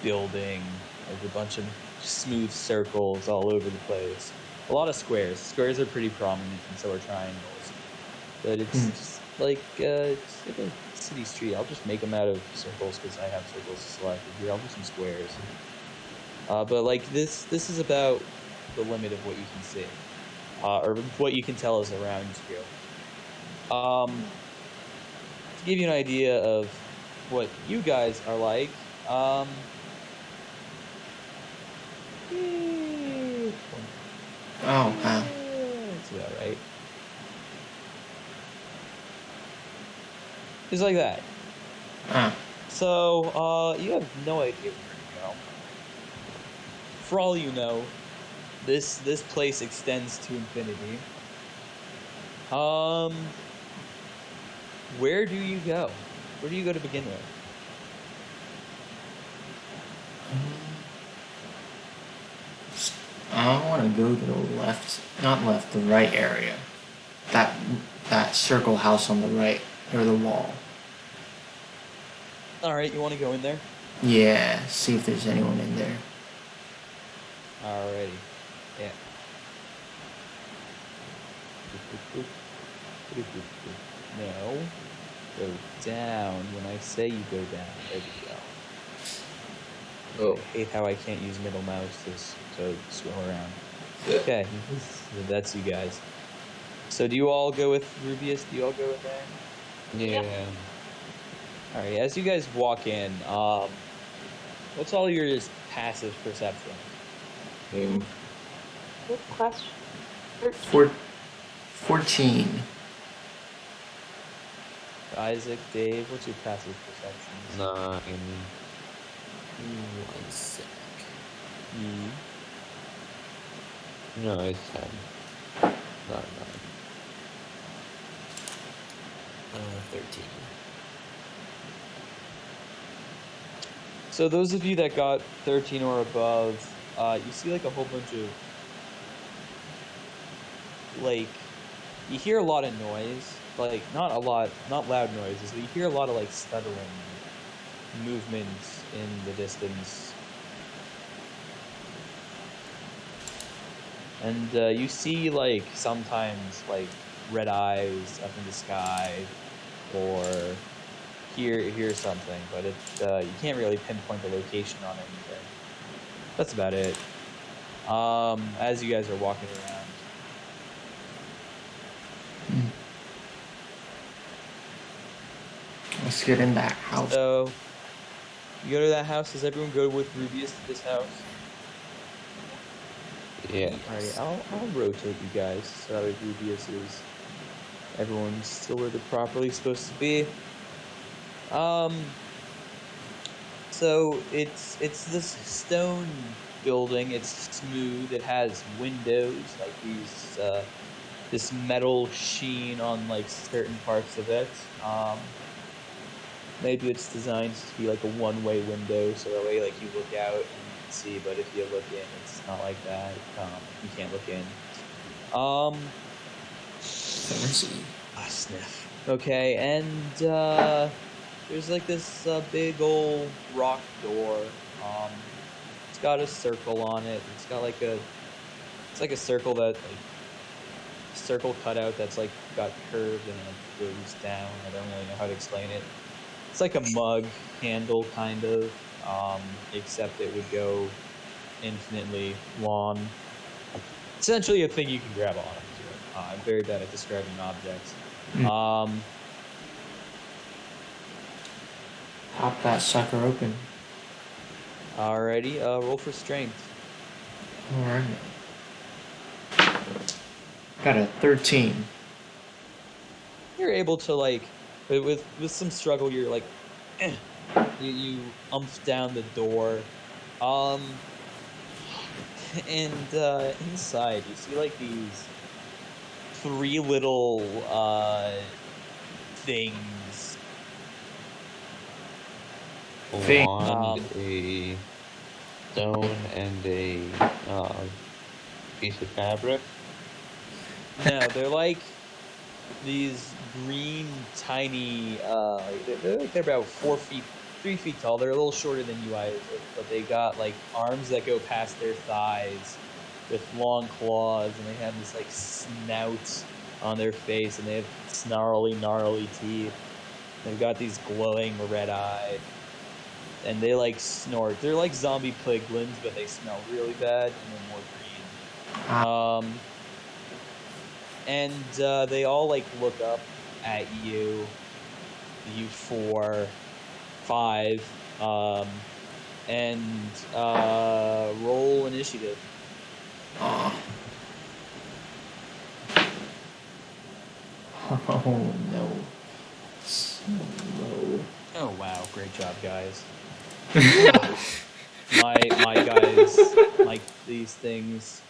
building, like a bunch of smooth circles all over the place. A lot of squares. Squares are pretty prominent, and so are triangles. But it's just like a city street. I'll just make them out of circles because I have circles selected here. I'll do some squares. But like this is about the limit of what you can see, or what you can tell is around you. To give you an idea of what you guys are like, Oh, wow. that's about right. Just like that. So, you have no idea where to go. For all you know, this place extends to infinity. Where do you go? Where do you go to begin with? I want to go to the left, not left, the right area. That circle house on the right, or the wall. Alright, you want to go in there? Yeah, see if there's anyone in there. Alrighty. Yeah. No. Go down. When I say you go down, there we go. Oh. I hate how I can't use middle mouse to swim around. Okay, that's you guys. So do you all go with Reubius? Do you all go with there? Yeah. Alright, as you guys walk in, what's all your just passive perception? Mm. Good question. 14. Isaac, Dave, what's your passive perception? 9. 1 sec. No, it's 10. Not 9. 13. So those of you that got 13 or above, you see like a whole bunch of, like, you hear a lot of noise, like not loud noises, but you hear a lot of like stuttering movement in the distance. And you see like sometimes like red eyes up in the sky, or hear something, but you can't really pinpoint the location on anything. That's about it. As you guys are walking around. Let's get in that house. So, you go to that house. Does everyone go with Reubius to this house? Yeah. Alrighty, I'll rotate you guys so that Reubius is everyone's still where they're properly supposed to be. So it's this stone building. It's smooth. It has windows, like these this metal sheen on like certain parts of it. Maybe it's designed to be like a one-way window, so that way like you look out and you can see, but if you look in, it's not like that. You can't look in. Fancy. Sniff. Okay, and there's like this big old rock door. It's got a circle on it. It's got like it's like a circle that like circle cutout that's like got curved and it goes down. I don't really know how to explain it. It's like a mug handle kind of, except it would go infinitely long. Essentially a thing you can grab onto. I'm very bad at describing objects. Pop that sucker open. Alrighty, roll for strength. Alright. Got a 13. You're able to like, with some struggle, you're like, you umph down the door, and inside you see like these three little things. A Thing. wand, a stone, and a piece of fabric. No, they're like these green tiny they're about 4 feet 3 feet tall. They're a little shorter than you, Isaac, but they got like arms that go past their thighs with long claws, and they have this like snout on their face, and they have gnarly teeth. They've got these glowing red eyes, and they like snort. They're like zombie piglins, but they smell really bad and they're more green. And they all like look up at you, you 4, 5, and roll initiative. Aw. Oh no. So low. Oh wow, great job, guys. My guys like these things.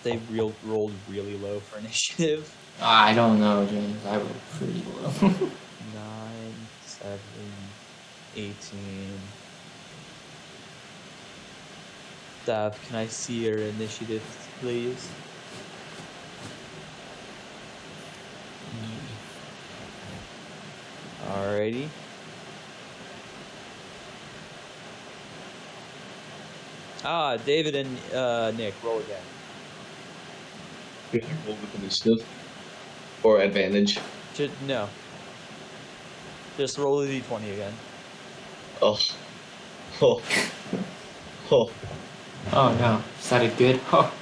They rolled really low for initiative. I don't know, James. I rolled pretty low. 9, 7, 18. Dav, can I see your initiative, please? Alrighty. David and Nick, roll again. Can I roll with initiative? Or advantage? No. Just roll the d20 again. Oh. Oh. Oh. Oh no. Is that a good? Oh.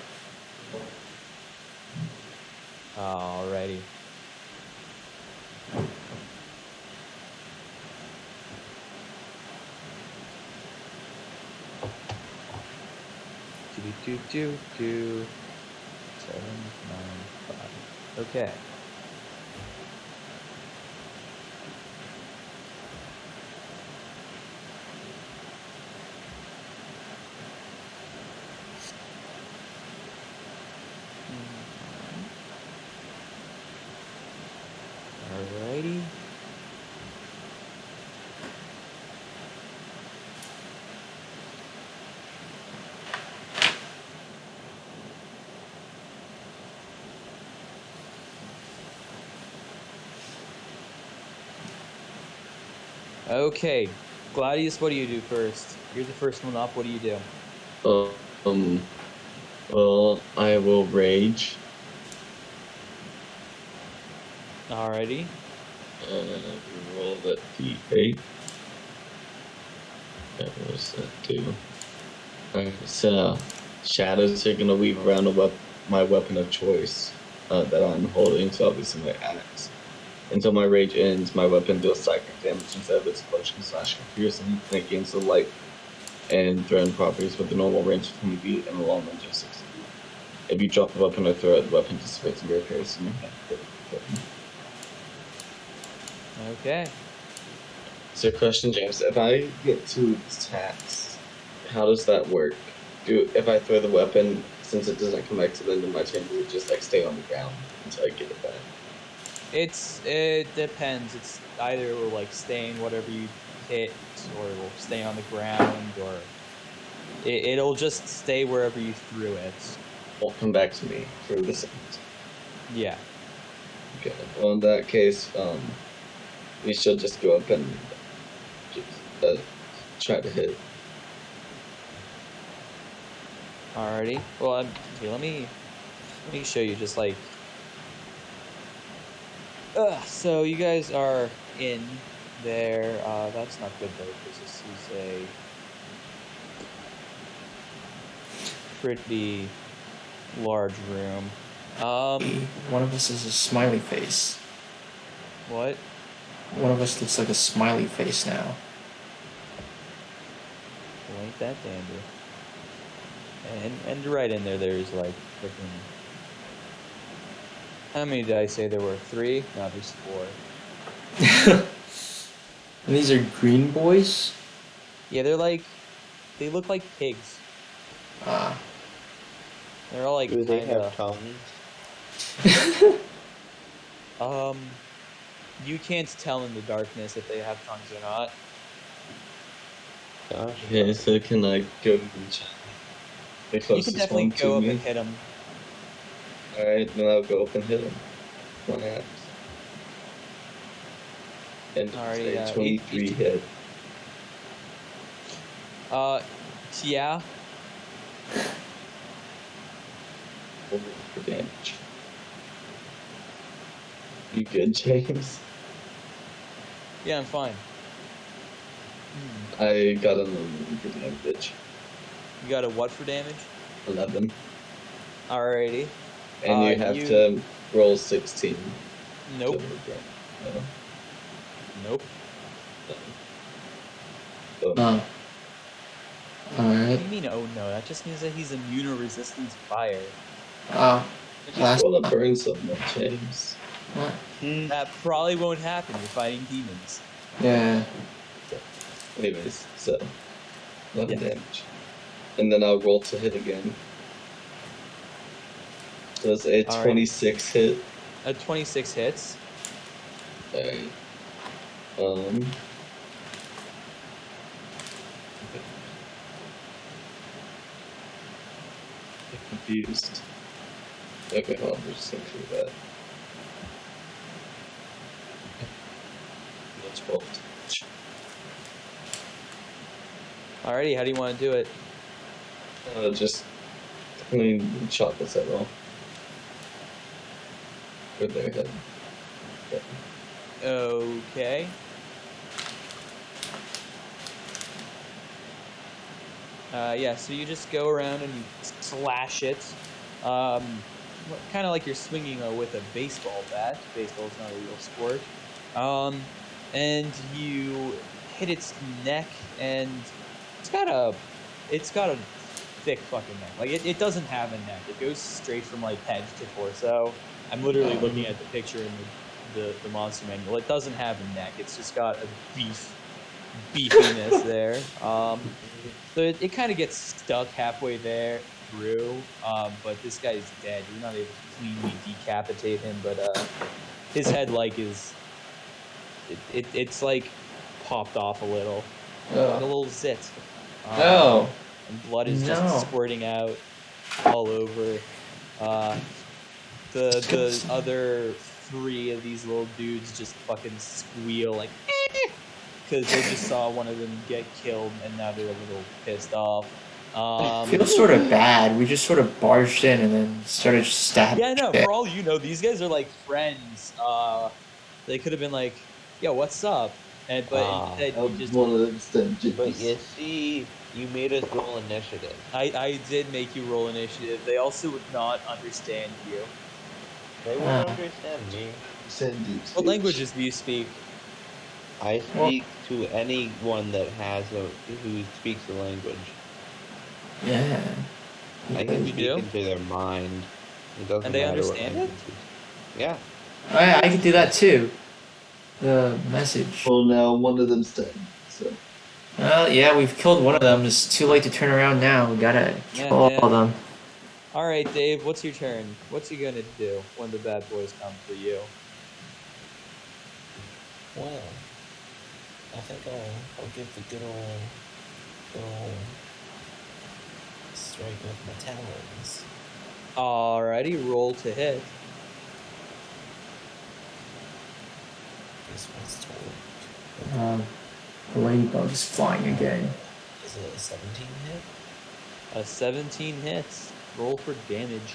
Alrighty. Do. 7, 9, 5. Okay. Alrighty. Okay, Gladius, what do you do first? You're the first one up. What do you do? Well, I will rage. Alrighty. Roll that d8. What was that do? Alright, so shadows are gonna weave around my weapon of choice that I'm holding, so obviously my axe. Until my rage ends, my weapon deals psychic damage instead of explosion / piercing, and it gains the light and thrown properties with a normal range of 20 feet and a long range of 60 feet. If you drop the weapon or throw it, the weapon dissipates and reappears in your hand. Okay. So, question, James: if I get 2 attacks, how does that work? If I throw the weapon, since it doesn't come back to the end of my turn, does it just like stay on the ground until I get it back? It depends. It's either will like stain whatever you hit, or it will stay on the ground, or it'll just stay wherever you threw it. Will come back to me for the second. Yeah. Okay. Well, in that case, we should just go up and just try to hit. Alrighty. Well, here, let me show you just like. So you guys are in there. That's not good though, because this is a pretty large room. One of us is a smiley face. What? One of us looks like a smiley face now. Well, ain't that dandy? And right in there, there's like freaking. How many did I say there were? 3? No, there's 4. And these are green boys? Yeah, they're like, they look like pigs. Ah. They're all like Do they kind have of. tongues? You can't tell in the darkness if they have tongues or not. Gosh. Okay, so can I go and check the You can closest definitely one to go up me? and hit them. Alright, then I'll go up and hit him. One axe. And it's Alrighty, a 23 hit. Yeah. Roll for damage. You good, James? Yeah, I'm fine. I got an 11 for damage. You got a what for damage? 11. Alrighty. And you have to roll 16. Nope. To regret. No. Nope. No. Oh. What Alright. do you mean, oh no? That just means that he's immune or resistant to fire. Just Last roll to burn someone, James. what? That probably won't happen. You're fighting demons. Yeah. Anyways, so 11 Yeah. damage. And then I'll roll to hit again. Does a All right. 26 hit? A 26 hits. Alright. I'm confused. Okay, hold on, we're just gonna do that. That's 12 damage. Alrighty, how do you want to do it? Just clean chocolates at all. With their head. Yeah. Okay. Yeah, so you just go around and you slash it. Kind of like you're swinging with a baseball bat. Baseball's not a real sport. And you hit its neck, and it's got a thick fucking neck. Like it doesn't have a neck. It goes straight from like head to torso. I'm literally looking at the picture in the monster manual. It doesn't have a neck. It's just got a beefiness there. So it kind of gets stuck halfway there through. But this guy's dead. You're not able to cleanly decapitate him, but his head like is it's like popped off a little, like a little zit. No. And blood is No. just squirting out all over. The other 3 of these little dudes just fucking squeal like because they just saw one of them get killed and now they're a little pissed off. It feels sort of bad. We just sort of barged in and then started stabbing. Yeah, no. shit. For all you know, these guys are like friends. They could have been like, "Yo, what's up?" But instead, I you was just. one of them stingy. But you see, you made us roll initiative. I did make you roll initiative. They also would not understand you. They won't understand me. What languages do you speak? I speak to anyone that who speaks the language. Yeah. I can You speak do? into their mind. It doesn't And they matter what understand it? language Yeah. I can do that too. The message. Well, now one of them's dead. So Well, yeah, we've killed one of them. It's too late to turn around now. We gotta Yeah, kill yeah. all of them. All right, Dave. What's your turn? What's you gonna do when the bad boys come for you? Well, I think I'll give the good old strike with my talons. Alrighty, roll to hit. This one's torque. Ladybug's flying again. Is it a 17 hit? A 17 hits. Roll for damage.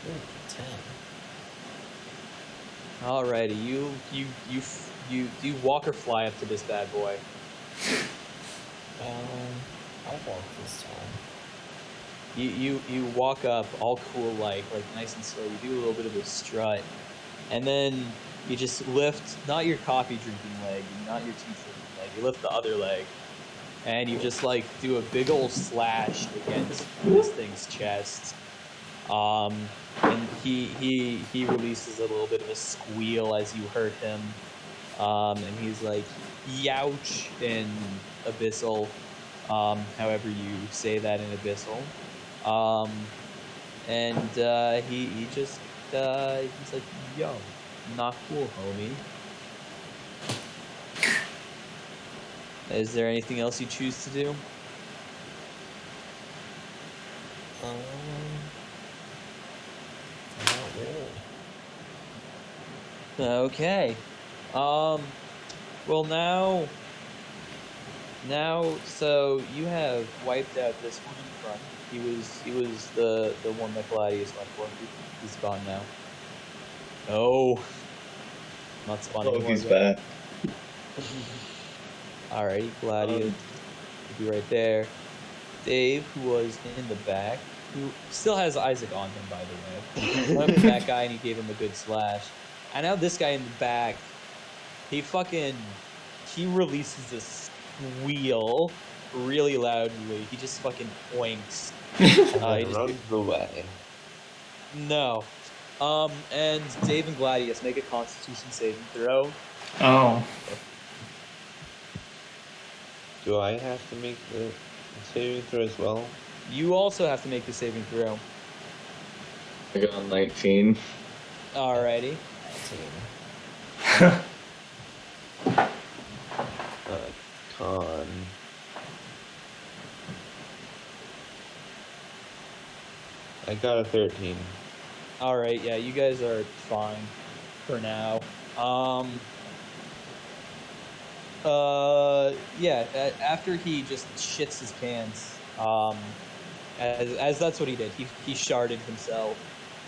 Ooh, 10. Alrighty, you walk or fly up to this bad boy. I'll walk this time. You walk up all cool like nice and slow. You do a little bit of a strut, and then You just lift not your coffee drinking leg, not your tea drinking leg. You lift the other leg, and you just like do a big old slash against this thing's chest. And he releases a little bit of a squeal as you hurt him. And he's like, "Youch" in Abyssal, however you say that in Abyssal. And he just he's like, "Yo, not cool, homie." Is there anything else you choose to do? Not really. Okay. Well now, so you have wiped out this one in front. He was the one that Gladius went for. He's gone now. No, not spawn Oh, anymore. he's back. Alrighty, Gladius will be right there. Dave, who was in the back, who still has Isaac on him, by the way. Went up to that guy and he gave him a good slash. And now this guy in the back, he releases a squeal really loudly. He just fucking oinks. And He then just runs away. no. And Dave and Gladius make a Constitution saving throw. Oh. Do I have to make the saving throw as well? You also have to make the saving throw. I got 19. Alrighty. 19. Con. I got a 13. Alright, yeah, you guys are fine for now. Yeah, after he just shits his pants, as that's what he did, he sharded himself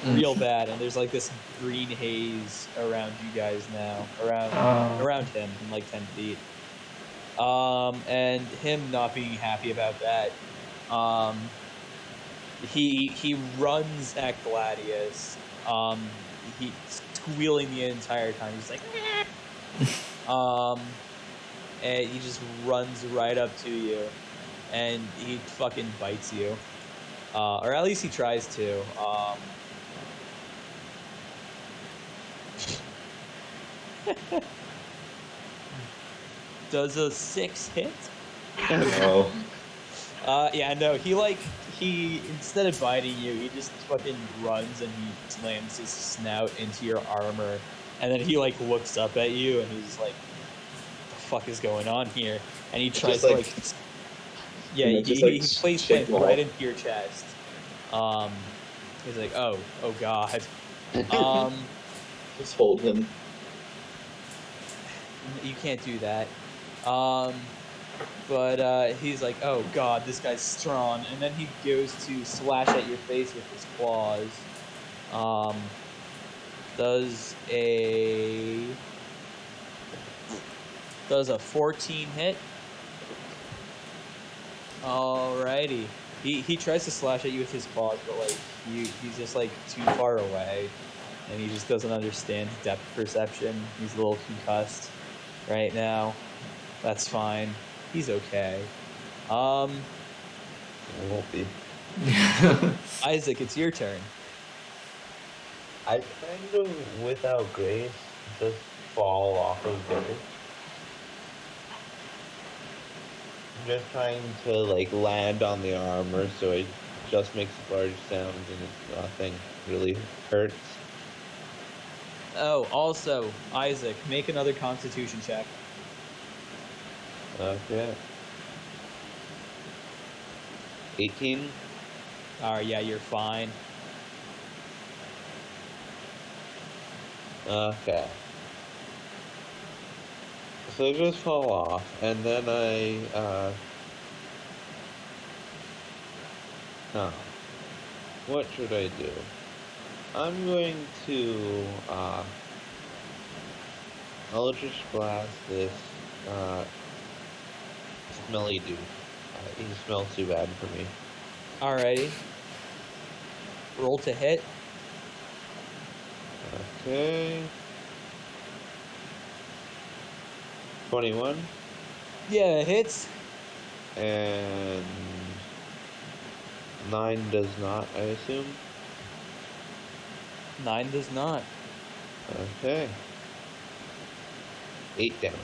real bad, and there's like this green haze around you guys now, around him in like 10 feet. And him not being happy about that, he runs at Gladius. He's squealing the entire time. He's like, and he just runs right up to you, and he fucking bites you, or at least he tries to. Does a 6 hit? No. Yeah, no, he instead of biting you, he just fucking runs and he slams his snout into your armor, and then he like looks up at you and he's like, "What the fuck is going on here?" And he tries Just, to like, like, yeah, you know, he, just, he, like, he plays shake plant him right off. into your chest. He's like, oh god. Just hold him. You can't do that. But he's like, oh god, this guy's strong, and then he goes to slash at your face with his claws. Does a 14 hit? Alrighty. He tries to slash at you with his claws, but like he's just like too far away, and he just doesn't understand depth perception. He's a little concussed right now. That's fine. He's okay. I won't be. Isaac, it's your turn. I kind of, without grace, just fall off of there. I'm just trying to like land on the armor so it just makes large sounds and nothing really hurts. Oh, also, Isaac, make another Constitution check. Okay. 18. Yeah, you're fine. Okay. So I just fall off, and then what should I do? I'm going to, I'll just blast this, smelly dude. He smells too bad for me. Alrighty. Roll to hit. Okay. 21 Yeah, it hits. and 9 does not, I assume. 9 does not. Okay. 8 damage.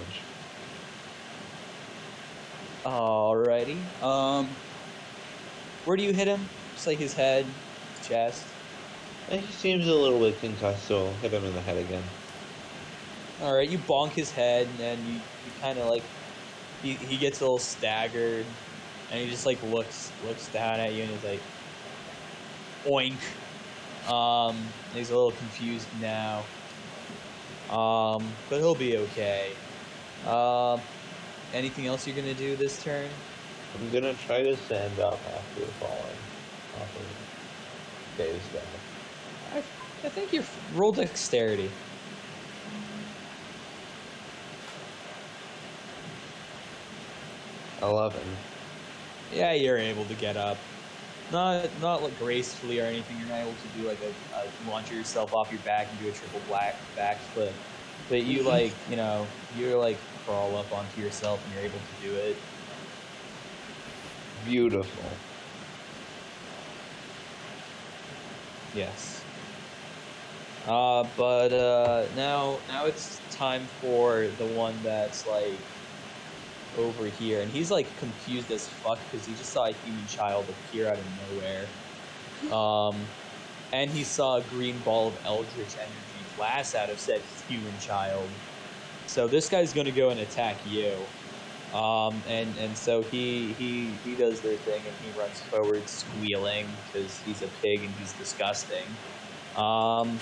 Alrighty. Where do you hit him? Just like his head, his chest. And he seems a little bit concussed, so I'll hit him in the head again. Alright, you bonk his head, and then you kind of like he gets a little staggered, and he just like looks down at you, and he's like, oink. He's a little confused now. But he'll be okay. Anything else you're gonna do this turn? I'm gonna try to stand up after falling off of Dave's back. I think you roll dexterity. 11. Yeah, you're able to get up. Not like gracefully or anything. You're not able to do like a launch yourself off your back and do a triple backflip. But you like, you're like crawl up onto yourself and you're able to do it. Beautiful. Yes. But now it's time for the one that's like over here, and he's like confused as fuck because he just saw a human child appear out of nowhere. And he saw a green ball of eldritch energy blast out of said human child. So this guy's gonna go and attack you. And so he does their thing and he runs forward squealing because he's a pig and he's disgusting. And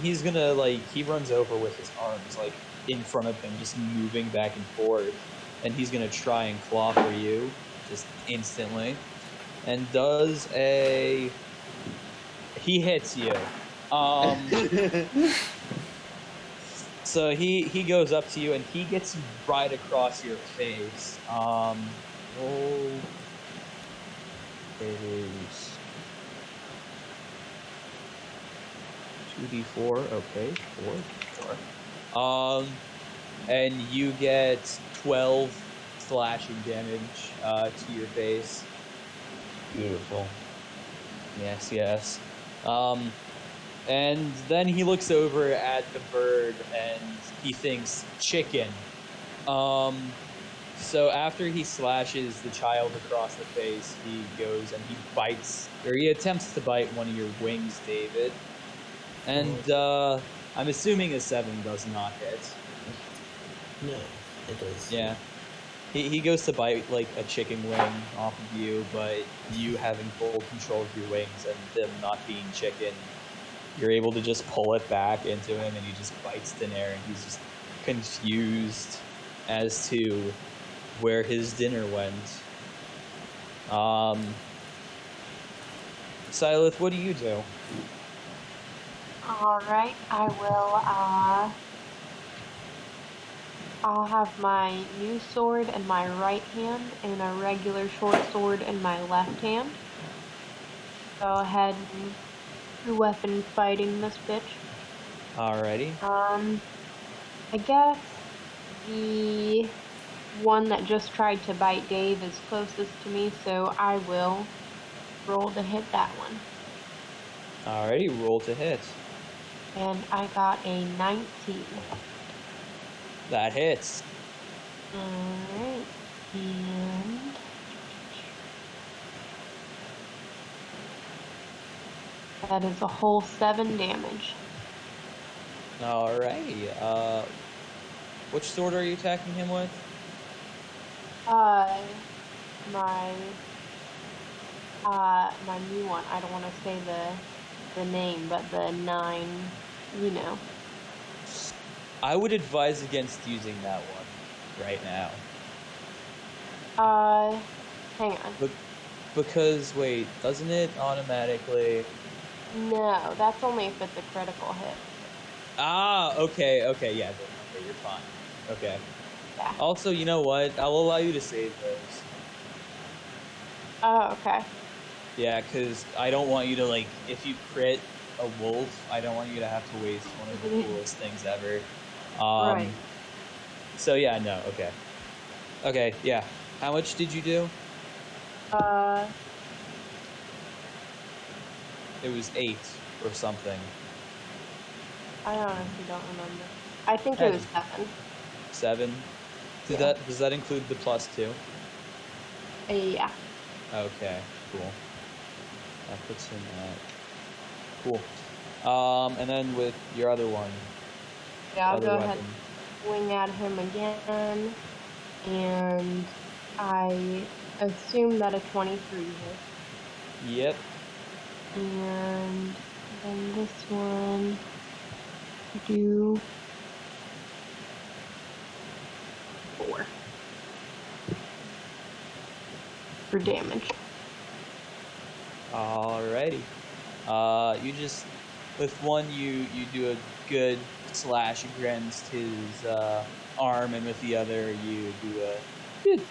he's gonna like he runs over with his arms like in front of him, just moving back and forth, and he's gonna try and claw for you just instantly, and he hits you. So he goes up to you and he gets you right across your face. Roll is 2d4. Okay, 4. And you get 12 slashing damage to your face. Beautiful. Yes. And then he looks over at the bird and he thinks chicken. So after he slashes the child across the face, he goes and he bites, or he attempts to bite one of your wings, David. And I'm assuming a 7 does not hit. No, it does. Yeah. He goes to bite like a chicken wing off of you, but you having full control of your wings and them not being chicken, you're able to just pull it back into him and he just bites thin air and he's just confused as to where his dinner went. Sylleth, what do you do? Alright, I will, I'll have my new sword in my right hand and a regular short sword in my left hand. Go ahead and two-weapon fighting this bitch. Alrighty. I guess the one that just tried to bite Dave is closest to me, so I will roll to hit that one. Alrighty, roll to hit. And I got a 19. That hits. Alright, and that is a whole 7 damage. Alrighty. Which sword are you attacking him with? My new one. I don't want to say the name, but the 9, you know. I would advise against using that one right now. Hang on. Because, wait, doesn't it automatically... No, that's only if it's a critical hit. Ah, okay, yeah, okay, you're fine. Okay. Yeah. Also, you know what? I'll allow you to save those. Oh, okay. Yeah, because I don't want you to, like, if you crit a wolf, I don't want you to have to waste one of the coolest things ever. Right. So yeah, no, okay. Okay, yeah. How much did you do? It was 8 or something. I honestly don't remember. I think Yeah, it was 7. 7. Yeah. Does that include the +2? Yeah. Okay, cool. That puts him at cool. And then with your other one, Yeah, I'll other go ahead weapon. swing at him again, and I assume that a 23 hits. Yep. And then this one, do 4 for damage. Alrighty. You just with one you do a good slash against his arm, and with the other you do a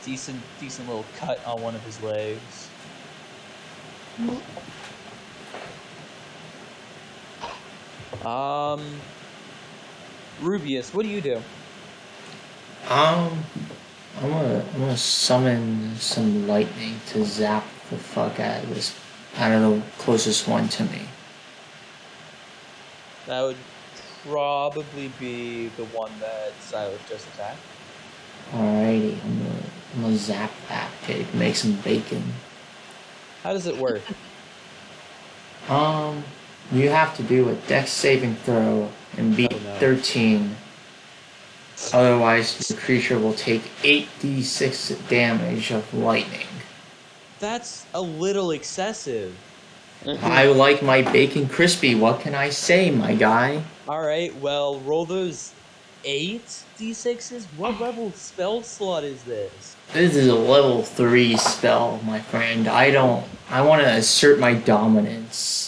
decent little cut on one of his legs. Reubius, what do you do? I'm gonna summon some lightning to zap the fuck out of the closest one to me. That would probably be the one that Sylleth just attacked. Alrighty, I'm gonna zap that pig, make some bacon. How does it work? You have to do a dex saving throw and beat Oh, no. 13. Otherwise, the creature will take 8d6 damage of lightning. That's a little excessive. I like my bacon crispy. What can I say, my guy? Alright, well, roll those 8 d6s? What level spell slot is this? This is a level 3 spell, my friend. I want to assert my dominance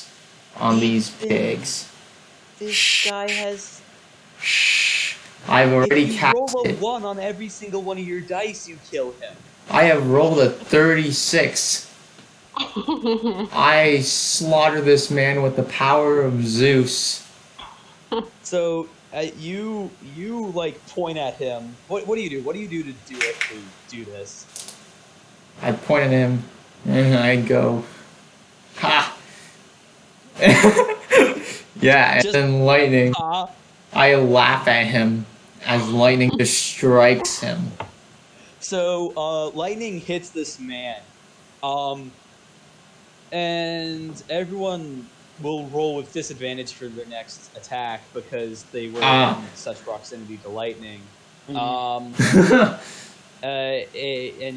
on these pigs. This guy has... Shh. I've already If you roll a casted. 1 on every single one of your dice, you kill him. I have rolled a 36. I slaughter this man with the power of Zeus. So, you like point at him. What do you do? What do you do to do this? I point at him and I go, ha! Yeah, and Just then lightning. ha. I laugh at him as lightning just strikes him. So, lightning hits this man. And everyone will roll with disadvantage for their next attack because they were in such proximity to lightning. And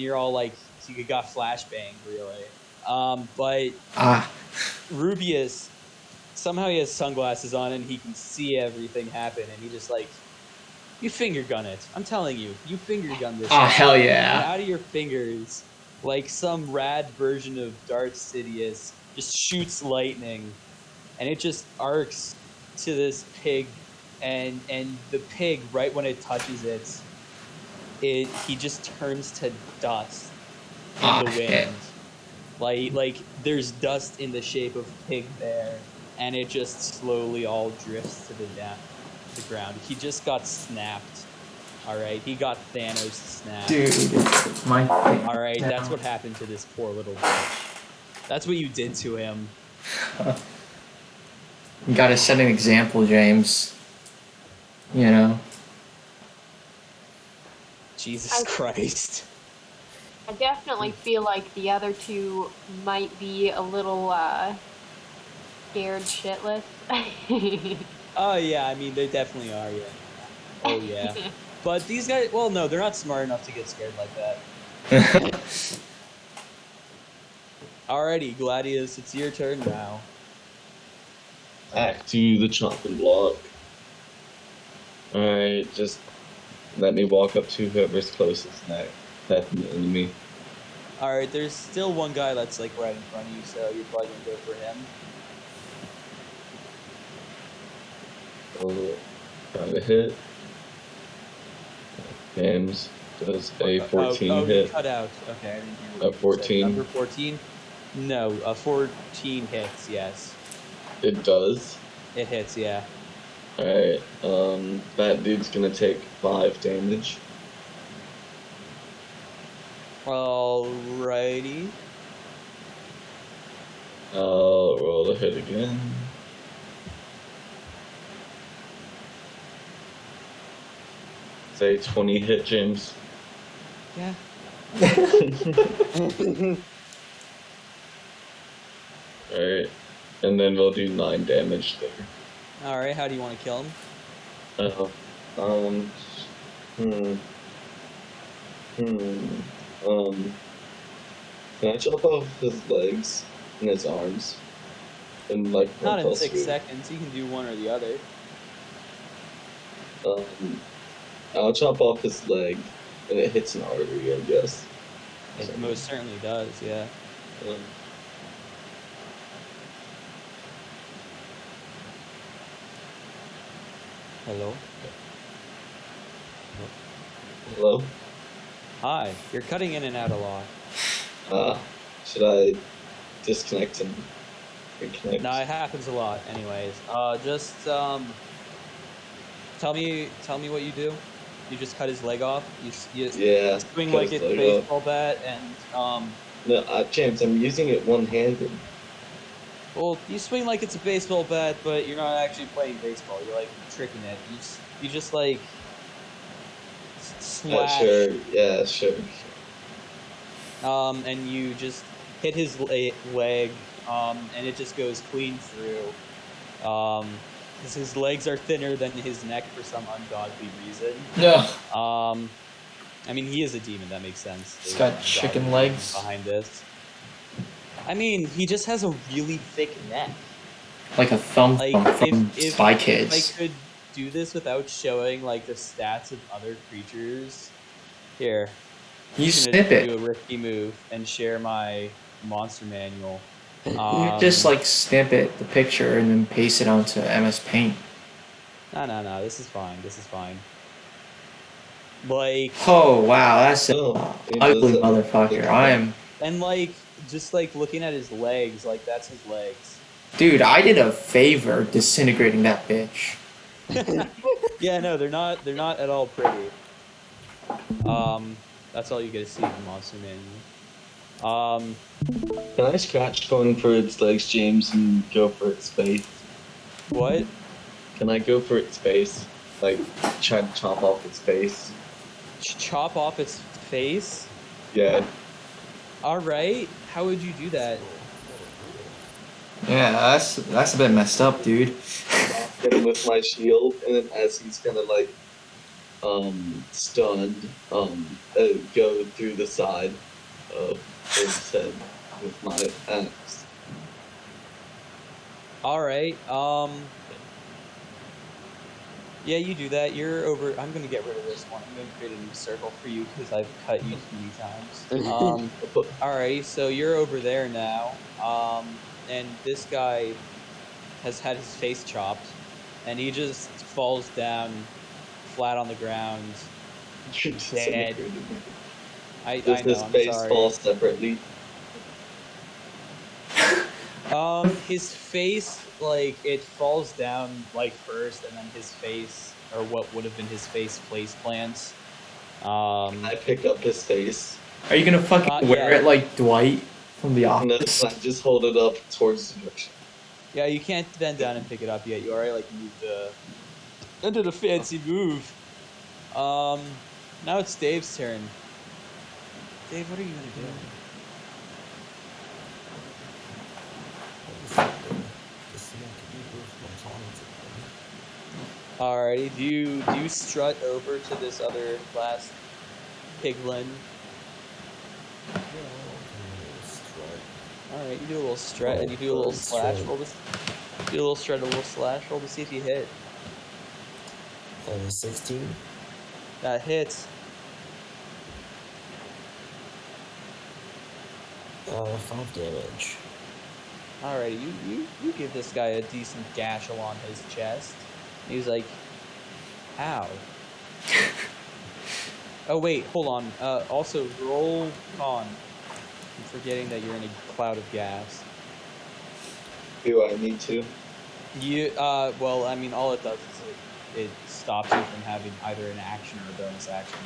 you're all like, you got flashbang, really. But Reubius, somehow he has sunglasses on and he can see everything happen, and he just like, you finger gun it. I'm telling you, you finger gun this. Oh, hell yeah. And out of your fingers, like some rad version of Darth Sidious, just shoots lightning, and it just arcs to this pig, and the pig, right when it touches it, he just turns to dust in the wind. Like there's dust in the shape of pig there, and it just slowly all drifts to the ground. He just got snapped. Alright, he got Thanos snapped. Dude, my thing. Alright, that's what happened to this poor little bitch. That's what you did to him. You gotta set an example, James. You know? Jesus Christ. I definitely feel like the other two might be a little scared shitless. Oh yeah, I mean, they definitely are, yeah. Oh yeah. But these guys, well, no, they're not smart enough to get scared like that. Alrighty, Gladius, it's your turn now. Back to the chopping block. Alright, just let me walk up to whoever's closest next. That's the enemy. Alright, there's still one guy that's like right in front of you, so you're probably gonna go for him. Trying to hit. James does a 14 hit. You cut out. Okay, I didn't hear what A you said. 14. Number 14? No, a 14 hits, yes. It does. It hits, yeah. Alright, that dude's gonna take 5 damage. Alrighty. I'll roll the hit again. Say 20 hit, James. Yeah. Alright. And then we'll do 9 damage there. Alright, how do you want to kill him? Um, hmm. Can I chop off his legs and his arms? And like Not in 1 + 6 3. seconds. You can do one or the other. I'll chop off his leg, and it hits an artery, I guess. It most certainly does, yeah. Um, Hello? Hello? Hi. You're cutting in and out a lot. Should I disconnect and reconnect? No, it happens a lot anyways. Just tell me what you do. You just cut his leg off. You Yeah, swing cut like his it's a leg off. baseball bat and No, James, I'm using it one-handed. well, you swing like it's a baseball bat, but you're not actually playing baseball. You're like tricking it. You just like slash. Sure, yeah, sure. And you just hit his leg, and it just goes clean through. Because his legs are thinner than his neck for some ungodly reason. Yeah. I mean, he is a demon. That makes sense. He's There's got an chicken ungodly reason legs. behind this. I mean, he just has a really thick neck. Like a thumb Like from Spy if Kids. I could do this without showing like the stats of other creatures, here. You I'm snip gonna it. do a risky move and share my monster manual. You just like snip it, the picture, and then paste it onto MS Paint. No. This is fine. This is fine. Like, Oh wow, that's an Oh, it ugly does have a motherfucker. big I neck. am, and like, just like looking at his legs, like that's his legs. dude. I did a favor disintegrating that bitch. Yeah, no, they're not at all pretty. That's all you get to see in the monster manual. Can I scratch going for its legs, James, and go for its face? What? Can I go for its face? Like, try to chop off its face? Chop off its face? Yeah. All right. How would you do that? Yeah, that's a bit messed up, dude. Hit him with my shield, and then as he's kind of like, stunned, go through the side of his head with my axe. All right. Yeah, you do that. You're over. I'm gonna get rid of this one. I'm gonna create a new circle for you because I've cut you too many times. Alrighty, so you're over there now. And this guy has had his face chopped, and he just falls down flat on the ground. You're Dead. disintegrated. I Does know. his I'm face sorry. fall separately? His face, like, it falls down, like, first, and then his face, or what would have been his face plants. I pick up his face. Are you gonna fucking wear yeah. it like Dwight from The No, Office? I just hold it up towards the direction. Yeah, you can't bend down and pick it up yet. You already, like, moved into the fancy move. Now it's Dave's turn. Dave, what are you gonna do? Alrighty, do you strut over to this other last piglin? Alright, you do a little strut and you do a little slash. Roll this. Do a little strut, a little slash. Roll to see if you hit. 16. That hits. 5 damage. Alrighty, you give this guy a decent gash along his chest. He's like, ow. Oh wait, hold on. Also roll con. I'm forgetting that you're in a cloud of gas. Do I need to? Well, I mean, all it does is it stops you from having either an action or a bonus action.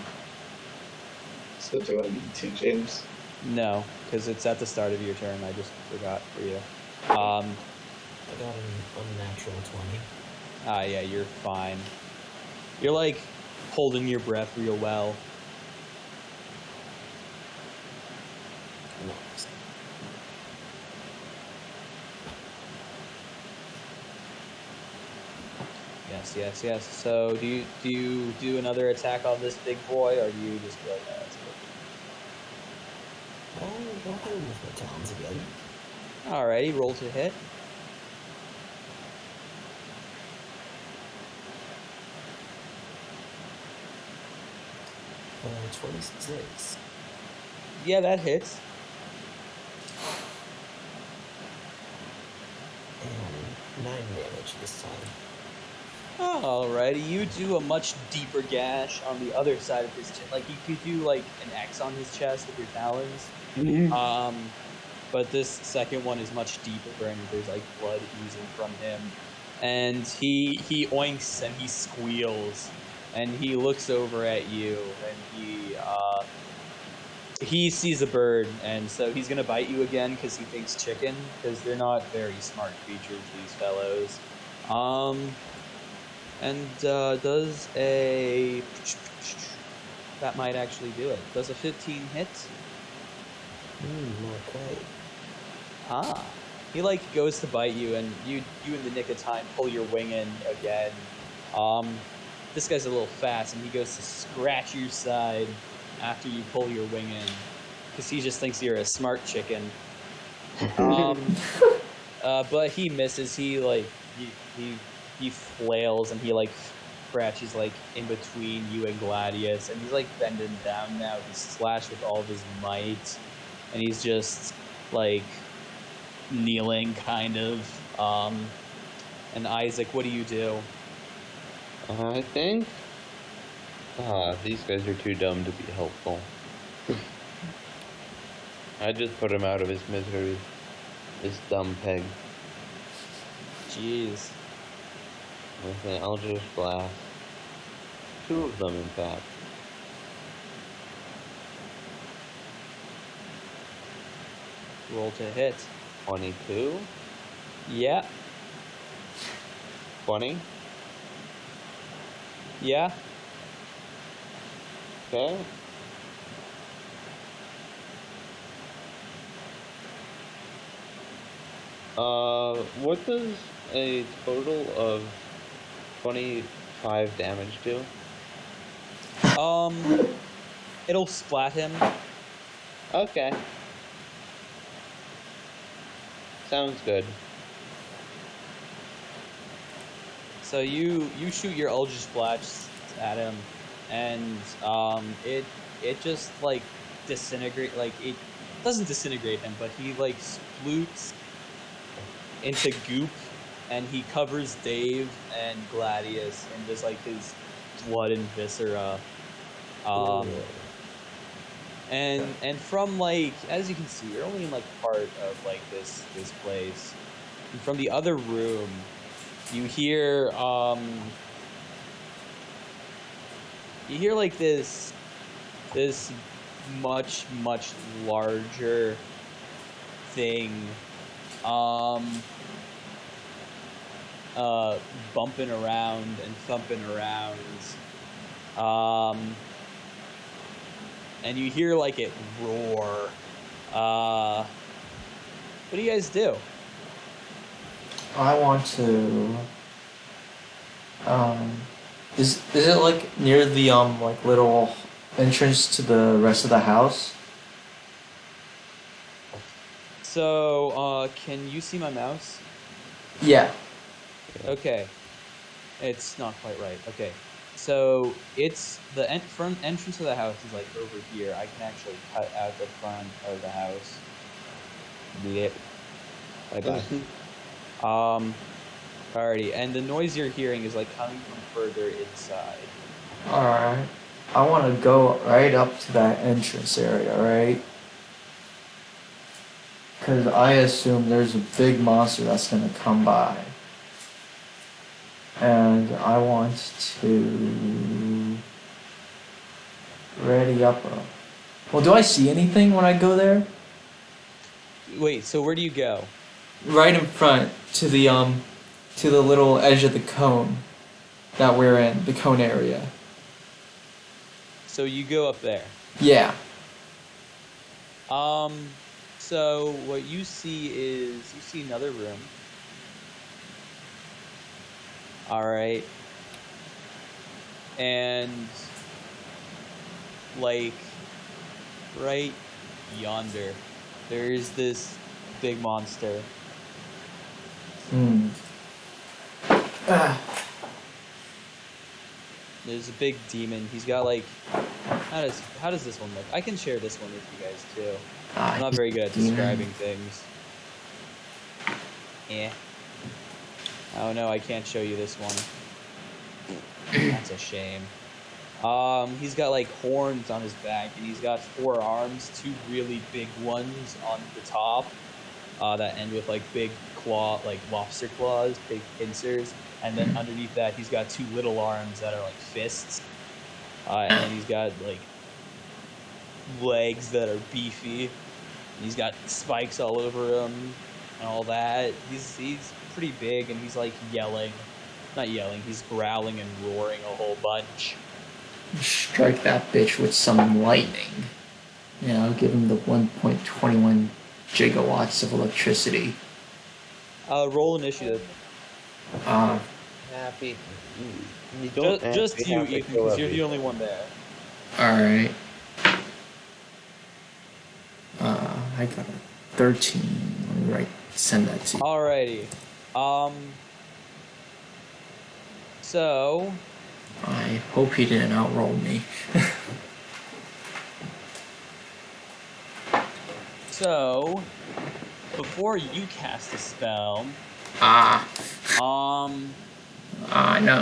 So do I need 2, James? No, because it's at the start of your turn. I just forgot for you. I got an unnatural 20. Yeah, you're fine. You're like holding your breath real well. Nice. Yes. So do you do another attack on this big boy, or do you just be like, oh, that's I'll hit him with my talons again. good. Alrighty, roll to hit. Uh, 26. Yeah, that hits. And 9 damage this time. Alrighty, you do a much deeper gash on the other side of his chest. Like you could do like an X on his chest with your talons. But this second one is much deeper, and there's like blood oozing from him. And he oinks and he squeals, and he looks over at you, and he sees a bird, and so he's gonna bite you again because he thinks chicken, because they're not very smart creatures, these fellows. And does a that might actually do it. Does a 15 hit? Not quite. He like goes to bite you, and you in the nick of time pull your wing in again. This guy's a little fast, and he goes to scratch your side after you pull your wing in, because he just thinks you're a smart chicken. But he misses. He like he flails, and he like scratches like in between you and Gladius, and he's like bending down now. He's slashed with all of his might, and he's just like kneeling, kind of. And Isaac, what do you do? I think. These guys are too dumb to be helpful. I just put him out of his misery. This dumb pig. Jeez. With an Eldritch Blast. 2 of them, in fact. Roll to hit. 22. Yeah. 20. Yeah. Okay. What does a total of 25 damage do? It'll splat him. Okay. Sounds good. So you shoot your Eldritch Blast at him, and it just like it doesn't disintegrate him, but he like sploots into goop, and he covers Dave and Gladius in just like his blood and viscera. And from like, as you can see, you're only in like part of like this place. And from the other room, you hear like this much larger thing bumping around and thumping around, and you hear like it roar. What do you guys do? I want to. Is it like near the like little entrance to the rest of the house? So, can you see my mouse? Yeah. Okay. It's not quite right. Okay. So, it's the front entrance of the house is like over here. I can actually cut out the front of the house. Blip. Bye-bye. Alrighty. And the noise you're hearing is like coming from further inside. Alright. I want to go right up to that entrance area, right? Because I assume there's a big monster that's going to come by. And I want to ready up Well, do I see anything when I go there? Wait, so where do you go? Right in front to the little edge of the cone that we're in, the cone area. So you go up there. Yeah. So what you see is you see another room. All right. And like right yonder, there's this big monster. Hmm. There's a big demon. He's got like how does this one look? I can share this one with you guys too. I'm not very good at describing things. Eh. Oh no, I can't show you this one. That's a shame. He's got like horns on his back, and he's got 4 arms, 2 really big ones on the top, that end with like big claw, like lobster claws, big pincers, and then underneath that he's got 2 little arms that are like fists, and then he's got like legs that are beefy, and he's got spikes all over him and all that. He's pretty big, and he's like yelling, not yelling, he's growling and roaring a whole bunch. Strike that bitch with some lightning. Yeah, I'll give him the 1.21 gigawatts of electricity. Roll initiative. Happy. You don't Just actually you, have to Ethan, kill because you're the everything. only one there. Alright. I got a 13. Let me send that to you. Alrighty. So I hope he didn't outroll me. So before you cast a spell, No.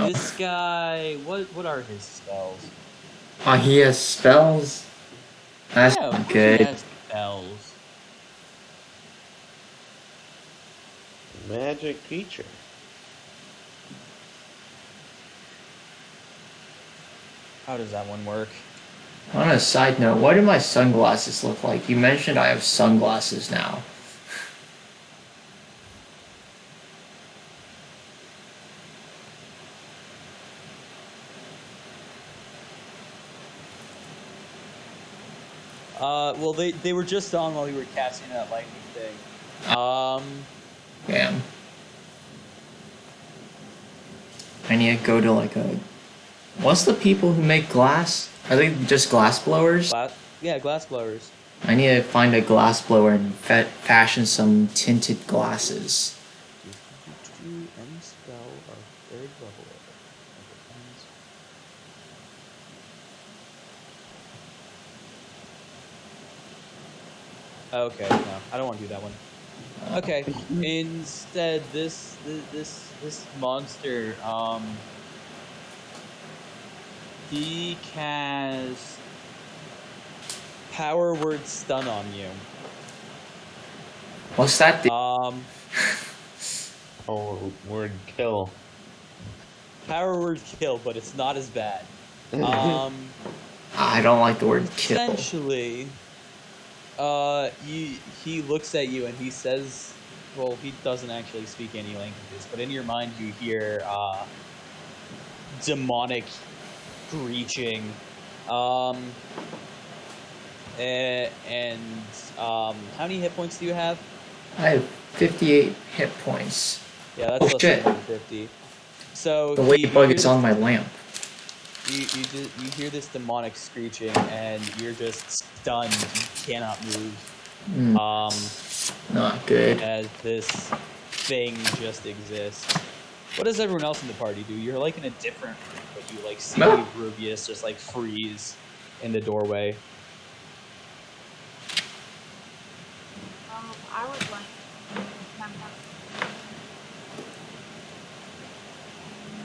this guy, what are his spells? He has spells? That's Yeah, of not course he good. has spells. Magic creature. How does that one work? On a side note, what do my sunglasses look like? You mentioned I have sunglasses now. Well, they were just on while you were casting that lightning thing. Damn. I need to go to like a... What's the people who make glass? Are they just glass blowers? Glass blowers. I need to find a glass blower and fashion some tinted glasses. Any spell of 3rd level. Okay, no, I don't want to do that one. Okay, instead, this monster, he casts Power Word Stun on you. What's that do? Oh, word kill. Power Word Kill, but it's not as bad. I don't like the word kill. Essentially, he looks at you and he says, well, he doesn't actually speak any languages, but in your mind you hear demonic screeching. How many hit points do you have? I have 58 hit points. Yeah, that's less shit. than 150. So The ladybug is on my lamp. You hear this demonic screeching, and you're just stunned. You cannot move. Not good. As this thing just exists. What does everyone else in the party do? You're like in a different room, but you like see Reubius just like freeze in the doorway. I would like.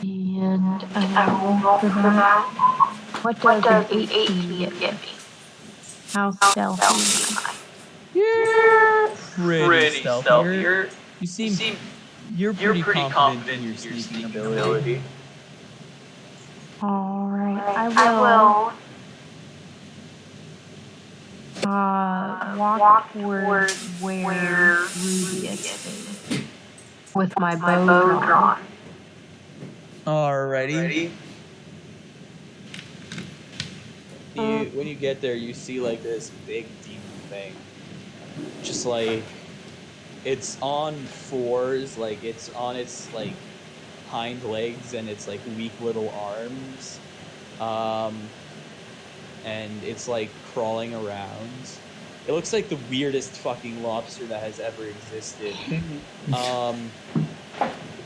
And I will roll for that. What does an 18 get me? How stealthy am I? You're pretty stealthy. You're pretty confident in your sneaking ability. Alright, I will Walk toward where Reubius is with my bow drawn. Alrighty. When you get there, you see like this big demon thing. Just like it's on fours, like it's on its like hind legs and its like weak little arms. And it's like crawling around. It looks like the weirdest fucking lobster that has ever existed. And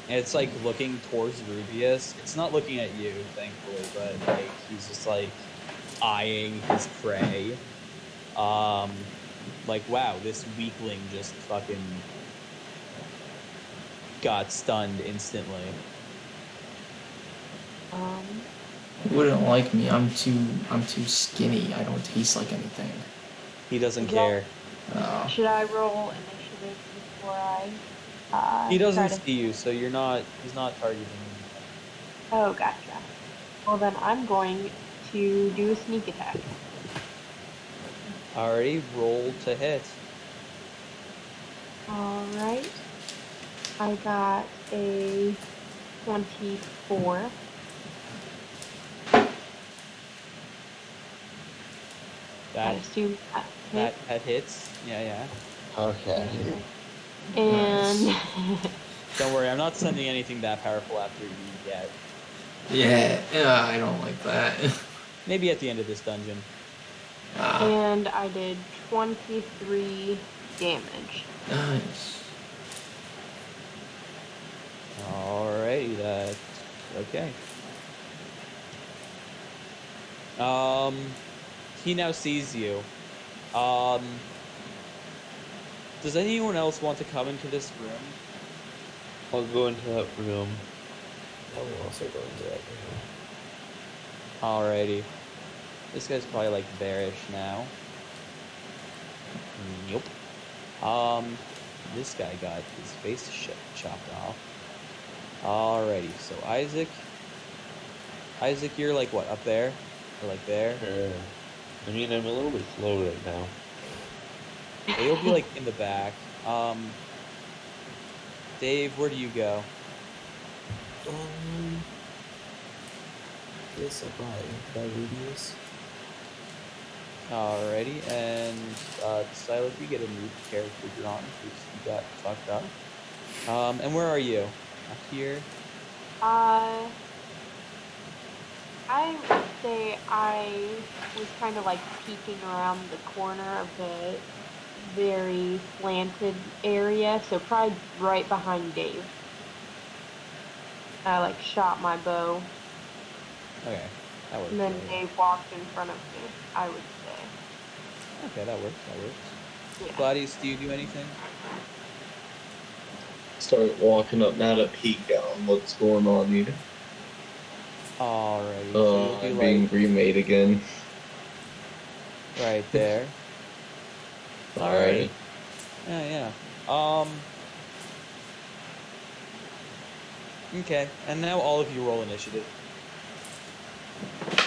it's like looking towards Reubius. It's not looking at you, thankfully, but like he's just like eyeing his prey. Like wow, this weakling just fucking got stunned instantly. He wouldn't like me. I'm too skinny. I don't taste like anything. He doesn't Yeah. care. Oh. Should I roll initiative before I? He doesn't try to... see you, so he's not targeting you. Oh, gotcha. Well, then I'm going to do a sneak attack. Alrighty, roll to hit. Alright. I got a 24. I That assume that that hits. Yeah. Okay. And Don't worry, I'm not sending anything that powerful after you yet. Yeah, I don't like that. Maybe at the end of this dungeon. and I did 23 damage. Nice. Alrighty, that's okay. He now sees you. Does anyone else want to come into this room? I'll go into that room. I will also go into that room. Alrighty. This guy's probably like bearish now. Nope. This guy got his face chopped off. Alrighty, so Isaac, you're like what, up there? Or like there? I mean, I'm a little bit slow right now. You'll be like in the back. Dave, where do you go? Yes, by Reubius. Alrighty, and Sylleth, you get a new character drawn because you got fucked up. And where are you? Up here? I would say I was kind of like peeking around the corner of the very slanted area, so probably right behind Dave. I like shot my bow, Okay, that works. and then that works. Dave walked in front of me, I would say. Okay, that works. Yeah. Gladius, do you do anything? Start walking up now to peek on what's going on here. Alrighty, so you'll I'm be being like remade again. right there. Alright. Yeah. Okay, and now all of you roll initiative.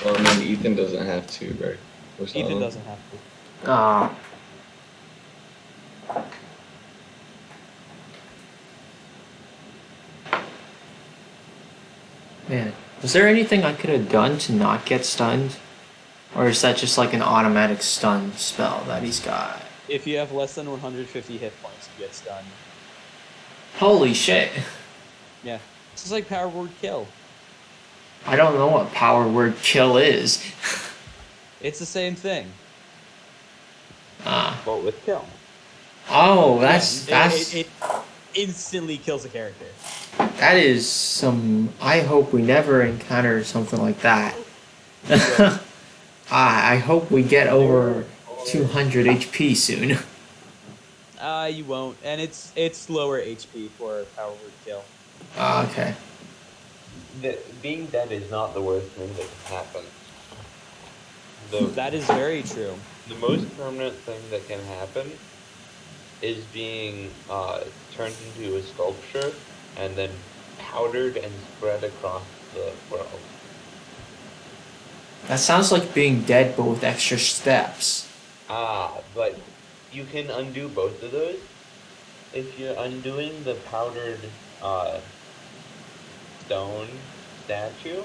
Well, I mean, Ethan doesn't have to, right? Or Ethan something. doesn't have to. Ah. Man, was there anything I could have done to not get stunned? Or is that just like an automatic stun spell that he's got? If you have less than 150 hit points, you get stunned. Holy shit. Yeah. This is like power word kill. I don't know what power word kill is. It's the same thing. Ah. But with kill. Oh, that's It instantly kills a character. that is some. I hope we never encounter something like that. I hope we get over 200 HP soon. You won't, and it's lower HP for power word kill. Okay. Being dead is not the worst thing that can happen. That is very true. The most permanent thing that can happen is being turned into a sculpture and then powdered and spread across the world. That sounds like being dead, but with extra steps. But you can undo both of those. If you're undoing the powdered stone statue,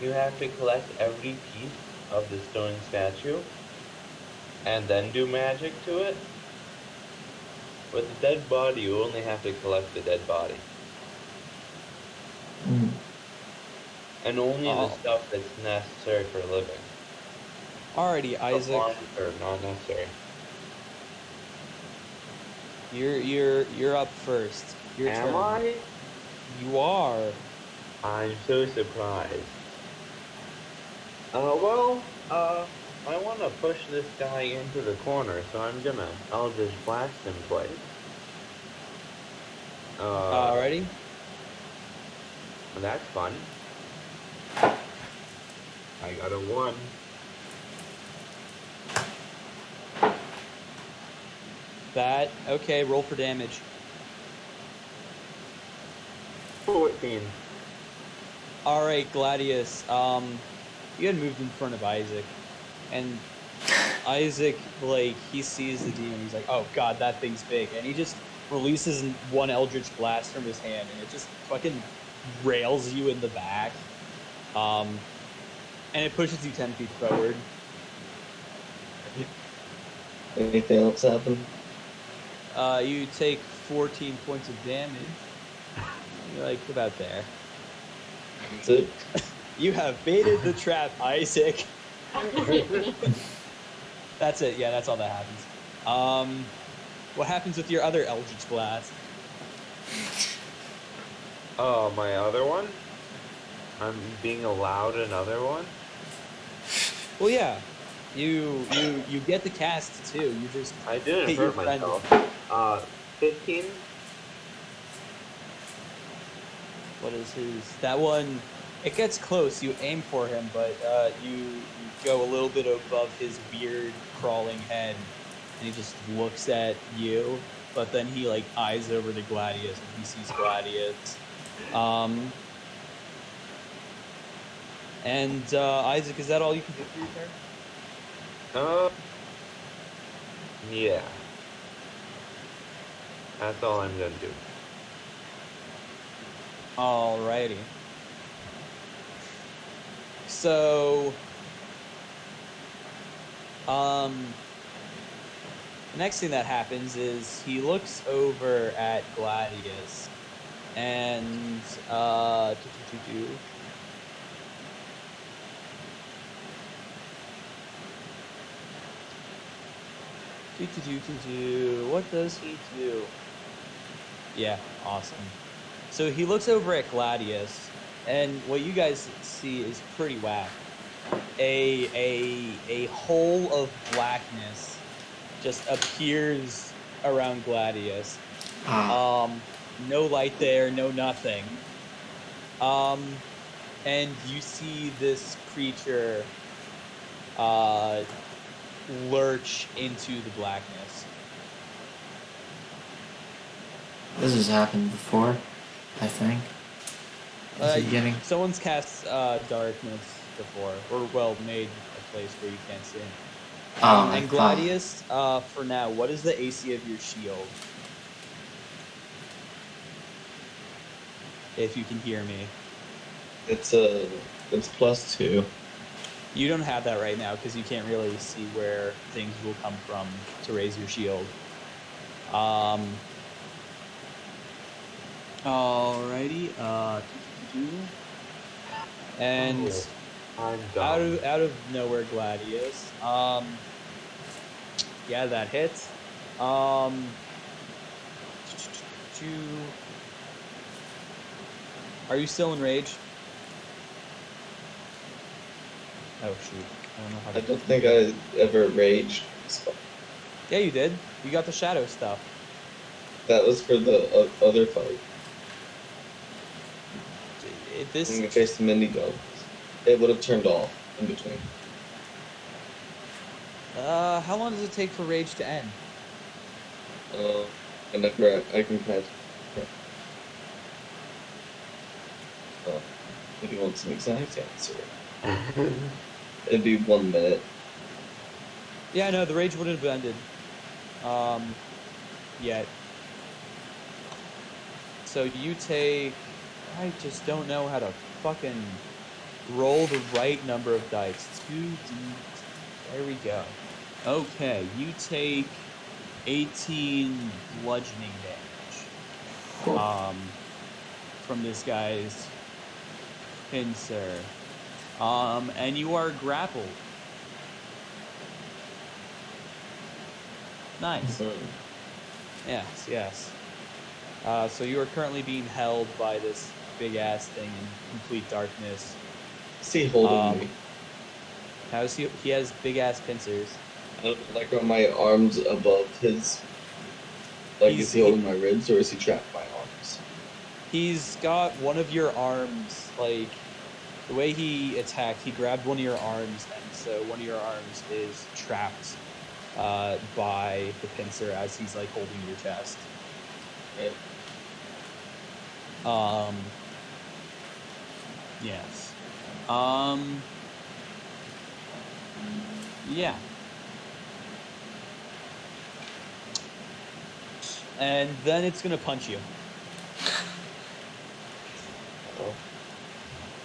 you have to collect every piece of the stone statue and then do magic to it. With the dead body, you only have to collect the dead body. Mm. And only the Oh. stuff that's necessary for living. Alrighty, The Isaac. farms are not necessary. You're up first. Your Am turn. I? You are. I'm so surprised. I want to push this guy into the corner, so I'll just blast him twice. Alrighty. That's fun. I got a 1. That okay. Roll for damage. 14. All right, Gladius. You had moved in front of Isaac, and Isaac, like, he sees the demon. He's like, "Oh God, that thing's big," and he just releases one Eldritch Blast from his hand, and it just fucking rails you in the back. And it pushes you 10 feet forward. Anything else happen? You take 14 points of damage. You're like about there. That's it. You have baited the trap, Isaac. That's it. Yeah, that's all that happens. What happens with your other Eldritch Blast? Oh, my other one? I'm being allowed another one? Well, yeah. You get the cast too. You just I didn't hit your hurt friend. myself. 15? What is his? That one. It gets close. You aim for him, but you go a little bit above his weird crawling head, and he just looks at you. But then he like eyes over to Gladius, and he sees Gladius. And Isaac, is that all you can do for your turn? Yeah. That's all I'm gonna do. Alrighty. So, the next thing that happens is he looks over at Gladius, and what does he do? Yeah, awesome. So he looks over at Gladius, and what you guys see is pretty whack. A hole of blackness just appears around Gladius. No light there, no nothing. And you see this creature lurch into the blackness. This has happened before, I think. Is he getting? Someone's cast darkness before, or well, made a place where you can't see him. And Gladius, for now, what is the AC of your shield? If you can hear me. It's +2. You don't have that right now because you can't really see where things will come from to raise your shield. Alrighty. And I'm out of nowhere, Gladius. Yeah, that hits. Are you still enraged? Oh shoot! I don't know how to. I don't think I ever raged. So Yeah, you did. You got the shadow stuff. that was for the other fight. When we faced the minigun, it would have turned off in between. How long does it take for rage to end? Whenever I can catch. If you want some exact answer, it'd be 1 minute. Yeah, no, the rage wouldn't have ended. Yet. So you take... I just don't know how to fucking roll the right number of dice. 2d... There we go. Okay, you take 18 bludgeoning damage. From this guy's pincer. And you are grappled. Nice. Yes, yes. So you are currently being held by this big-ass thing in complete darkness. Is he holding me? How's he has big-ass pincers. Like, are my arms above his... Like, is he holding my ribs, or is he trapped my arms? He's got one of your arms, like... The way he attacked, he grabbed one of your arms, and so one of your arms is trapped by the pincer as he's, like, holding your chest. Okay. Yes. Yeah. And then it's gonna punch you. Oh.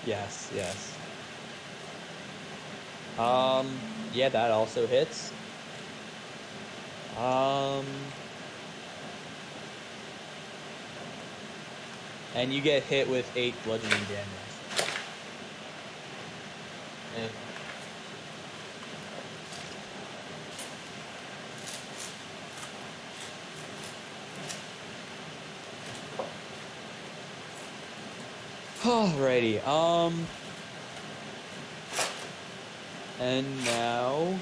Yes, yes. Yeah, that also hits. And you get hit with 8 bludgeoning damage. Yeah. Alrighty, and now,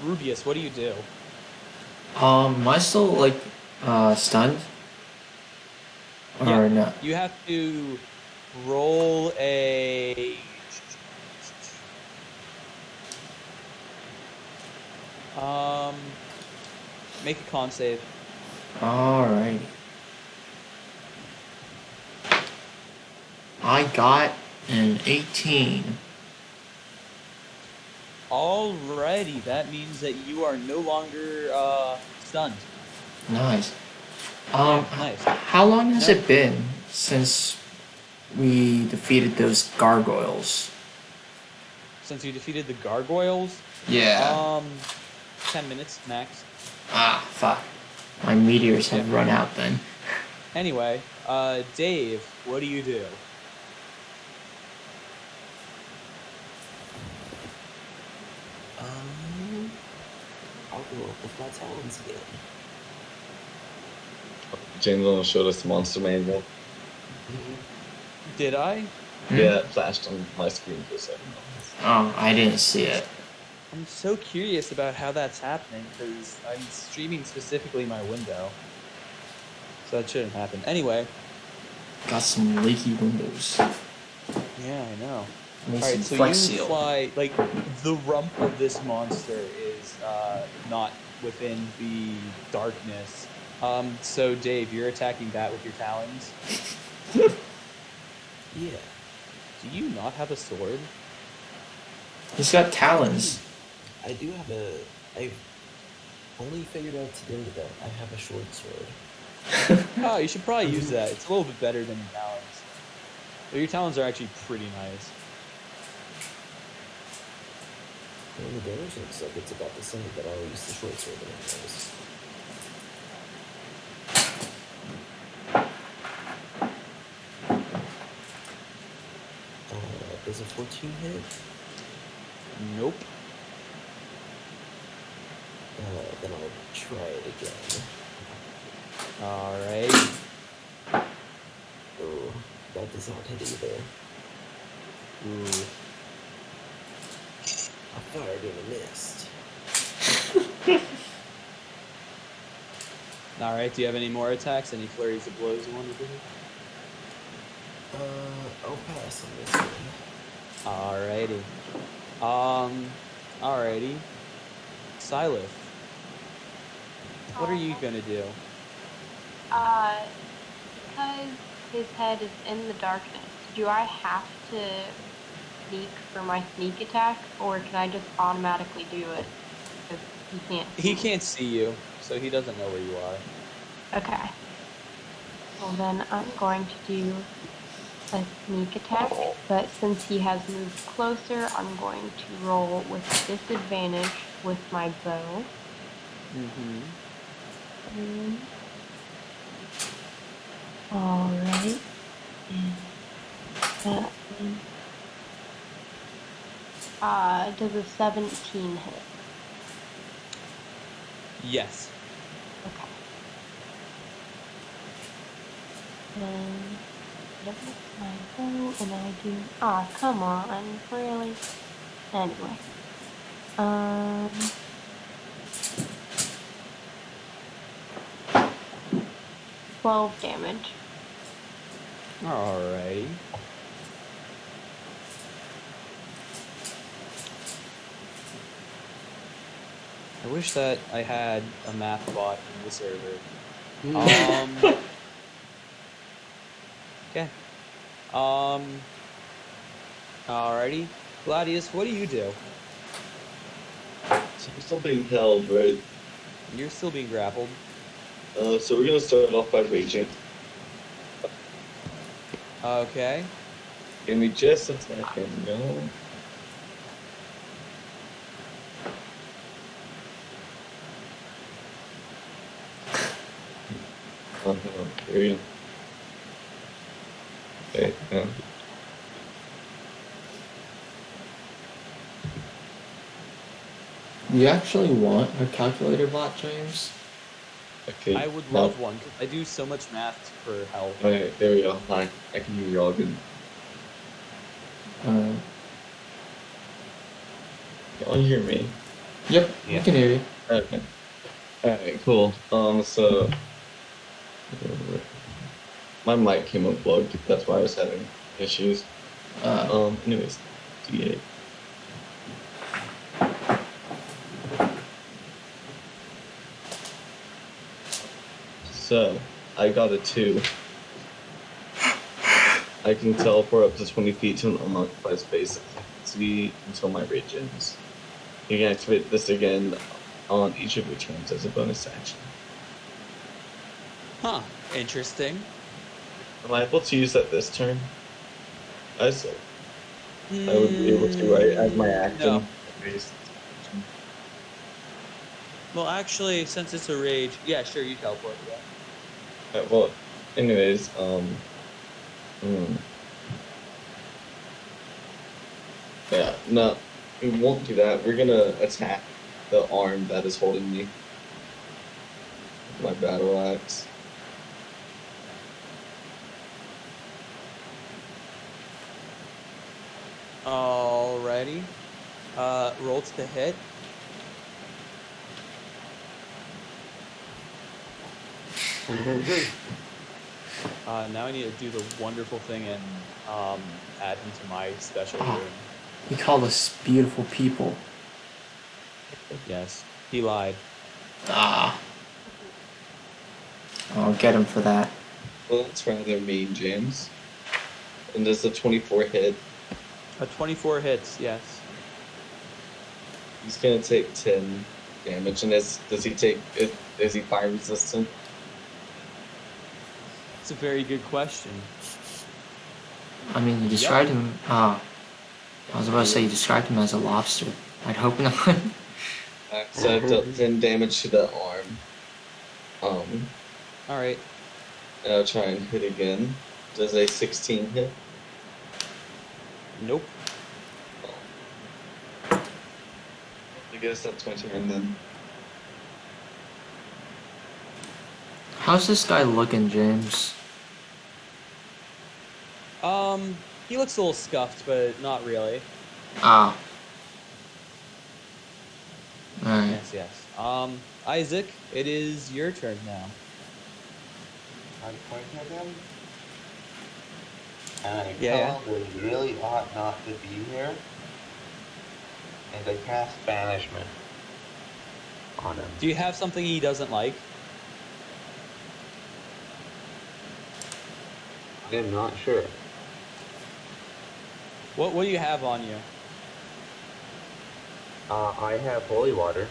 Reubius, what do you do? Am I still like stunned? Or Yeah. no? You have to roll a... Make a con save. Alright. I got an 18. Alrighty, that means that you are no longer stunned. Nice. Nice. How long has No. it been since we defeated those gargoyles? Since you defeated the gargoyles? Yeah. 10 minutes max. Ah, fuck. My meteors have run out then. Anyway, Dave, what do you do? I'll go up with my talons again. James almost showed us the monster manual. Did I? Yeah, it flashed on my screen for a second. Oh, I didn't see it. I'm so curious about how that's happening, because I'm streaming specifically my window. So that shouldn't happen. Anyway. Got some leaky windows. Yeah, I know. Need Alright, some so flex you seal. fly, like, the rump of this monster is not within the darkness. So Dave, you're attacking that with your talons? Yeah. Do you not have a sword? He's got talons. I do have a... I've only figured out today that I have a short sword. Oh, you should probably use that. It's a little bit better than your talons. But your talons are actually pretty nice. Well, the damage looks like it's about the same, but I'll use the short sword anyways. Does a 14 hit? Nope. Then I'll try it again. Alright. Oh, that does not hit either. Ooh. I fired and I missed. Alright, do you have any more attacks? Any flurries of blows you want to do? I'll pass on this one. Alrighty. Alrighty. Sylleth. What are you gonna do? Because his head is in the darkness, do I have to sneak for my sneak attack, or can I just automatically do it? Because He can't. He can't see you, so he doesn't know where you are. Okay. Well, then I'm going to do a sneak attack, but since he has moved closer, I'm going to roll with disadvantage with my bow. Mm-hmm. Alright. And that one. Does a 17 hit? Yes. Okay. And that was my bow, and I do. Ah, come on, really? Anyway. 12 damage. Alrighty. I wish that I had a math bot in the server. Okay. Alrighty. Gladius, what do you do? So I'm still being held, right? You're still being grappled. So we're gonna start off by raging. Okay. Can we just attack him? No. Oh, no. Here you go. Okay, You actually want a calculator bot, James? Okay. I would love one, because I do so much math for health. Alright, there we go. Hi. I can hear you all good. Uh, Y'all hear me? yep, Yeah. we can hear you. Okay. Alright, cool. So my mic came unplugged. That's why I was having issues. Anyways, D8. So I got a 2. I can teleport up to 20 feet to an unoccupied space until my rage ends. You can activate this again on each of your turns as a bonus action. Huh. Interesting. Am I able to use that this turn? I would be able to, right? As my action. No. Well, actually, since it's a rage, yeah, sure, you teleport, yeah. Well, anyways, yeah, no, we won't do that. We're gonna attack the arm that is holding me. My battle axe. Alrighty. Roll to hit. Now I need to do the wonderful thing and add him to my special Oh. room. He called us beautiful people. Yes, he lied. Ah. I'll get him for that. Well, that's rather mean, James. And does the 24 hit? A 24 hits, yes. He's gonna take 10 damage. And is he fire resistant? It's a very good question. I mean, you described him. I was about to say you described him as a lobster. I'd hope not. So I've dealt 10 damage to the arm. Alright. And I'll try and hit again. Does a 16 hit? Nope. I guess that's my turn then. How's this guy looking, James? He looks a little scuffed, but not really. Ah. Alright. Yes, yes. Isaac, it is your turn now. I'm pointing at them. And I Yeah, tell them they really ought not to be here. And I cast banishment on him. Do you have something he doesn't like? I'm not sure. What do you have on you? I have holy water.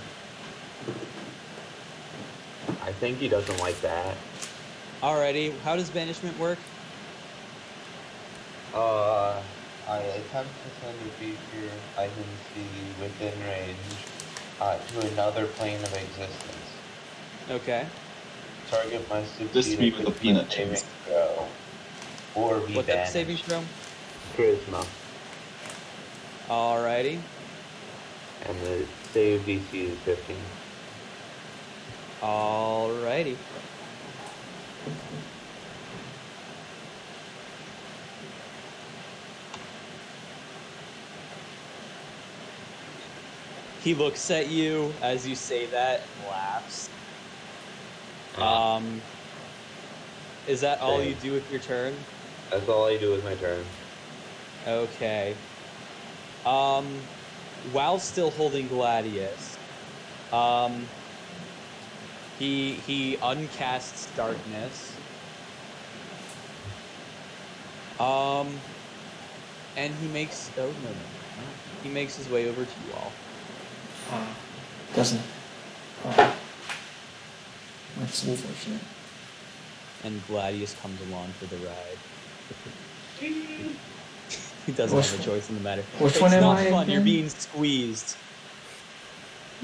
I think he doesn't like that. Alrighty, how does banishment work? I attempt to send a creature I can see within range to another plane of existence. Okay. Target must This succeed be a with the charisma peanut saving chips. throw or be What's that banished. saving throw? Charisma. Alrighty. And the save DC is 15. Alrighty. He looks at you as you say that and laughs. Is that all you do with your turn? That's all I do with my turn. Okay. While still holding Gladius, he uncasts darkness. And he makes he makes his way over to you all. Doesn't. That's unfortunate. And Gladius comes along for the ride. He doesn't have a choice in the matter. Which It's one am not I fun. You're again? being squeezed.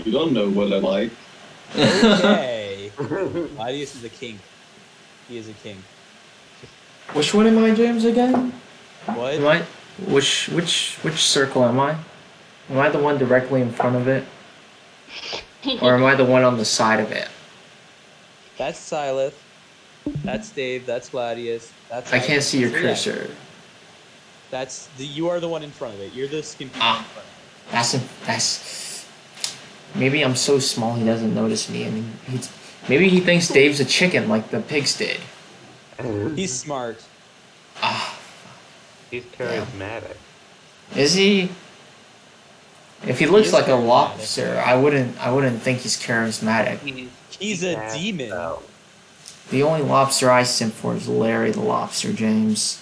You don't know what I like. Okay. Gladius is a king. He is a king. Which one am I, James, again? What? Am I? Which circle am I? Am I the one directly in front of it? Or am I the one on the side of it? That's Sylleth. That's Dave. That's Gladius. That's. I can't see your So, yeah, cursor. you are the one in front of it. You're the skimpy one in front of it. That's. Maybe I'm so small he doesn't notice me, and maybe he thinks Dave's a chicken like the pigs did. He's smart. He's charismatic. Is he? If he looks is like a charismatic. lobster, I wouldn't think he's charismatic. He's a demon. The only lobster I simp for is Larry the Lobster, James.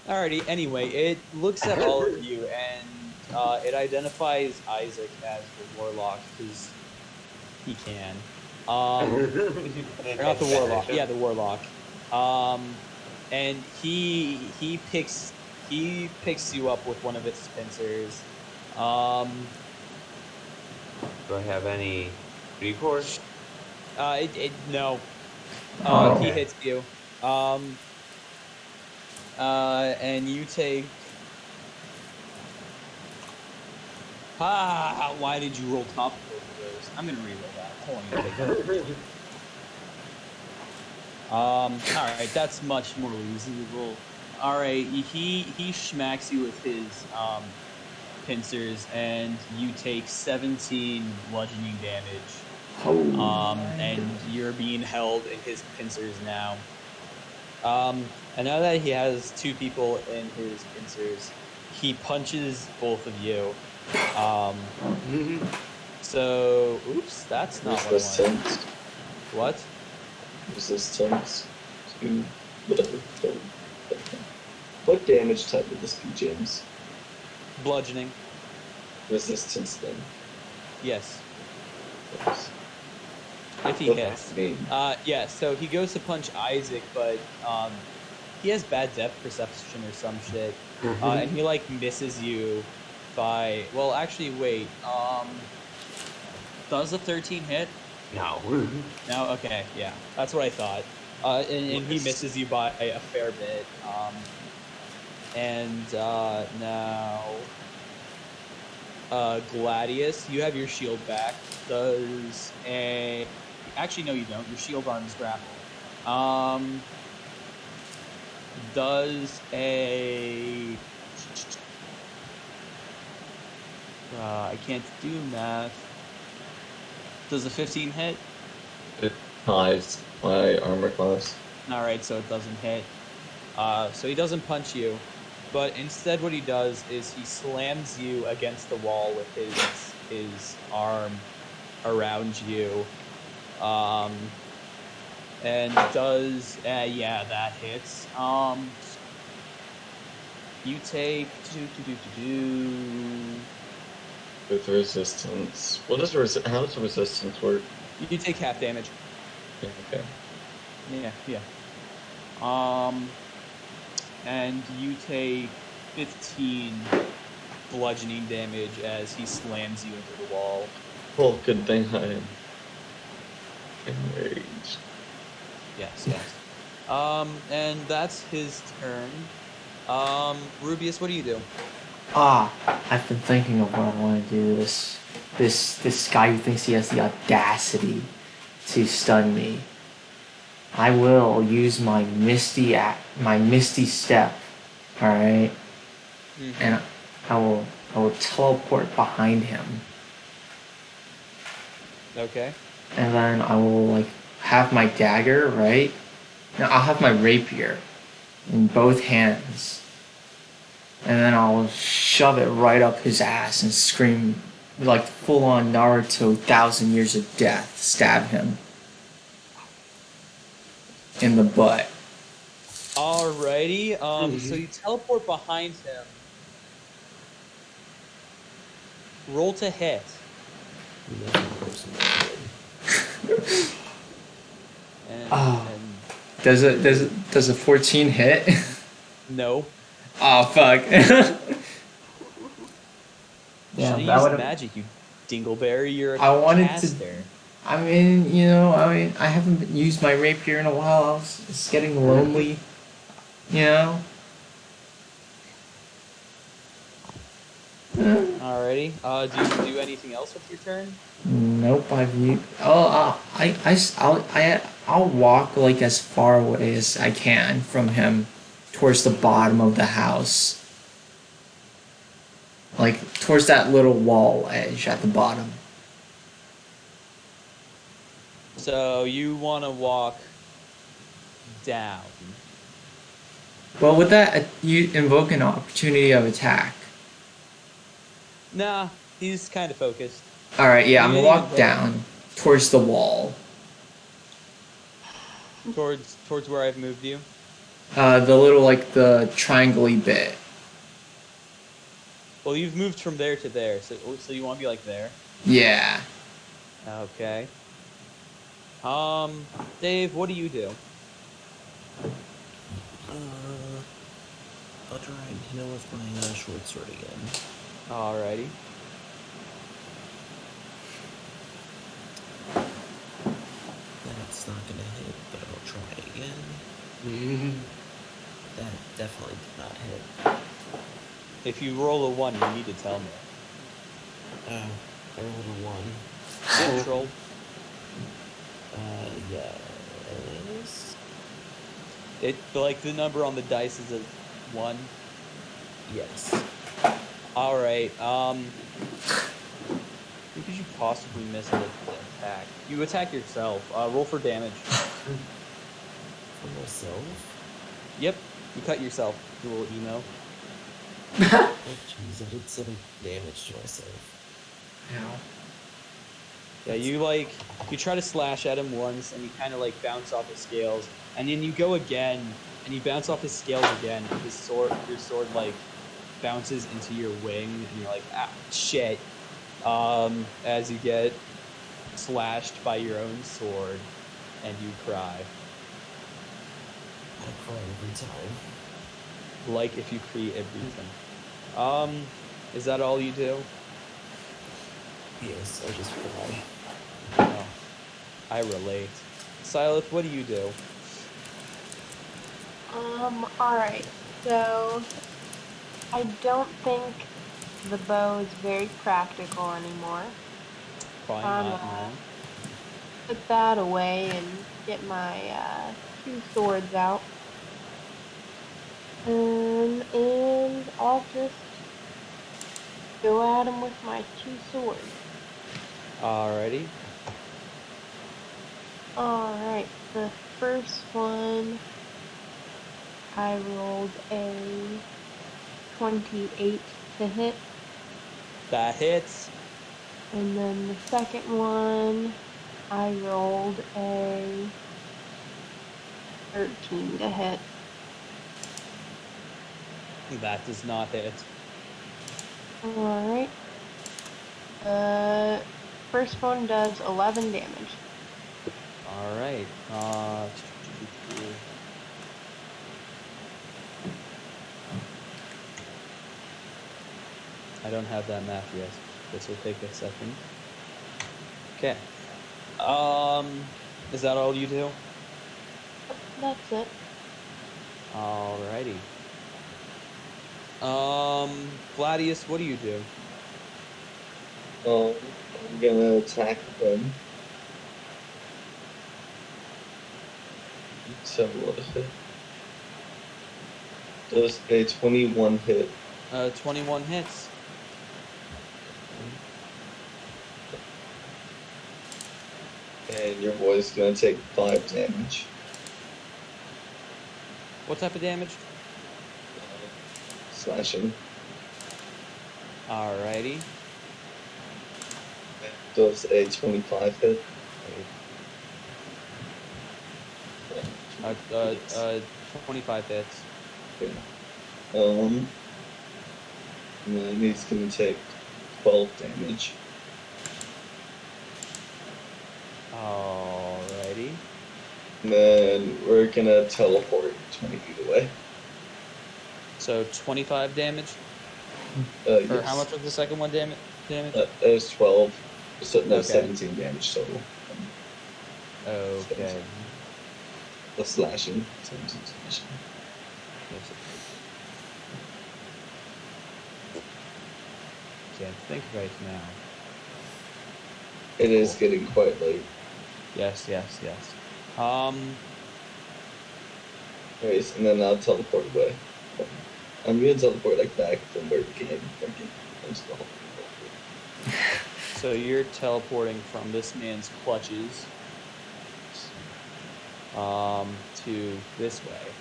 Alrighty, anyway, it looks at all of you and it identifies Issac as the warlock because he can. Or not the warlock. Yeah, the warlock. And he picks you up with one of its pincers. Do I have any recourse? No. Oh. He hits you. And you take. Why did you roll top of both of those? I'm gonna reroll that. Hold on. Alright, that's much more reasonable. Alright, he smacks you with his pincers, and you take 17 bludgeoning damage. And you're being held in his pincers now. And now that he has two people in his pincers, he punches both of you. So, oops, that's not what I wanted. What? Resistance to whatever. What damage type would this be, James? Bludgeoning. Resistance then. Yes. Yes. If he What hits. does that mean? Yeah, so he goes to punch Issac, but he has bad depth perception or some shit. And he like misses you by actually wait. Does a 13 hit? No. No? Okay, yeah. That's what I thought. And he misses you by a fair bit. Now Gladius, you have your shield back. Actually, no, you don't. Your shield arm is grappled. I can't do math. Does a 15 hit? It hides my armor class. Alright, so it doesn't hit. So he doesn't punch you. But instead what he does is he slams you against the wall with his arm around you. And does that hits. You take with resistance. How does resistance work? You take half damage. Okay. Yeah. And you take 15 bludgeoning damage as he slams you into the wall. Well, good thing I am enraged. Yes. And that's his turn. Reubius, what do you do? I've been thinking of what I want to do. This guy who thinks he has the audacity to stun me. I will use my misty step. All right, and I will teleport behind him. Okay. And then I will like have my dagger, right? No, I'll have my rapier in both hands. And then I'll shove it right up his ass and scream like full on Naruto 1,000 Years of Death. Stab him in the butt. Alrighty. So you teleport behind him. Roll to hit. And Does a 14 hit? no. Oh fuck. Yeah, that use would've- magic, you dingleberry. You're a I wanted caster. I haven't used my rapier in a while. It's getting lonely. You know? Alrighty. Do you do anything else with your turn? Nope, I'll walk like as far away as I can from him towards the bottom of the house. Like towards that little wall edge at the bottom. So you want to walk down. Well, with that, you invoke an opportunity of attack. Nah, he's kind of focused. Alright, yeah, You I'm gonna didn't walk even down towards the wall. Towards where I've moved you. The little, like, the triangle-y bit. Well, you've moved from there to there, so you want to be like there? Yeah. Okay. Dave, what do you do? I'll try and hit him with my short sword again. Alrighty. That's not gonna hit, but I'll try again. That definitely did not hit. If you roll a 1, you need to tell me. Oh, I rolled a 1. Yeah, troll. Yes. Like the number on the dice is a 1. Yes. Alright, who could you possibly miss the attack? You attack yourself. Roll for damage. For myself? Yep, you cut yourself. You little emo. Oh jeez, I did 7 damage to myself. Ow. Yeah, you try to slash at him once, and you kind of like bounce off his scales, and then you go again, and you bounce off his scales again, and your sword like bounces into your wing, and you're like, ah, shit. As you get slashed by your own sword, and you cry. I cry every time. Like if you create everything. Is that all you do? Yes, I just cry. Oh, I relate. Sylleth, what do you do? Alright. So, I don't think the bow is very practical anymore. Fine, I'm not now. Put that away and get my 2 swords out. And I'll just go at him with my 2 swords. Alrighty. Alright, the first one, I rolled a 28 to hit. That hits. And then the second one, I rolled a 13 to hit. That does not hit. Alright. First one does 11 damage. All right. I don't have that math yet. This will take a second. Okay. Is that all you do? That's it. Alrighty. Gladius, what do you do? I'm gonna attack them. So what is it? Does a 21 hit? 21 hits. And your boy's gonna take 5 damage. What type of damage? Slashing. Alrighty. Does a 25 hit? 25 hits. Okay. And then he's gonna take 12 damage. Alrighty. And then we're gonna teleport 20 feet away. So 25 damage? Yes. Or how much was the second one damage? It was 12. So, no, Okay. 17 damage total. Okay. The slashing. 17 slashing. Can't think right now. It is getting quite late. Yes. Anyways, and then I'll teleport away. I'm gonna teleport like back from where we came. So you're teleporting from this man's clutches to this way.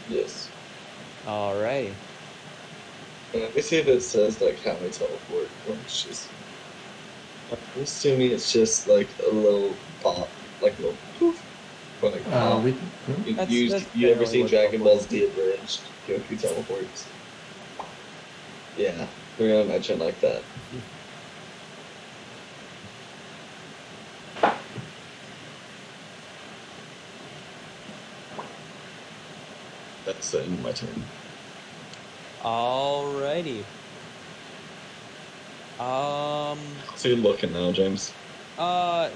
Yes. Alright. And let me see if it says like how we teleport, or it's just. I'm assuming it's just like a little pop, like a little poof, or like pop. That's You ever generally seen what Dragon Ball teleporting Z Abridged? Goku teleports. Yeah, we're gonna mention like that. That's the end of my turn. Alrighty. How's he looking now, James?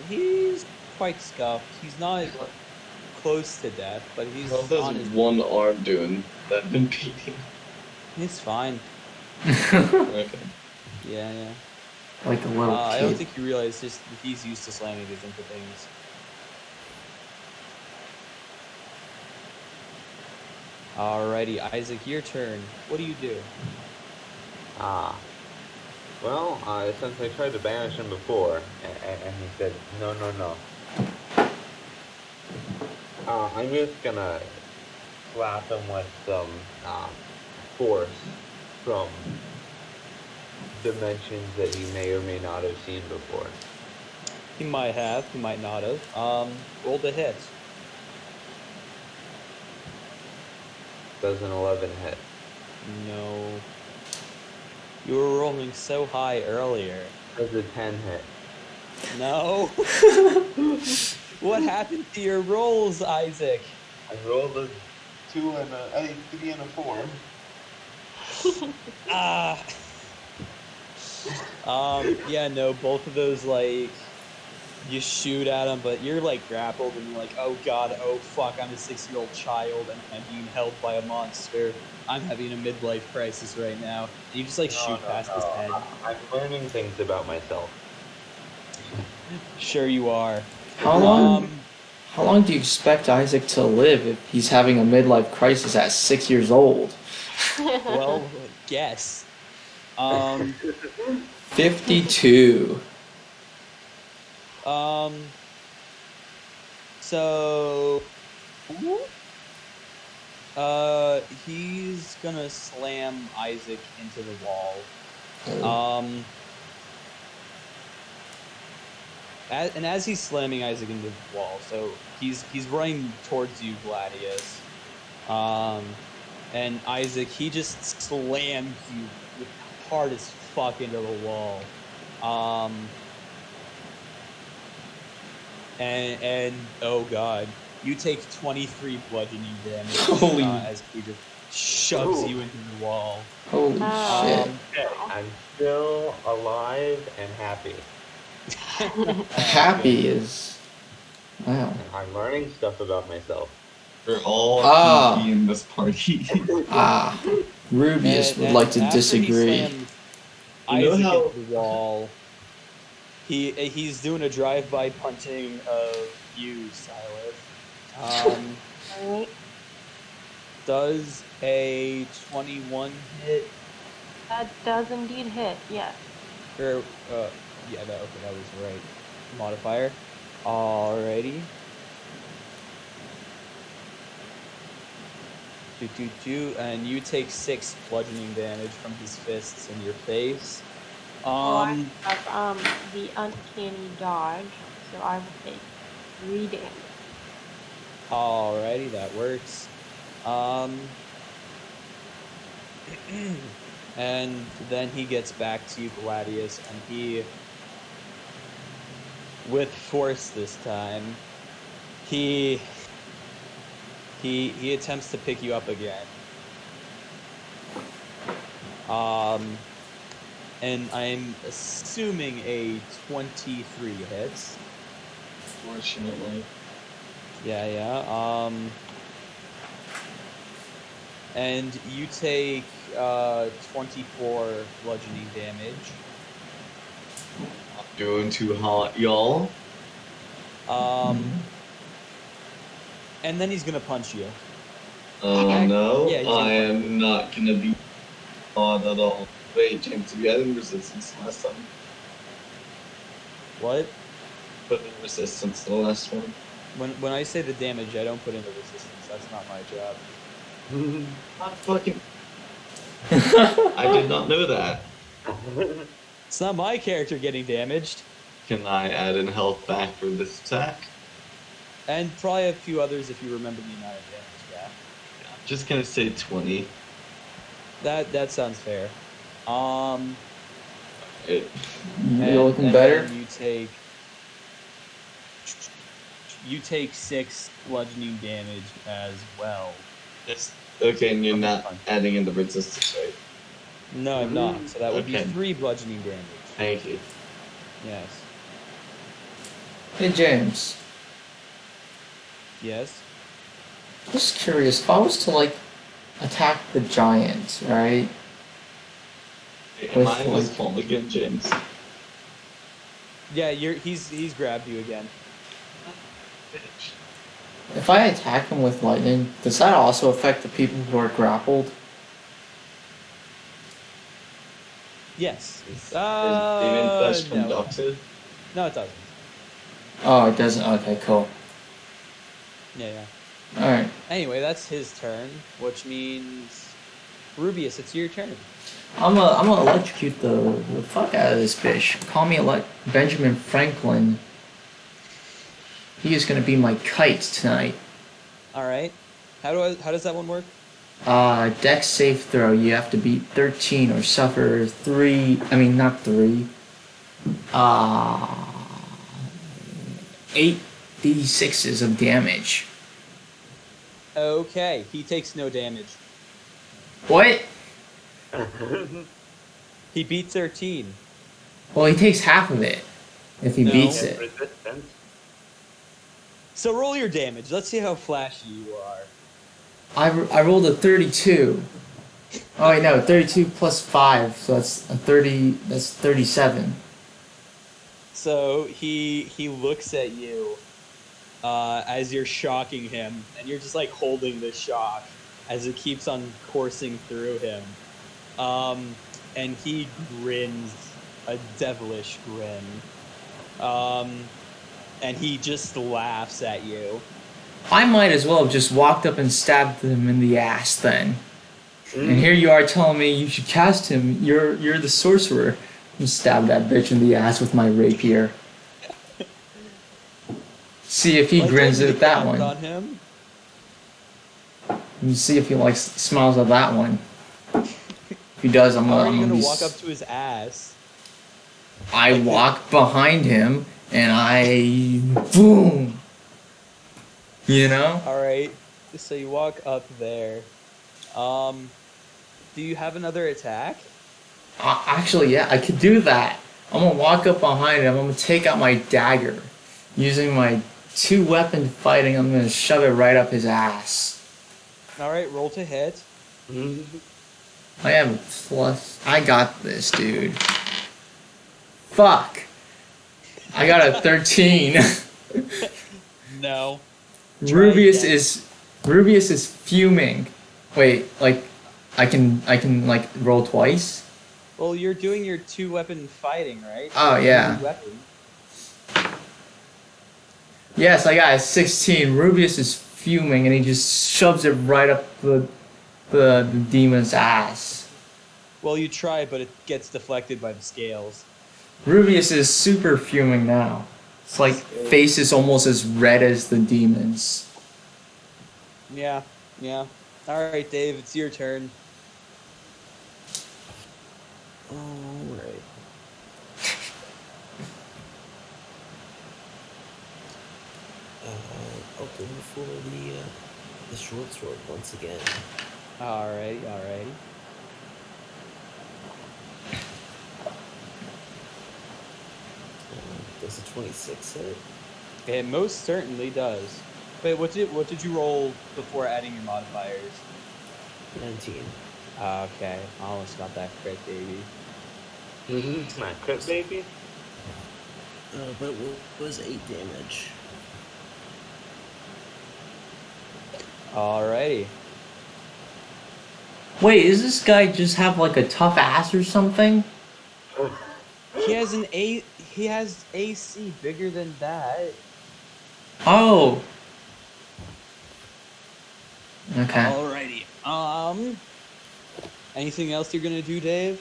He's quite scuffed. He's not close to death, but he's How's on his his one feet. arm doing that been beating? He's fine. Okay. Yeah. Like a little I don't kid. think you realize just he's used to slamming these into things. Alrighty, Isaac, your turn. What do you do? Well, since I tried to banish him before, and he said, no. I'm just gonna slap him with some force from dimensions that he may or may not have seen before. He might have, he might not have. Roll the hit. Does an 11 hit? No. You were rolling so high earlier. Does a 10 hit? No. What happened to your rolls, Isaac? I rolled a 2 and a 3 and a 4. Yeah, no, both of those, like, you shoot at him, but you're, like, grappled, and you're like, oh god, oh fuck, I'm a 6-year-old child, and I'm being held by a monster. I'm having a midlife crisis right now. And you just, like, shoot past his head. I'm learning things about myself. Sure you are. How long do you expect Isaac to live if he's having a midlife crisis at 6 years old? Well, guess. 52. So he's gonna slam Isaac into the wall. And as he's slamming Isaac into the wall, so he's running towards you, Gladius. And Isaac, he just slams you hard as fuck into the wall. And oh god, you take 23 bludgeoning damage Holy- as he just shoves Ooh. you into the wall. Holy shit. Okay, I'm still alive and happy. Happy is. Wow. And I'm learning stuff about myself. We're all Ah. easy in this party. Ah. Reubius would like to after he disagree. slams You know Isaac how- into the wall, he's doing a drive-by punting of you, Sylleth. Alright. Does a 21 hit? That does indeed hit, yes. Or, yeah, that was the right modifier. Alrighty. And you take 6 bludgeoning damage from his fists in your face. I have the uncanny dodge, so I will take 3 damage. Alrighty, that works. And then he gets back to you, Gladius, and he, with force this time, he attempts to pick you up again. And I'm assuming a 23 hits. Fortunately. Yeah. And you take 24 bludgeoning damage. Not doing too hot, y'all. And then he's gonna punch you. Oh no, Yeah, he's I in am not gonna be hard at all. Wait, James, have you had any resistance last time? What? Put in resistance the last one. When I say the damage, I don't put in the resistance. That's not my job. Not fucking. I did not know that. It's not my character getting damaged. Can I add in health back for this attack? And probably a few others if you remember the amount of damage, yeah. I'm just gonna say 20. That sounds fair. It, You're looking better? then you take 6 bludgeoning damage as well. okay, and you're Okay, not fine. adding in the resistance, right? No, I'm not. So that would Okay. be 3 bludgeoning damage. Thank you. Yes. Hey, James. Yes. Just curious, if I was to, like, attack the giant, right? Am I With, on this like- phone again, James? Yeah, he's grabbed you again. Bitch. If I attack him with lightning, does that also affect the people who are grappled? Yes. Is demon flesh No. conductive? No, it doesn't. Oh, it doesn't? Okay, cool. Yeah. Alright. Anyway, that's his turn, which means Reubius, it's your turn. I'm gonna electrocute the fuck out of this bitch. Call me Benjamin Franklin. He is gonna be my kite tonight. All right. How does that one work? Dex save throw. You have to beat 13 or suffer 3. I mean, not 3. 8d6s of damage. Okay, he takes no damage. What? He beat 13. Well, he takes half of it if he No. beats Get it. resistance. So roll your damage. Let's see how flashy you are. I rolled a 32. Oh wait, no, 32 plus 5, so that's a 30. That's 37. So he looks at you as you're shocking him, and you're just like holding the shock as it keeps on coursing through him. And he grins a devilish grin. And he just laughs at you. I might as well have just walked up and stabbed him in the ass then. And here you are telling me you should cast him. You're the sorcerer. And stab that bitch in the ass with my rapier. See if he Like, grins you at that count one. on him. And see if he smiles at that one. If he does, I'm How are you gonna gonna be walk up to his ass? I Like the- walk behind him and I boom. You know? All right. So you walk up there. Do you have another attack? Actually, yeah, I could do that. I'm gonna walk up behind him. I'm gonna take out my dagger, using my 2-weapon fighting. I'm gonna shove it right up his ass. All right. Roll to hit. I have plus. I got this, dude. Fuck. I got a 13. No. Try Rubius again. is fuming. Wait, like I can like roll twice? Well, you're doing your 2-weapon fighting, right? Oh yeah. 2 weapons. Yes, I got a 16. Rubius is fuming and he just shoves it right up the demon's ass. Well, you try, but it gets deflected by the scales. Rubius is super fuming now. It's like face is almost as red as the demon's. Yeah. Yeah. All right, Dave. It's your turn. Alright. I'll go for the short sword once again. Alrighty. Alrighty. Does a 26 hit? It most certainly does. Wait, what did you roll before adding your modifiers? 19. Okay, almost got that crit, baby. My crit baby. But it was 8 damage. Alrighty. Wait, does this guy just have like a tough ass or something? He has he has AC bigger than that. Oh. Okay. Alrighty. Anything else you're gonna do, Dave?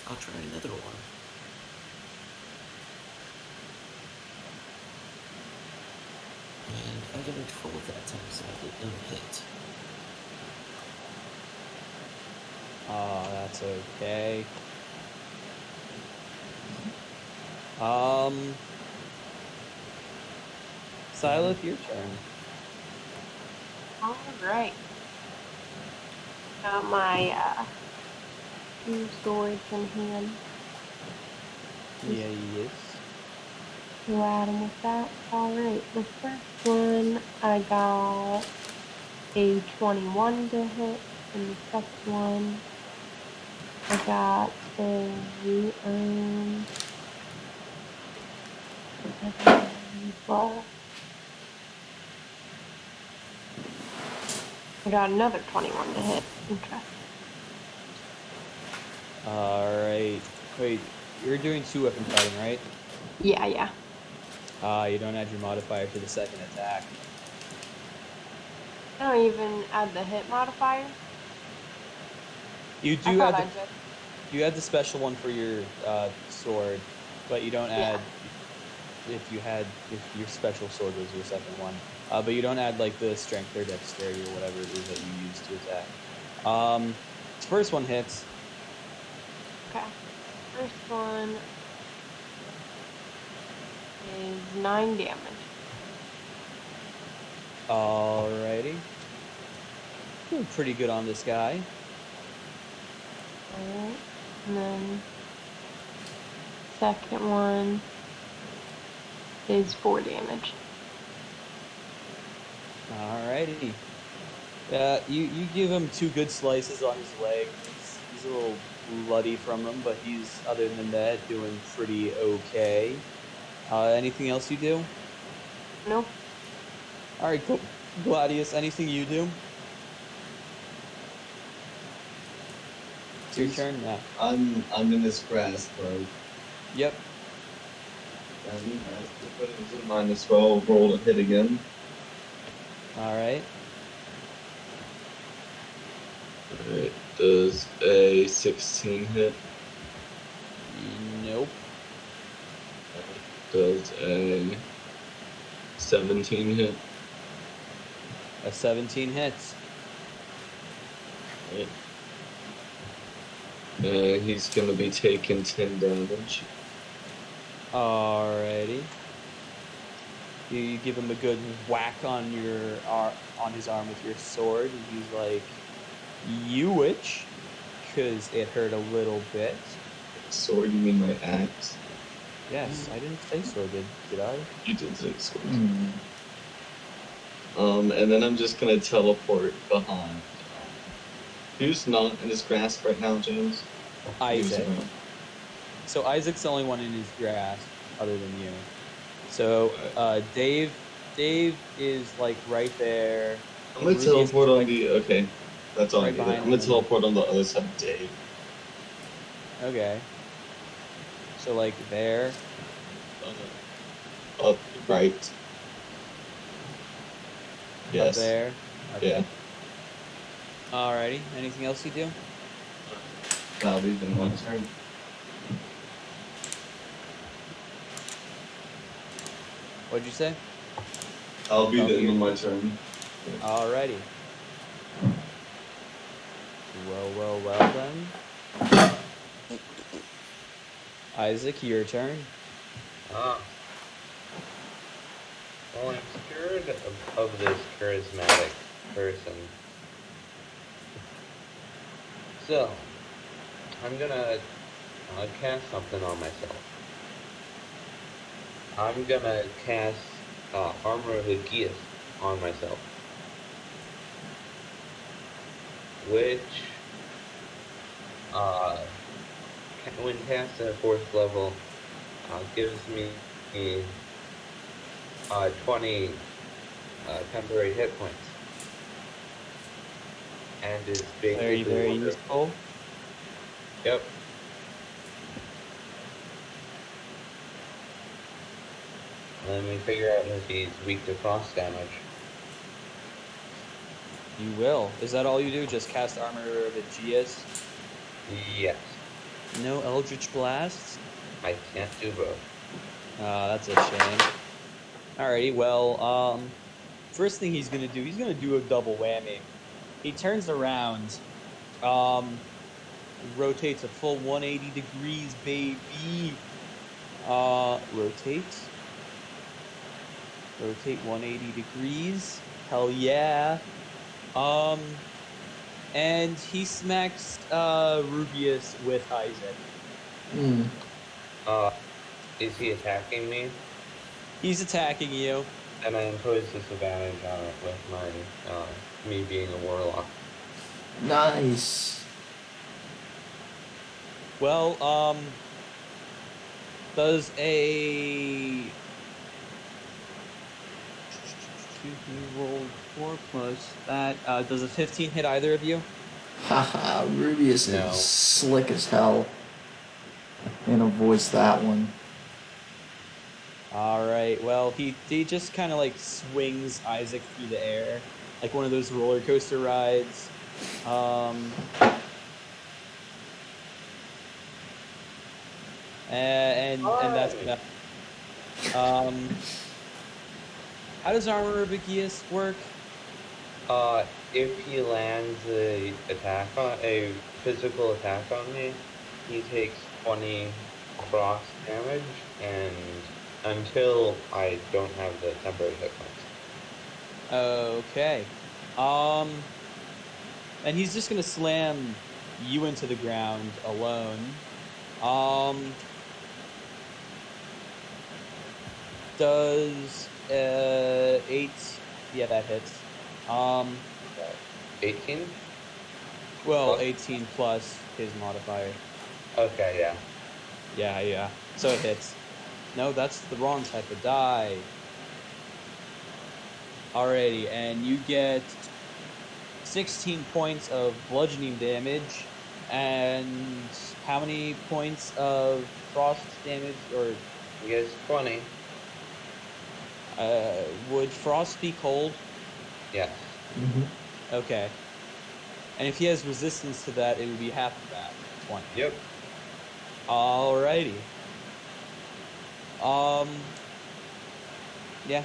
I'll try another one. And I got a 12 that time, so I didn't hit. Oh, that's okay. Sylleth, your turn. All right. Got my 2 swords in hand. Yeah, yes. Go at 'em with that. All right. The first one I got a 21 to hit, and the second one I got a well, I got another 21 to hit. Interesting. Alright. Wait, you're doing 2-weapon fighting, right? Yeah, yeah. You don't add your modifier to the second attack. I don't even add the hit modifier. You I do thought add I the, just. you add the special one for your sword, but you don't add if your special sword was your second one. But you don't add like the strength or dexterity or whatever it is that you use to attack. First one hits. Okay. First one is 9 damage. Alrighty. Doing pretty good on this guy. Alright. And then second one is 4 damage. Alrighty. You give him 2 good slices on his leg. He's a little bloody from them, but he's, other than that, doing pretty okay. Anything else you do? Nope. Alright, cool. Gladius, anything you do? It's your turn now. I'm in this grasp, right? Yep. And I have to put it to -12, roll to hit again. Alright. Alright, does a 16 hit? Nope. Does a 17 hit? A 17 hits. Right. He's gonna be taking 10 damage. Alrighty. You give him a good whack on on his arm with your sword, and he's like, "You witch," because it hurt a little bit. Sword, you mean my axe? Yes, I didn't say so, did I? You did say sword. Hmm. And then I'm just gonna teleport behind. Who's not in his grasp right now, James? Who's Isaac. around? So Isaac's the only one in his grasp, other than you. So Dave is like right there. I'm gonna Reubius teleport is on right, the. Okay, that's all I right needed. I'm behind gonna him. teleport on the other side of Dave. Okay. So like there. Up, right. Up Yes. there. Okay. Yeah. Alrighty. Anything else you do? That'll be the one turn. What'd you say? I'll be That'll the be end of your my turn. Alrighty. Well then. Isaac, your turn. Ah. Well, I'm scared of this charismatic person. So, I'm gonna cast something on myself. I'm gonna cast Armor of Aegeus on myself. Which, when cast at 4th level, gives me 20 temporary hit points. And is basically Very wonderful. useful. Yep. Let me figure out if he's weak to frost damage. You will. Is that all you do? Just cast Armor of Aegeus? Yes. No Eldritch Blasts? I can't do both. That's a shame. Alrighty, well, first thing he's gonna do a double whammy. He turns around, rotates a full 180 degrees, baby. Rotate 180 degrees. Hell yeah. And he smacks Reubius with Isaac. Hmm. Is he attacking me? He's attacking you. And I impose disadvantage on it with my me being a warlock. Nice. Well, does a he rolled 4 plus that. Does a 15 hit either of you? Haha, Reubius No. is slick as hell. And avoids that one. All right. Well, he just kind of like swings Isaac through the air, like one of those roller coaster rides. And that's Hi. that. How does Armor of Aegeus work? If he lands a physical attack on me, he takes 20 frost damage, and until I don't have the temporary hit points. Okay. And he's just gonna slam you into the ground alone. Does 8? Yeah, that hits. 18? Well, Plus? 18 plus his modifier. Okay, yeah. Yeah. So it hits. No, that's the wrong type of die. Alrighty, and you get 16 points of bludgeoning damage, and how many points of frost damage? Or He gets 20. would frost be cold? Yes. Mm-hmm. Okay. And if he has resistance to that, it would be half of that, 20. Yep. Alrighty. Yeah.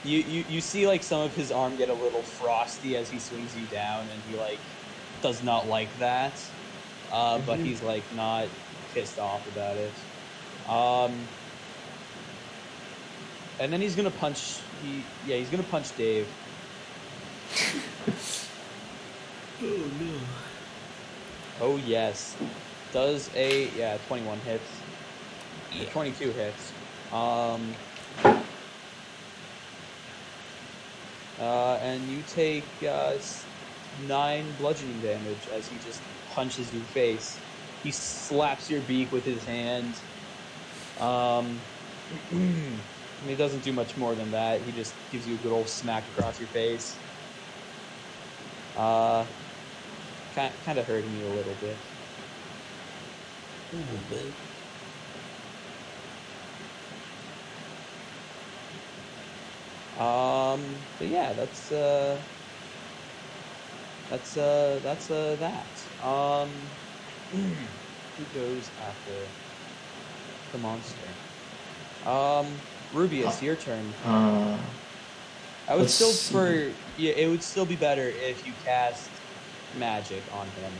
You see like some of his arm get a little frosty as he swings you down, and he like does not like that. but he's like not pissed off about it. And then he's gonna punch. He's gonna punch Dave. Oh no. Oh yes, does a 21 hits. Yeah. 22 hits. And you take 9 bludgeoning damage as he just punches your face. He slaps your beak with his hand. He doesn't do much more than that. He just gives you a good old smack across your face. Kind of hurting you a little bit. A little bit. But yeah, that's that. Who goes after the monster? Reubius, your turn. I would let's still see. it would still be better if you cast magic on him.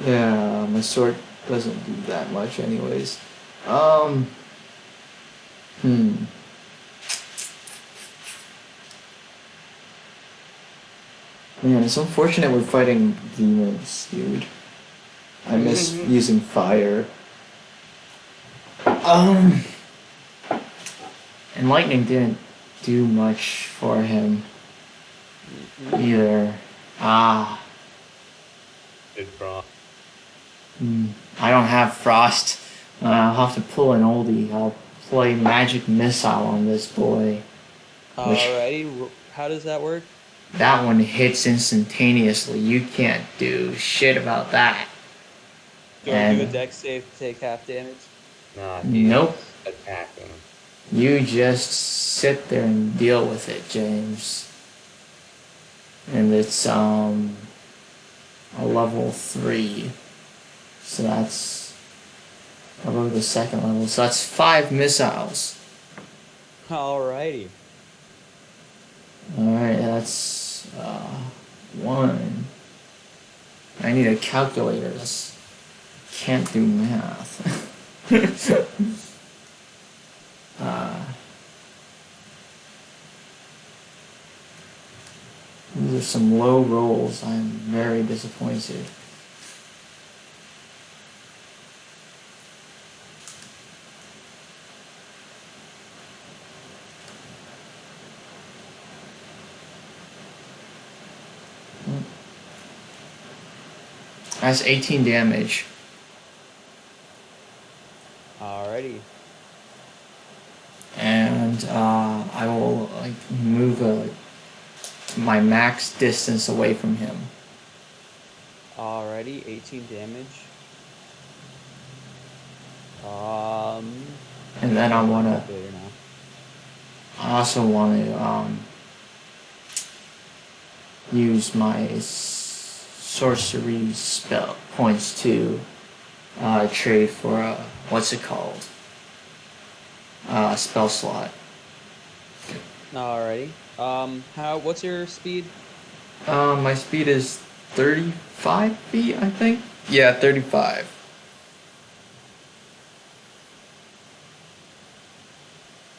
Yeah, my sword doesn't do that much anyways. Man, it's unfortunate we're fighting demons, dude. I miss using fire. And lightning didn't do much for him either. Good frost. I don't have frost. I'll have to pull an oldie. I'll play magic missile on this boy. Alrighty, how does that work? That one hits instantaneously. You can't do shit about that. Do I do a dex save to take half damage? Nah, Nope. Attacking. You just sit there and deal with it, James. And it's a level 3. So that's above the second level. So that's 5 missiles. Alrighty. Alright, that's 1. I need a calculator. That's can't do math. These are some low rolls. I'm very disappointed. That's 18 damage. Alrighty. And I will move my max distance away from him. Alrighty, 18 damage. And then I want to. Calculator now. I also want to use my sorcery spell points to trade for a what's it called? Spell slot. Alrighty. What's your speed? My speed is 35 feet, I think. Yeah, 35.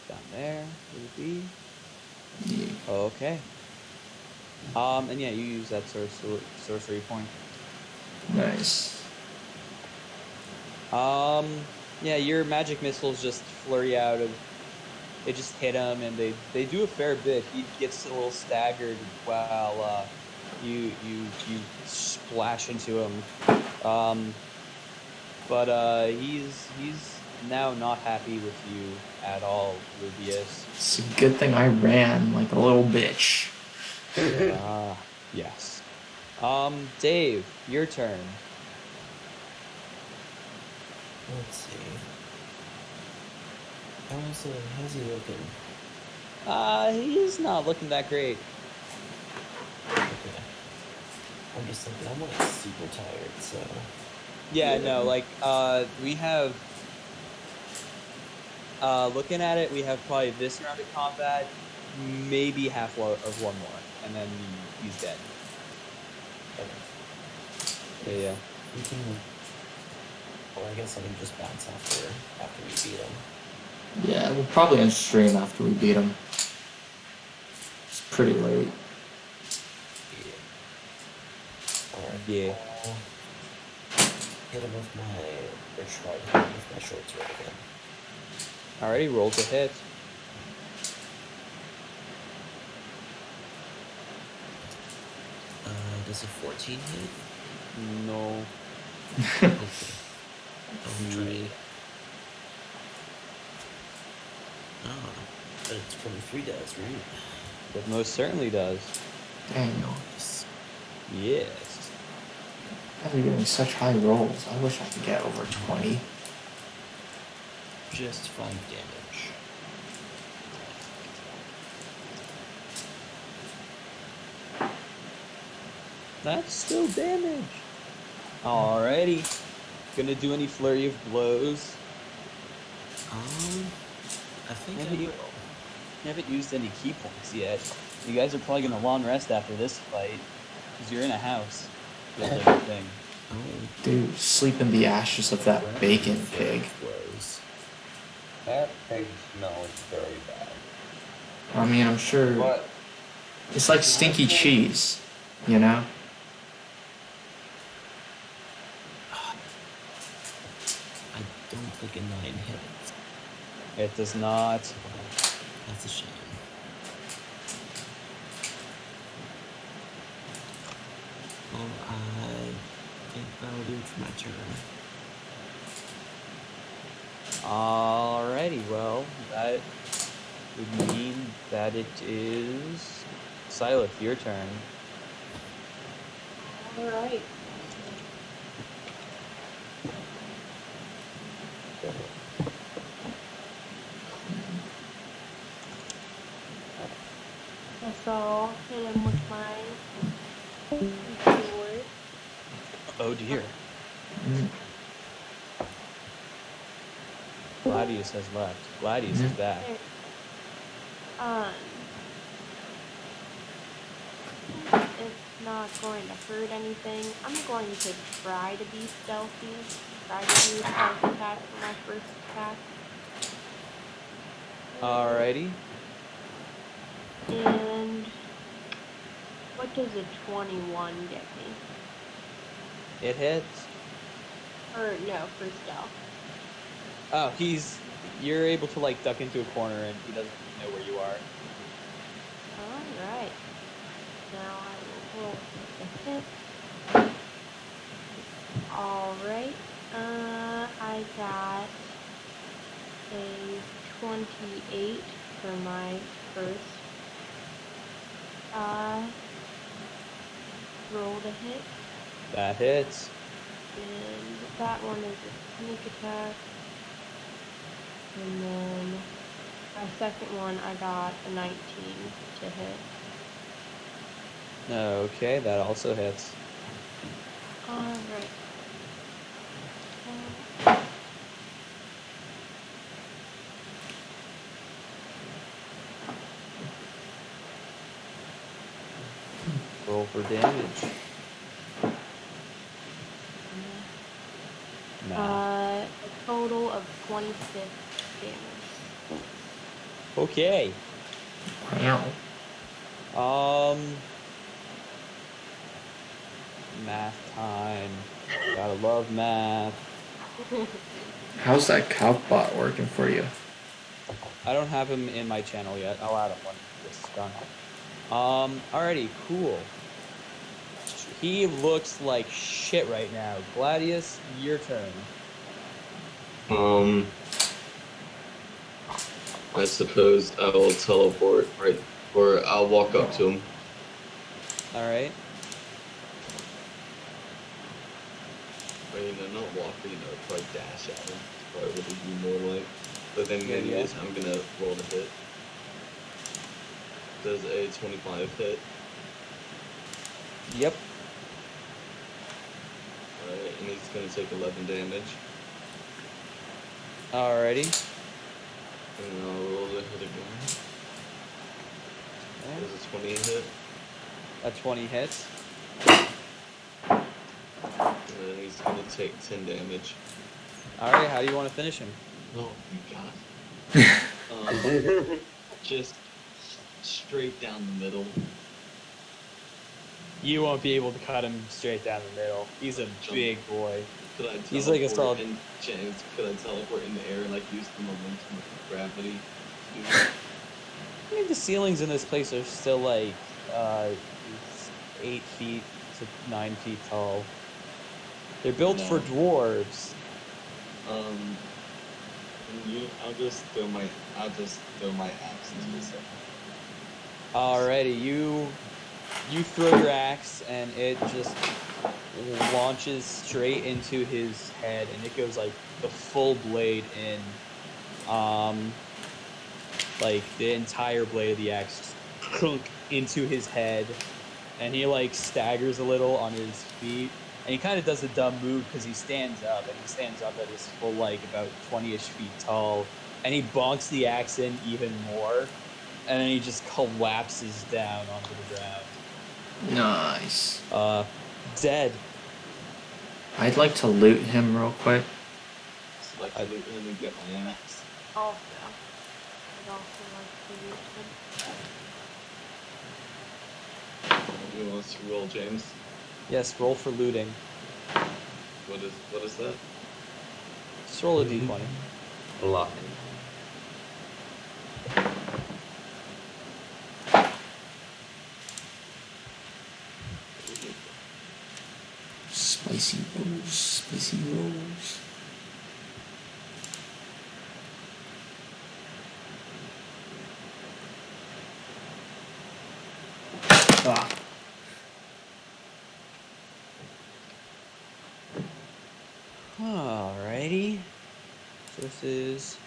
Down there would be. Yeah. Okay. And yeah, you use that sorcery point. Nice. Yeah, your magic missiles just flurry out of. They just hit him, and they do a fair bit. He gets a little staggered while you splash into him. But he's now not happy with you at all, Reubius. It's a good thing I ran like a little bitch. Yes. Dave, your turn. Let's see. How's he looking? He's not looking that great. Okay. I'm just thinking, I'm like super tired, so. Yeah, no, like, we have, looking at it, we have probably this round of combat, maybe half of one more, and then he's dead. Okay. Yeah. We can Or I guess I can just bounce after we beat him. Yeah, we'll probably end stream after we beat him. It's pretty late. Yeah. Alright. Yeah. I'll hit him with or try to hit him with my short sword again. Alrighty, roll to hit. Does a 14 hit? No. Okay. I'll try it. Ah, but it's 23 does, right? It most certainly does. Dang, Nice. Yes. guys are getting such high rolls. I wish I could get over 20. Just 5 damage. That's still damage. Alrighty. Gonna do any flurry of blows. I think Maybe I you- will. Haven't used any key points yet. You guys are probably gonna long rest after this fight. Because you're in a house. Feels like a thing. Oh, Dude, sleep in the ashes of that bacon pig. Flows. That pig smells very bad. I mean, I'm sure But it's like stinky cheese, you know? I don't think a 9 hits. It does not. That's a shame. Well, I think that'll do it for my turn. Alrighty, well, that would mean that it is Sylleth, your turn. Alright. So I'll hit him with my sword. Oh dear. Mm. Gladius has left. Gladius is back. It's not going to hurt anything. I'm going to try to be stealthy. Try to do a stealth attack for my first attack. Alrighty. And what does a 21 get me? It hits. Or no, for stealth. Oh, you're able to like duck into a corner and he doesn't know where you are. Alright. Now I will roll the hit. Alright. I got a 28 for my first roll to hit. That hits. And that one is a sneak attack. And then my second one I got a 19 to hit. Okay, that also hits. Alright. Roll for damage. Nah. A total of 26 damage. Okay. Wow. Math time. Gotta love math. How's that Cowbot working for you? I don't have him in my channel yet. I'll add him when this is done. Alrighty, cool. He looks like shit right now. Gladius, your turn. I suppose I will teleport, right? Or I'll walk up to him. Alright. Not walk, probably dash at him. Probably what it'd be more like. But then Yeah, anyways, I'm gonna roll the hit. Does a 25 hit? Yep. Alright, and he's gonna take 11 damage. Alrighty. And I'll roll the hit again. Okay. Does a 20 hit? That 20 hits. And then he's gonna take 10 damage. All right, how do you want to finish him? Oh my god. Just straight down the middle. You won't be able to cut him straight down the middle. He's a big boy. Could I He's like a teleport solid. in, James? Could I teleport in the air and like use the momentum of gravity? I mean, the ceilings in this place are still like 8 feet to 9 feet tall. They're built for No. dwarves. I'll just throw my axe into his head. Alrighty, you throw your axe and it just launches straight into his head, and it goes like the full blade in. Like the entire blade of the axe just crunk into his head, and he like staggers a little on his feet, and he kind of does a dumb move because he stands up, and he stands up at his full like about 20-ish feet tall, and he bonks the axe in even more, and then he just collapses down onto the ground. Nice. Dead. I'd like to loot him real quick. Just like to loot him and get my axe. Also, I'd also like to use them. You want us to roll, James? Yes, roll for looting. What is that? Just roll a d20. Luck. Spicy rolls, spicy rolls. Ah. Alrighty. So this is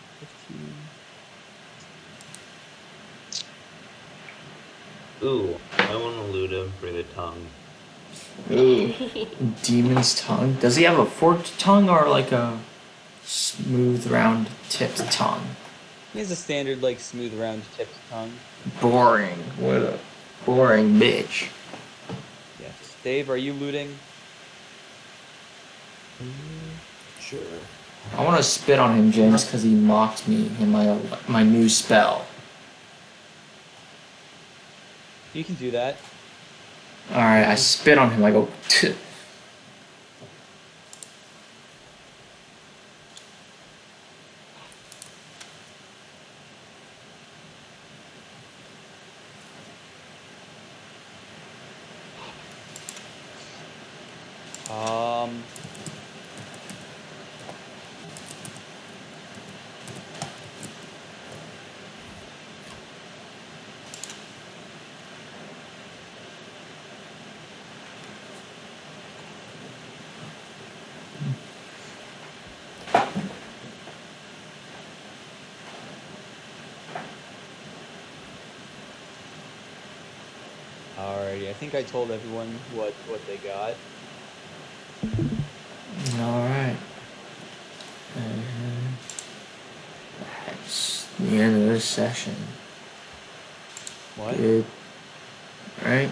15. Ooh, I want to loot him for the tongue. Ooh. Demon's tongue. Does he have a forked tongue or like a smooth, round tipped tongue? He has a standard, like, smooth, round tipped tongue. Boring. What a boring bitch. Yes. Dave, are you looting? Sure. I want to spit on him, James, because he mocked me in my new spell. You can do that. Alright, I spit on him. I go, "Tch." Alrighty, I think I told everyone what they got. Alright. That's the end of this session. What? Good. Right?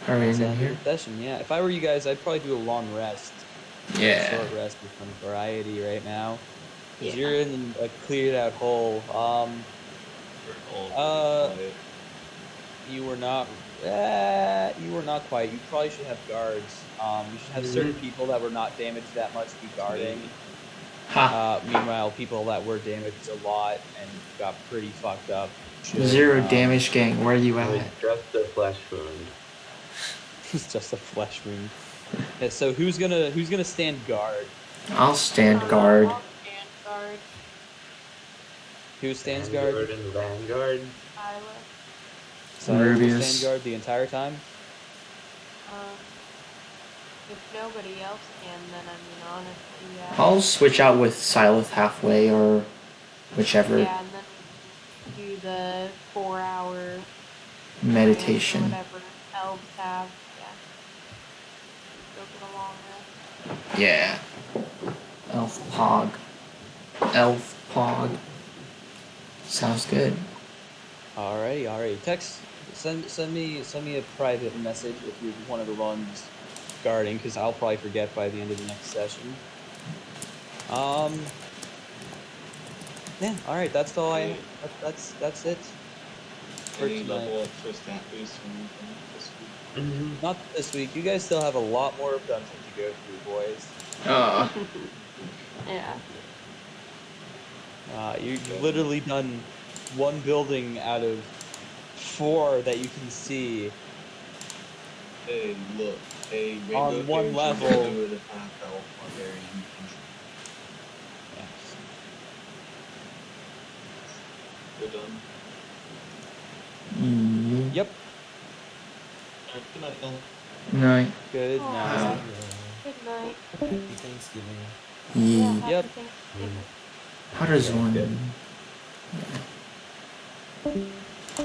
Are we That's the in end here? of the session, yeah. If I were you guys, I'd probably do a long rest. Yeah. Short rest with some variety right now. Because Yeah. you're in a cleared out hole. You were not. You were not quite. You probably should have guards. You should have certain people that were not damaged that much be guarding. Ha. Meanwhile, people that were damaged a lot and got pretty fucked up. Zero damage, gang. Where are you It was at? just a flesh wound. It's just a flesh wound. Yeah, so who's gonna stand guard? I'll stand guard. I'll stand guard. Who stands guard? Vanguard and Vanguard. Sylleth. So will Reubius. stand guard the entire time. If nobody else can, then I mean, honestly, yeah. I'll switch out with Sylleth halfway or whichever Yeah, and then we do the 4-hour meditation. whatever elves have. Yeah. Go for the long rest. Yeah. Elf Pog. Elf Pog. Sounds good. Alrighty. Send me a private message if you're one of the ones guarding, because I'll probably forget by the end of the next session. Yeah. All right. That's all I. Hey. That's it for Any tonight. level up for stat boost or anything this week? Not this week. You guys still have a lot more of dungeon to go through, boys. Yeah. You've literally done one building out of 4 that you can see Hey, look. A rainbow on one haired level. ginger with a half elf barbarian infantry. Yes. We're done. Yep. Alright, good night, y'all. Night. Good Aw. night. Good night. Happy Thanksgiving. Yeah, Yeah. happy Yep. Thanksgiving. How does Sounds one? good. Yeah.